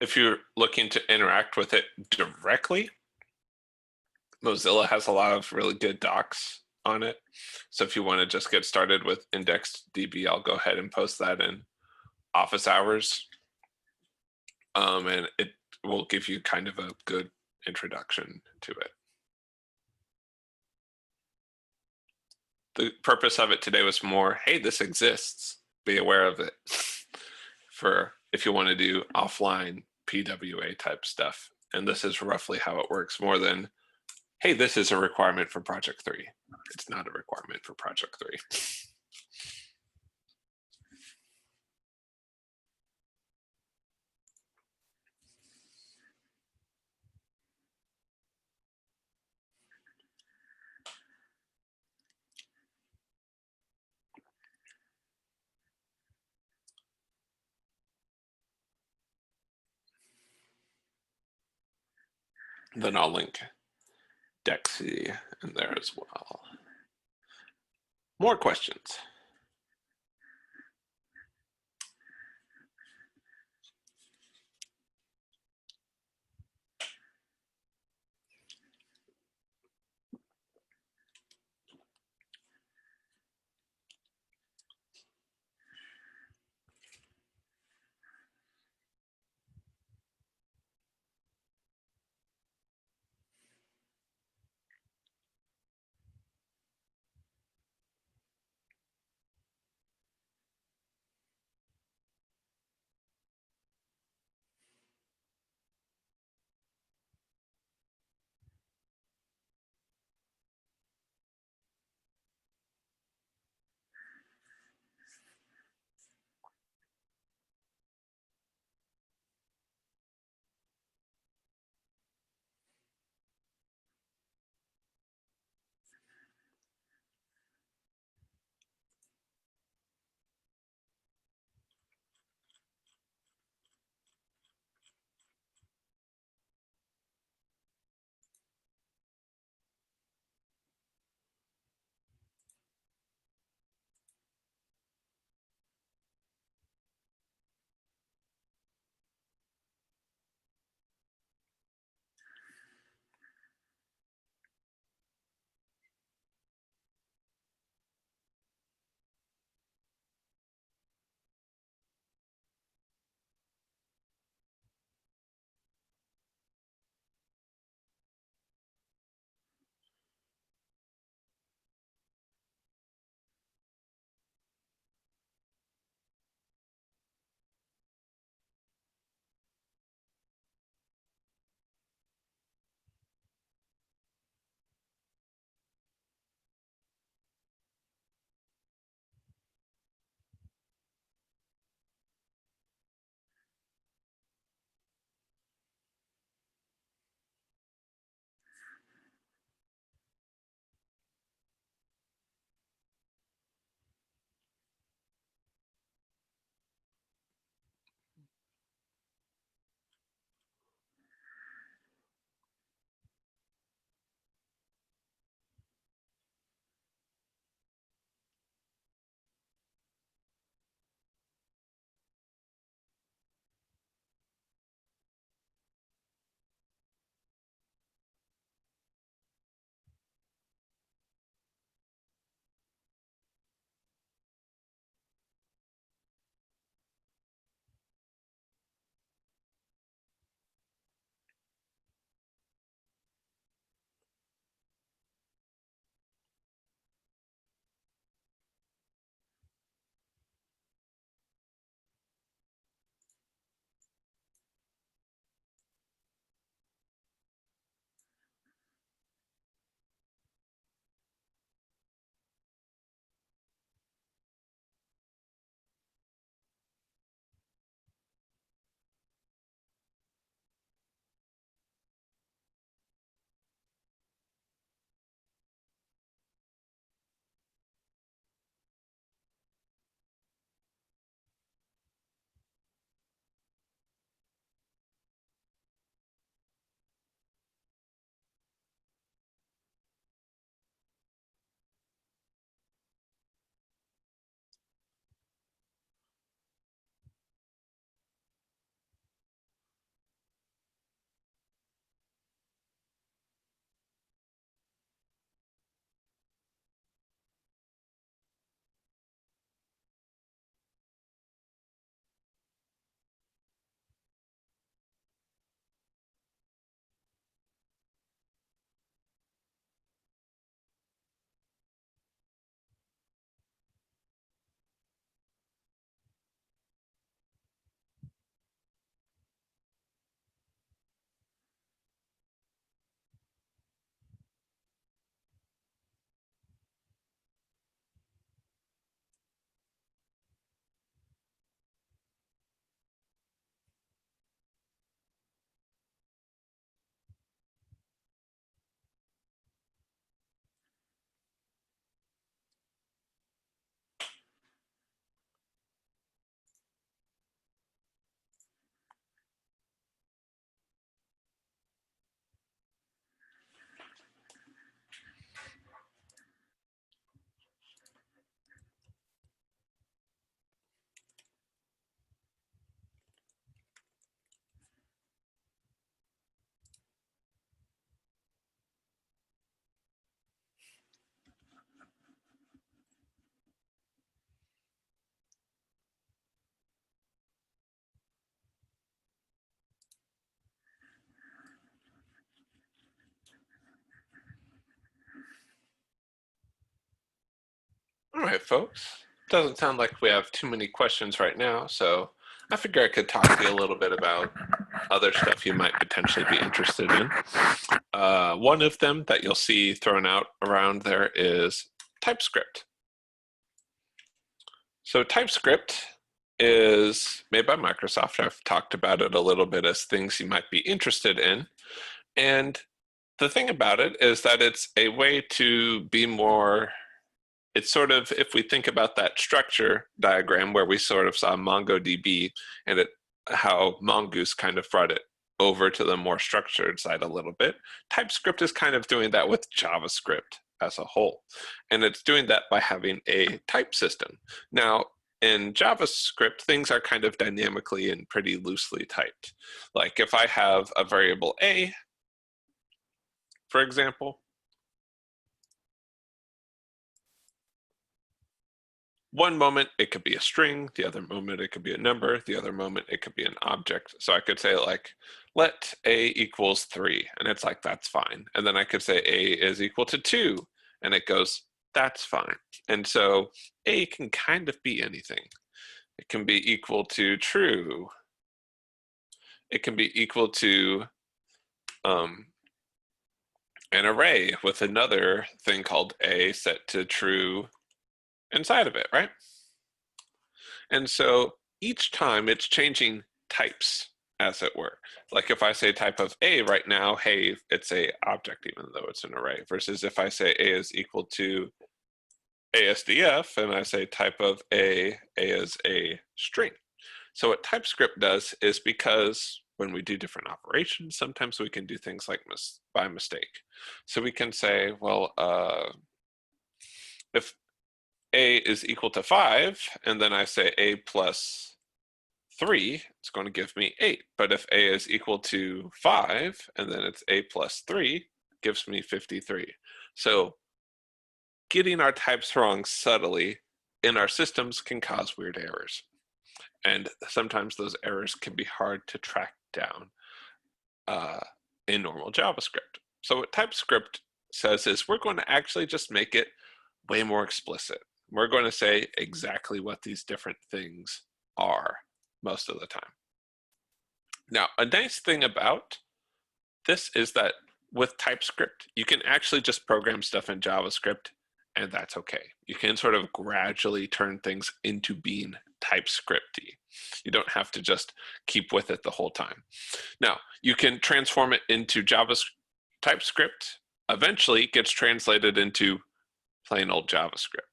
If you're looking to interact with it directly, Mozilla has a lot of really good docs on it. So if you want to just get started with IndexedDB, I'll go ahead and post that in office hours. And it will give you kind of a good introduction to it. The purpose of it today was more, hey, this exists, be aware of it, for if you want to do offline PWA type stuff. And this is roughly how it works, more than, hey, this is a requirement for project 3. It's not a requirement for project 3. Then I'll link Dexy in there as well. More questions? right, folks. Doesn't sound like we have too many questions right now, so I figure I could talk to you a little bit about other stuff you might potentially be interested in. One of them that you'll see thrown out around there is Typescript. So Typescript is made by Microsoft. I've talked about it a little bit as things you might be interested in. And the thing about it is that it's a way to be more, it's sort of, if we think about that structure diagram where we sort of saw MongoDB and how Mongoose kind of brought it over to the more structured side a little bit, Typescript is kind of doing that with JavaScript as a whole. And it's doing that by having a type system. Now, in JavaScript, things are kind of dynamically and pretty loosely typed. Like if I have a variable a, for example, one moment it could be a string, the other moment it could be a number, the other moment it could be an object. So I could say like, let a equals 3, and it's like, that's fine. And then I could say a is equal to 2, and it goes, that's fine. And so a can kind of be anything. It can be equal to true. It can be equal to an array with another thing called a set to true inside of it, right? And so each time it's changing types, as it were. Like if I say type of a right now, hey, it's a object even though it's an array, versus if I say a is equal to ASDF and I say type of a is a string. So what Typescript does is, because when we do different operations, sometimes we can do things like by mistake. So we can say, well, if a is equal to 5, and then I say a plus 3, it's going to give me 8. But if a is equal to 5, and then it's a plus 3, gives me 53. So getting our types wrong subtly in our systems can cause weird errors. And sometimes those errors can be hard to track down in normal JavaScript. So what Typescript says is, we're going to actually just make it way more explicit. We're going to say exactly what these different things are most of the time. Now, a nice thing about this is that with Typescript, you can actually just program stuff in JavaScript, and that's okay. You can sort of gradually turn things into being TypeScript-y. You don't have to just keep with it the whole time. Now, you can transform it into TypeScript. Eventually, it gets translated into plain old JavaScript.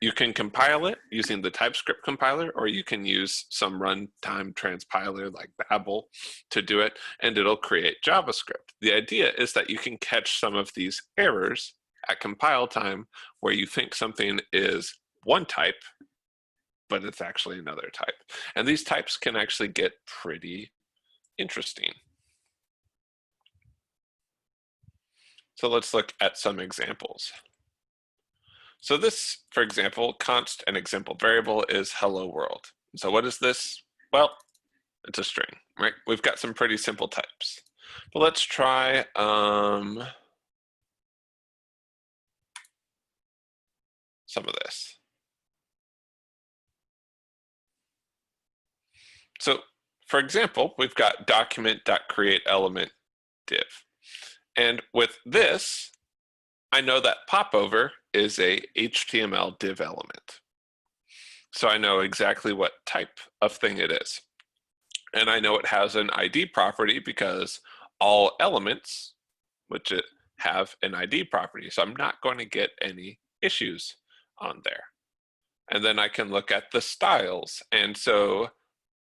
You can compile it using the TypeScript compiler, or you can use some runtime transpiler like Babel to do it, and it'll create JavaScript. The idea is that you can catch some of these errors at compile time where you think something is one type, but it's actually another type. And these types can actually get pretty interesting. So let's look at some examples. So this, for example, const an example variable is hello world. So what is this? Well, it's a string, right? We've got some pretty simple types. But let's try some of this. So for example, we've got document.createElement div. And with this, I know that popover is a HTML div element. So I know exactly what type of thing it is. And I know it has an ID property because all elements, which it have an ID property. So I'm not going to get any issues on there. And then I can look at the styles. And so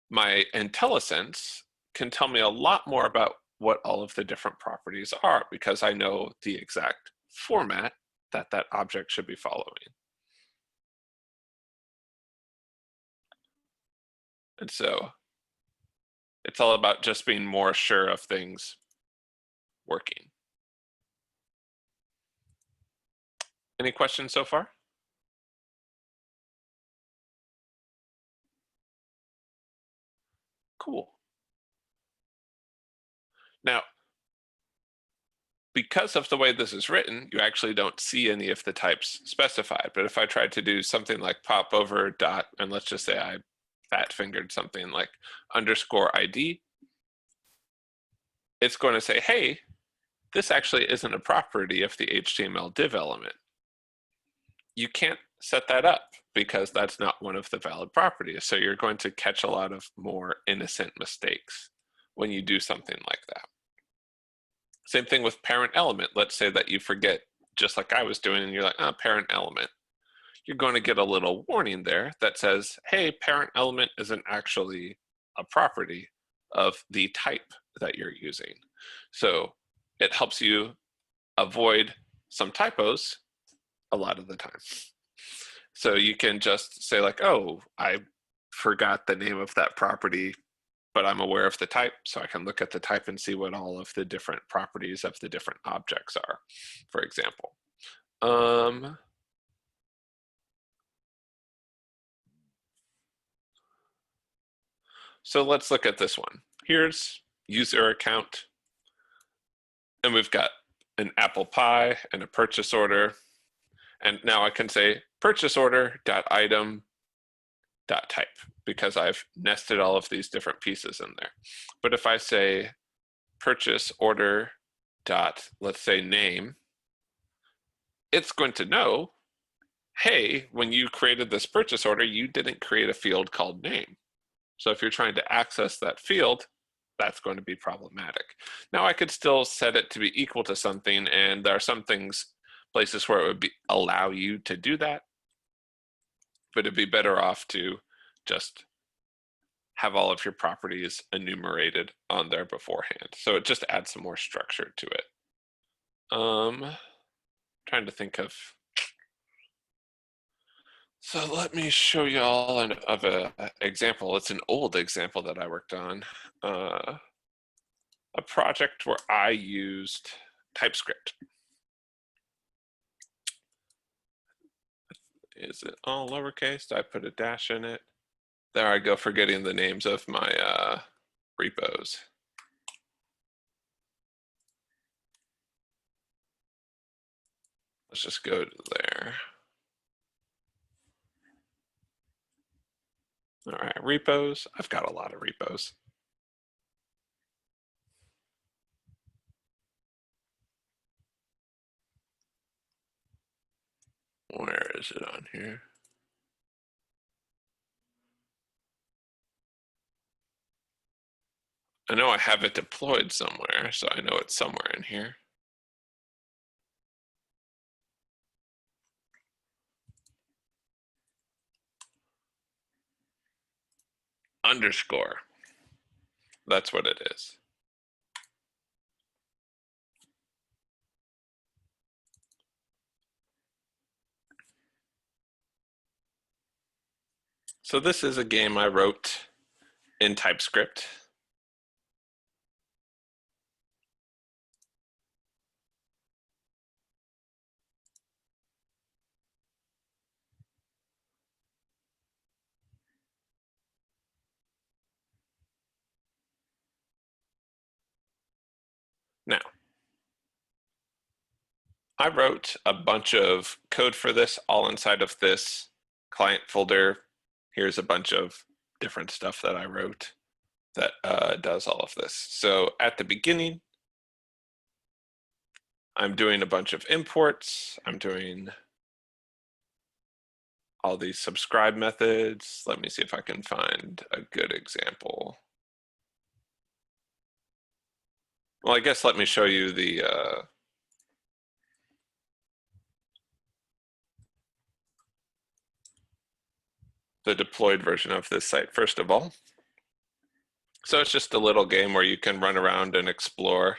my IntelliSense can tell me a lot more about what all of the different properties are, because I know the exact format that that object should be following. And so it's all about just being more sure of things working. Any questions so far? Cool. Now, because of the way this is written, you actually don't see any of the types specified. But if I tried to do something like pop over dot, and let's just say I fat fingered something like underscore ID, it's going to say, hey, this actually isn't a property of the HTML div element. You can't set that up because that's not one of the valid properties. So you're going to catch a lot of more innocent mistakes when you do something like that. Same thing with parent element. Let's say that you forget, just like I was doing, and you're like, oh, parent element. You're going to get a little warning there that says, hey, parent element isn't actually a property of the type that you're using. So it helps you avoid some typos a lot of the time. So you can just say like, oh, I forgot the name of that property, but I'm aware of the type, so I can look at the type and see what all of the different properties of the different objects are, for example. So let's look at this one. Here's user account, and we've got an apple pie and a purchase order. And now I can say purchase order dot item dot type because I've nested all of these different pieces in there. But if I say purchase order dot, let's say name, it's going to know, hey, when you created this purchase order, you didn't create a field called name. So if you're trying to access that field, that's going to be problematic. Now I could still set it to be equal to something, and there are some places where it would allow you to do that, but it'd be better off to just have all of your properties enumerated on there beforehand. So it just adds some more structure to it. Trying to think of. So let me show you all an example. It's an old example that I worked on. A project where I used Typescript. Is it all lowercase? Did I put a dash in it? There I go, forgetting the names of my repos. Let's just go to there. All right, repos. I've got a lot of repos. Where is it on here? I know I have it deployed somewhere, so I know it's somewhere in here. Underscore. That's what it is. So this is a game I wrote in Typescript. Now, I wrote a bunch of code for this all inside of this client folder. Here's a bunch of different stuff that I wrote that does all of this. So at the beginning, I'm doing a bunch of imports. I'm doing all these subscribe methods. Let me see if I can find a good example. Well, I guess let me show you the deployed version of this site first of all. So it's just a little game where you can run around and explore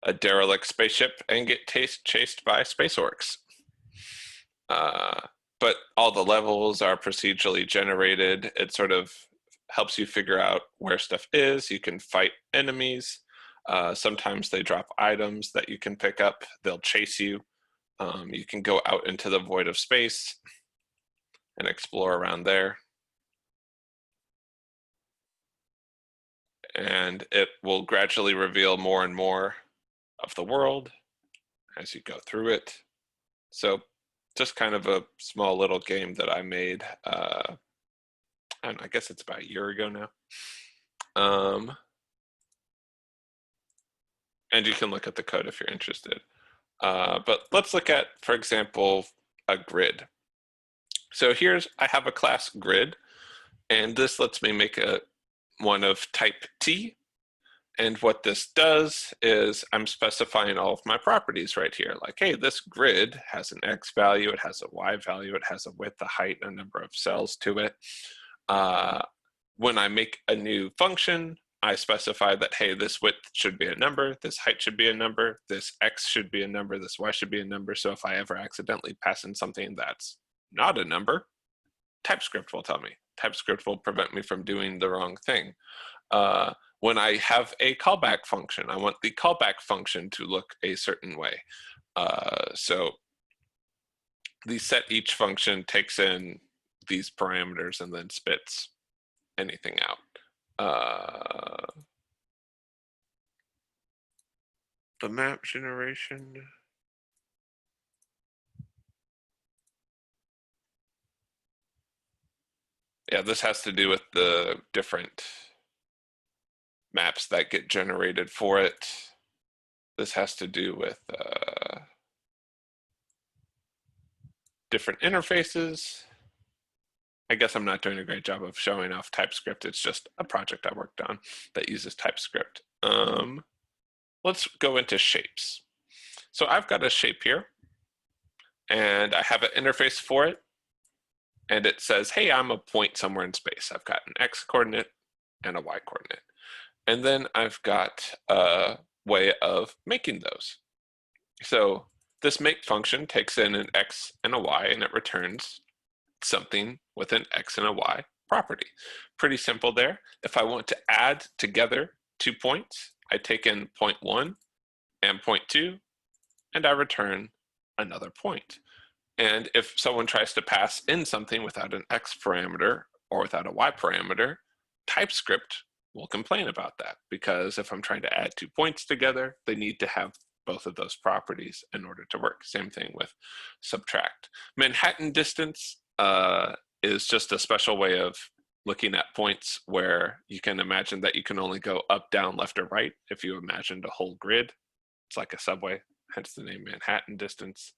a derelict spaceship and get chased by space orcs. But all the levels are procedurally generated. It sort of helps you figure out where stuff is. You can fight enemies. Sometimes they drop items that you can pick up. They'll chase you. You can go out into the void of space and explore around there. And it will gradually reveal more and more of the world as you go through it. So just kind of a small little game that I made, I don't know, I guess it's about a year ago now. And you can look at the code if you're interested. But let's look at, for example, a grid. So I have a class grid, and this lets me make one of type T. And what this does is I'm specifying all of my properties right here. Like, hey, this grid has an X value, it has a Y value, it has a width, a height, a number of cells to it. When I make a new function, I specify that, hey, this width should be a number, this height should be a number, this X should be a number, this Y should be a number. So if I ever accidentally pass in something that's not a number, TypeScript will tell me. TypeScript will prevent me from doing the wrong thing. When I have a callback function, I want the callback function to look a certain way. So the set each function takes in these parameters and then spits anything out. The map generation. Yeah, this has to do with the different maps that get generated for it. This has to do with different interfaces. I guess I'm not doing a great job of showing off TypeScript. It's just a project I worked on that uses TypeScript. Let's go into shapes. So I've got a shape here, and I have an interface for it. And it says, hey, I'm a point somewhere in space. I've got an X coordinate and a Y coordinate. And then I've got a way of making those. So this make function takes in an X and a Y, and it returns something with an X and a Y property. Pretty simple there. If I want to add together 2 points, I take in point 1 and point 2, and I return another point. And if someone tries to pass in something without an X parameter or without a Y parameter, TypeScript will complain about that, because if I'm trying to add 2 points together, they need to have both of those properties in order to work. Same thing with subtract. Manhattan distance is just a special way of looking at points where you can imagine that you can only go up, down, left, or right. If you imagined a whole grid, it's like a subway, hence the name Manhattan distance.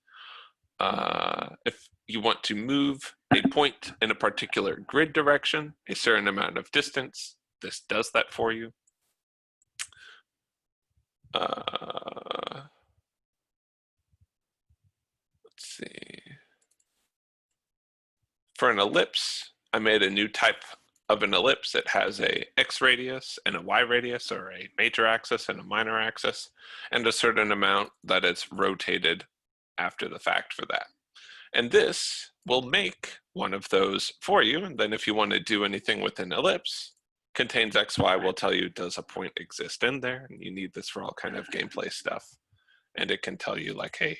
If you want to move a point in a particular grid direction, a certain amount of distance, this does that for you. Let's see. For an ellipse, I made a new type of an ellipse. It has a X radius and a Y radius, or a major axis and a minor axis, and a certain amount that is rotated after the fact for that. And this will make one of those for you. And then if you want to do anything with an ellipse, contains XY will tell you, does a point exist in there? And you need this for all kind of gameplay stuff. And it can tell you like, hey,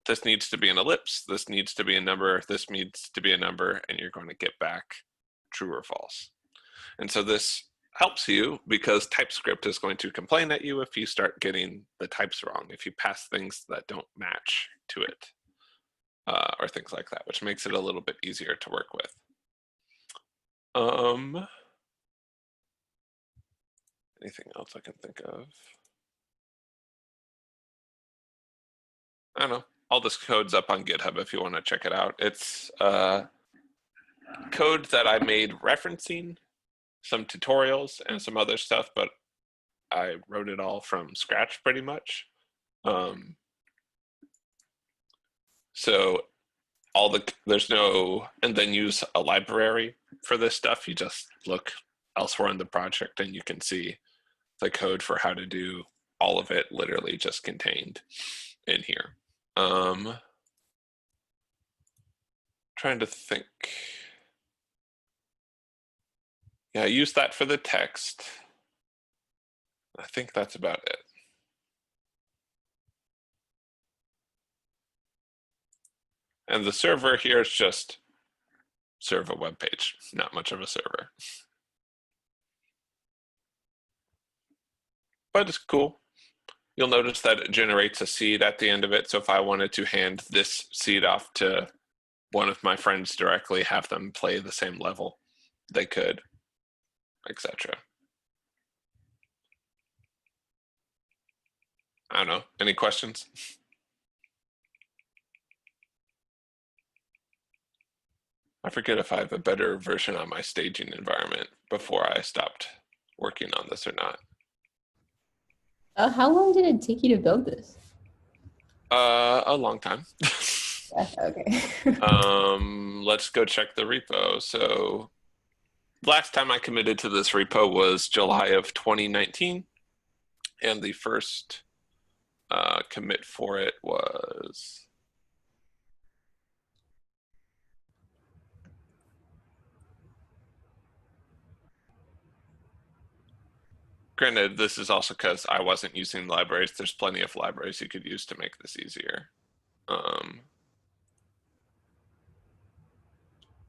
this needs to be an ellipse, this needs to be a number, this needs to be a number, and you're going to get back true or false. And so this helps you, because TypeScript is going to complain at you if you start getting the types wrong, if you pass things that don't match to it, or things like that, which makes it a little bit easier to work with. Anything else I can think of? I don't know. All this code's up on GitHub if you want to check it out. It's code that I made referencing some tutorials and some other stuff, but I wrote it all from scratch pretty much. So there's no, and then use a library for this stuff. You just look elsewhere in the project and you can see the code for how to do all of it literally just contained in here. Trying to think. Yeah, I use that for the text. I think that's about it. And the server here is just serve a web page, not much of a server. But it's cool. you'll notice that it generates a seed at the end of it. So if I wanted to hand this seed off to one of my friends directly, have them play the same level, they could, etc. I don't know. Any questions? I forget if I have a better version on my staging environment before I stopped working on this or not. How long did it take you to build this? A long time. Okay. Let's go check the repo. So last time I committed to this repo was July of 2019, and the first commit for it was granted, this is also because I wasn't using libraries. There's plenty of libraries you could use to make this easier.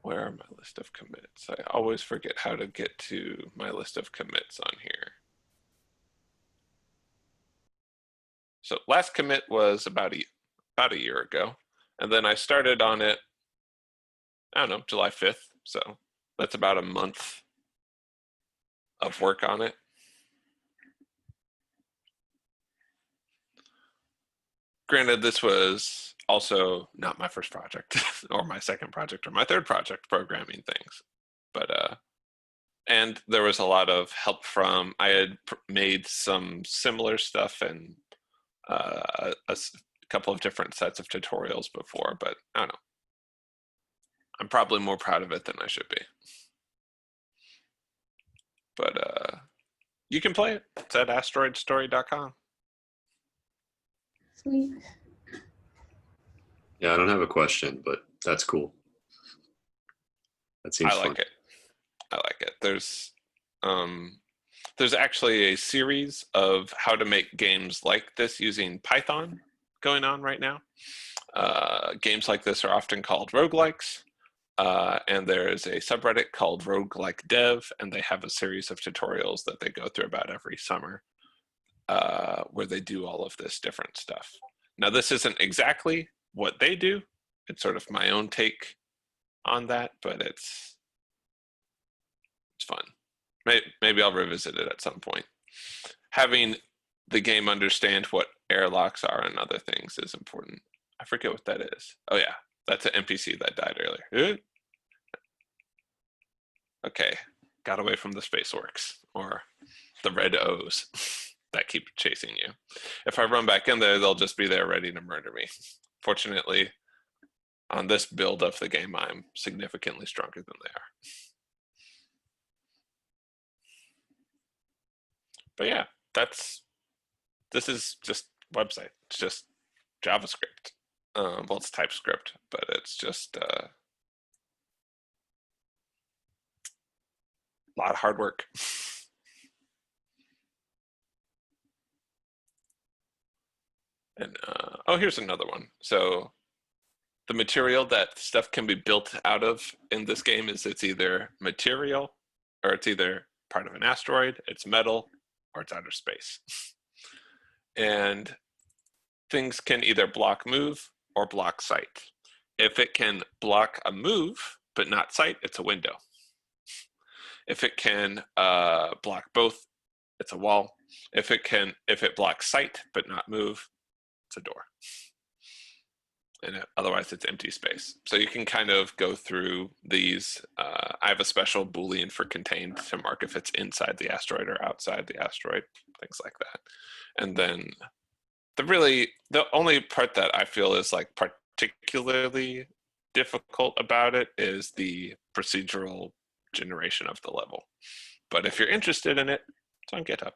Where are my list of commits? I always forget how to get to my list of commits on here. So last commit was about a year ago. And then I started on it, I don't know, July 5th. So that's about a month of work on it. Granted, this was also not my first project or my second project or my third project programming things. But, and there was a lot of help from, I had made some similar stuff and a couple of different sets of tutorials before, but I don't know. I'm probably more proud of it than I should be. But you can play it. It's at asteroidstory.com. Sweet. Yeah, I don't have a question, but that's cool. That seems I like fun. it. I like it. There's actually a series of how to make games like this using Python going on right now. Games like this are often called roguelikes. And there is a subreddit called Roguelike Dev, and they have a series of tutorials that they go through about every summer where they do all of this different stuff. Now, this isn't exactly what they do. It's sort of my own take on that, but it's fun. Maybe I'll revisit it at some point. Having the game understand what airlocks are and other things is important. I forget what that is. Oh yeah, that's an NPC that died earlier. Okay, got away from the Spaceworks or the red O's that keep chasing you. If I run back in there, they'll just be there ready to murder me. Fortunately, on this build of the game, I'm significantly stronger than they are. But yeah, this is just website. It's just JavaScript. Well, it's TypeScript, but it's just a lot of hard work. And oh, here's another one. So the material that stuff can be built out of in this game is it's either material, or it's either part of an asteroid, it's metal, or it's outer space. And things can either block move or block sight. If it can block a move but not sight, it's a window. If it can block both, it's a wall. If it blocks sight but not move, it's a door. And otherwise it's empty space. So you can kind of go through these. I have a special Boolean for contained to mark if it's inside the asteroid or outside the asteroid, things like that. And then the only part that I feel is like particularly difficult about it is the procedural generation of the level. But if you're interested in it, it's on GitHub.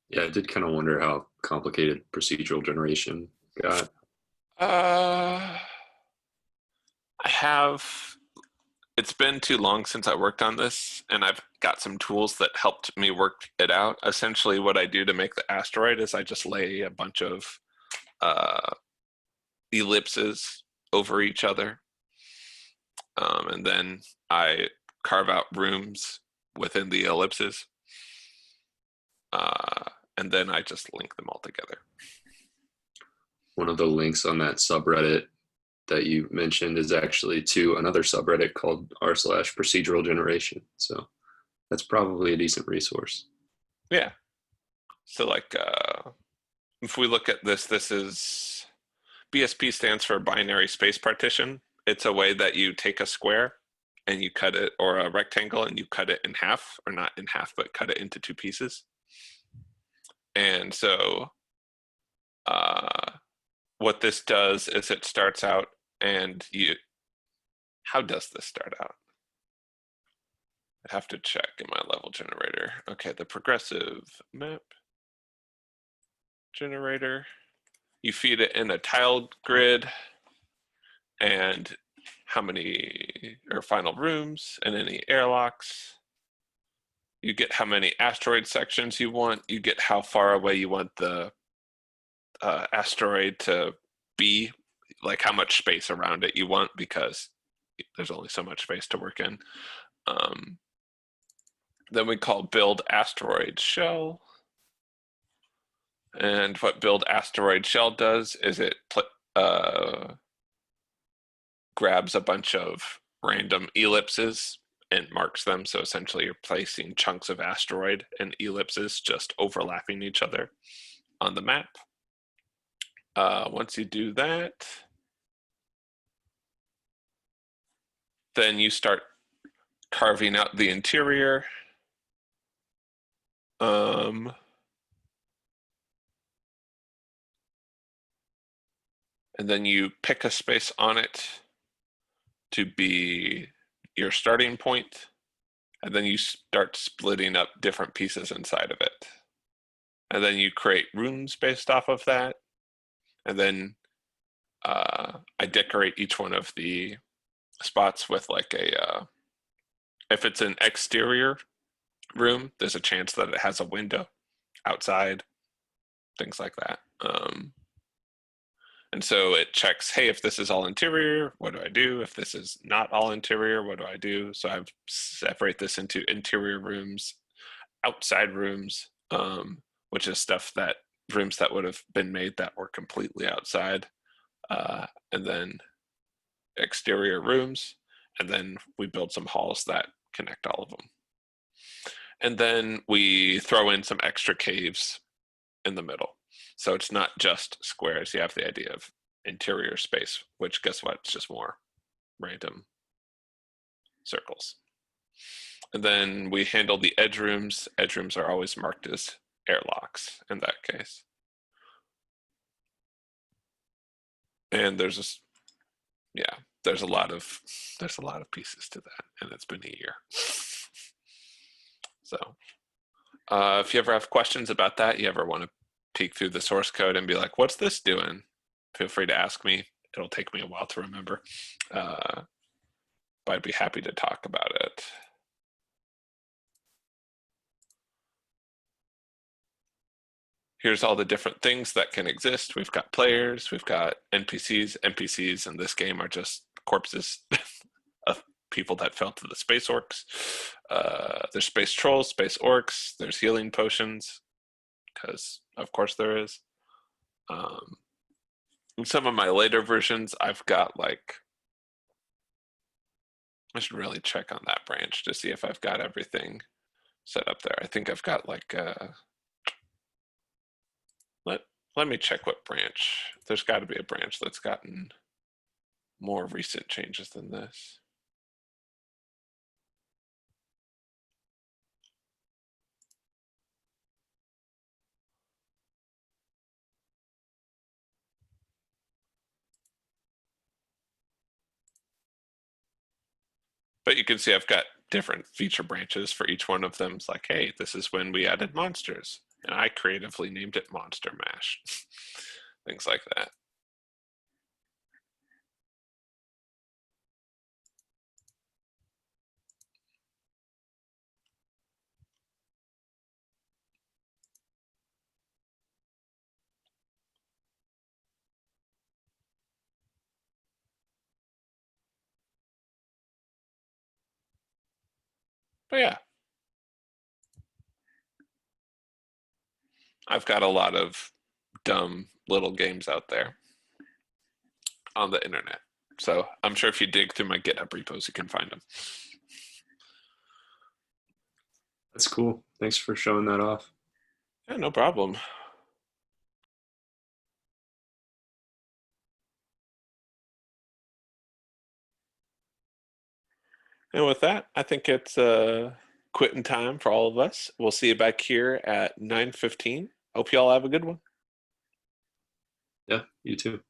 Yeah, I did kind of wonder how complicated procedural generation got. It's been too long since I worked on this, and I've got some tools that helped me work it out. Essentially, what I do to make the asteroid is I just lay a bunch of ellipses over each other. And then I carve out rooms within the ellipses. and then I just link them all together. One of the links on that subreddit that you mentioned is actually to another subreddit called r/procedural generation. So that's probably a decent resource. Yeah. So like, if we look at this, this is BSP stands for binary space partition. It's a way that you take a square and you cut it, or a rectangle, and you cut it in half, or not in half, but cut it into two pieces. And so what this does is it starts out and how does this start out? I have to check in my level generator. Okay, the progressive map generator. You feed it in a tiled grid and how many or final rooms and any airlocks. You get how many asteroid sections you want. You get how far away you want the asteroid to be, like how much space around it you want, because there's only so much space to work in. Then we call build asteroid shell. And what build asteroid shell does is it grabs a bunch of random ellipses and marks them. So essentially you're placing chunks of asteroid and ellipses just overlapping each other on the map. Once you do that, then you start carving out the interior. And then you pick a space on it to be your starting point, and then you start splitting up different pieces inside of it. And then you create rooms based off of that. And then I decorate each one of the spots with like if it's an exterior room, there's a chance that it has a window outside, things like that. And so it checks, hey, if this is all interior, what do I do? If this is not all interior, what do I do? So I separate this into interior rooms, outside rooms, which is stuff that rooms that would have been made that were completely outside, and then exterior rooms, and then we build some halls that connect all of them. And then we throw in some extra caves in the middle. So it's not just squares. You have the idea of interior space, which guess what? It's just more random circles. And then we handle the edge rooms. Edge rooms are always marked as airlocks in that case. And there's a lot of pieces to that, and it's been a year. So if you ever have questions about that, you ever want to peek through the source code and be like, what's this doing? Feel free to ask me. It'll take me a while to remember, but I'd be happy to talk about it. Here's all the different things that can exist. We've got players, we've got NPCs. NPCs in this game are just corpses of people that fell to the space orcs. There's space trolls, space orcs, there's healing potions, because of course there is. In some of my later versions, I've got like, I should really check on that branch to see if I've got everything set up there. I think I've got like, let me check what branch. There's got to be a branch that's gotten more recent changes than this. But you can see I've got different feature branches for each one of them. It's like, hey, this is when we added monsters. And I creatively named it Monster Mash. Things like that. But yeah. I've got a lot of dumb little games out there on the internet. So I'm sure if you dig through my GitHub repos, you can find them. That's cool. Thanks for showing that off. Yeah, no problem. And with that, I think it's quitting time for all of us. We'll see you back here at 9:15. Hope you all have a good one. Yeah, you too.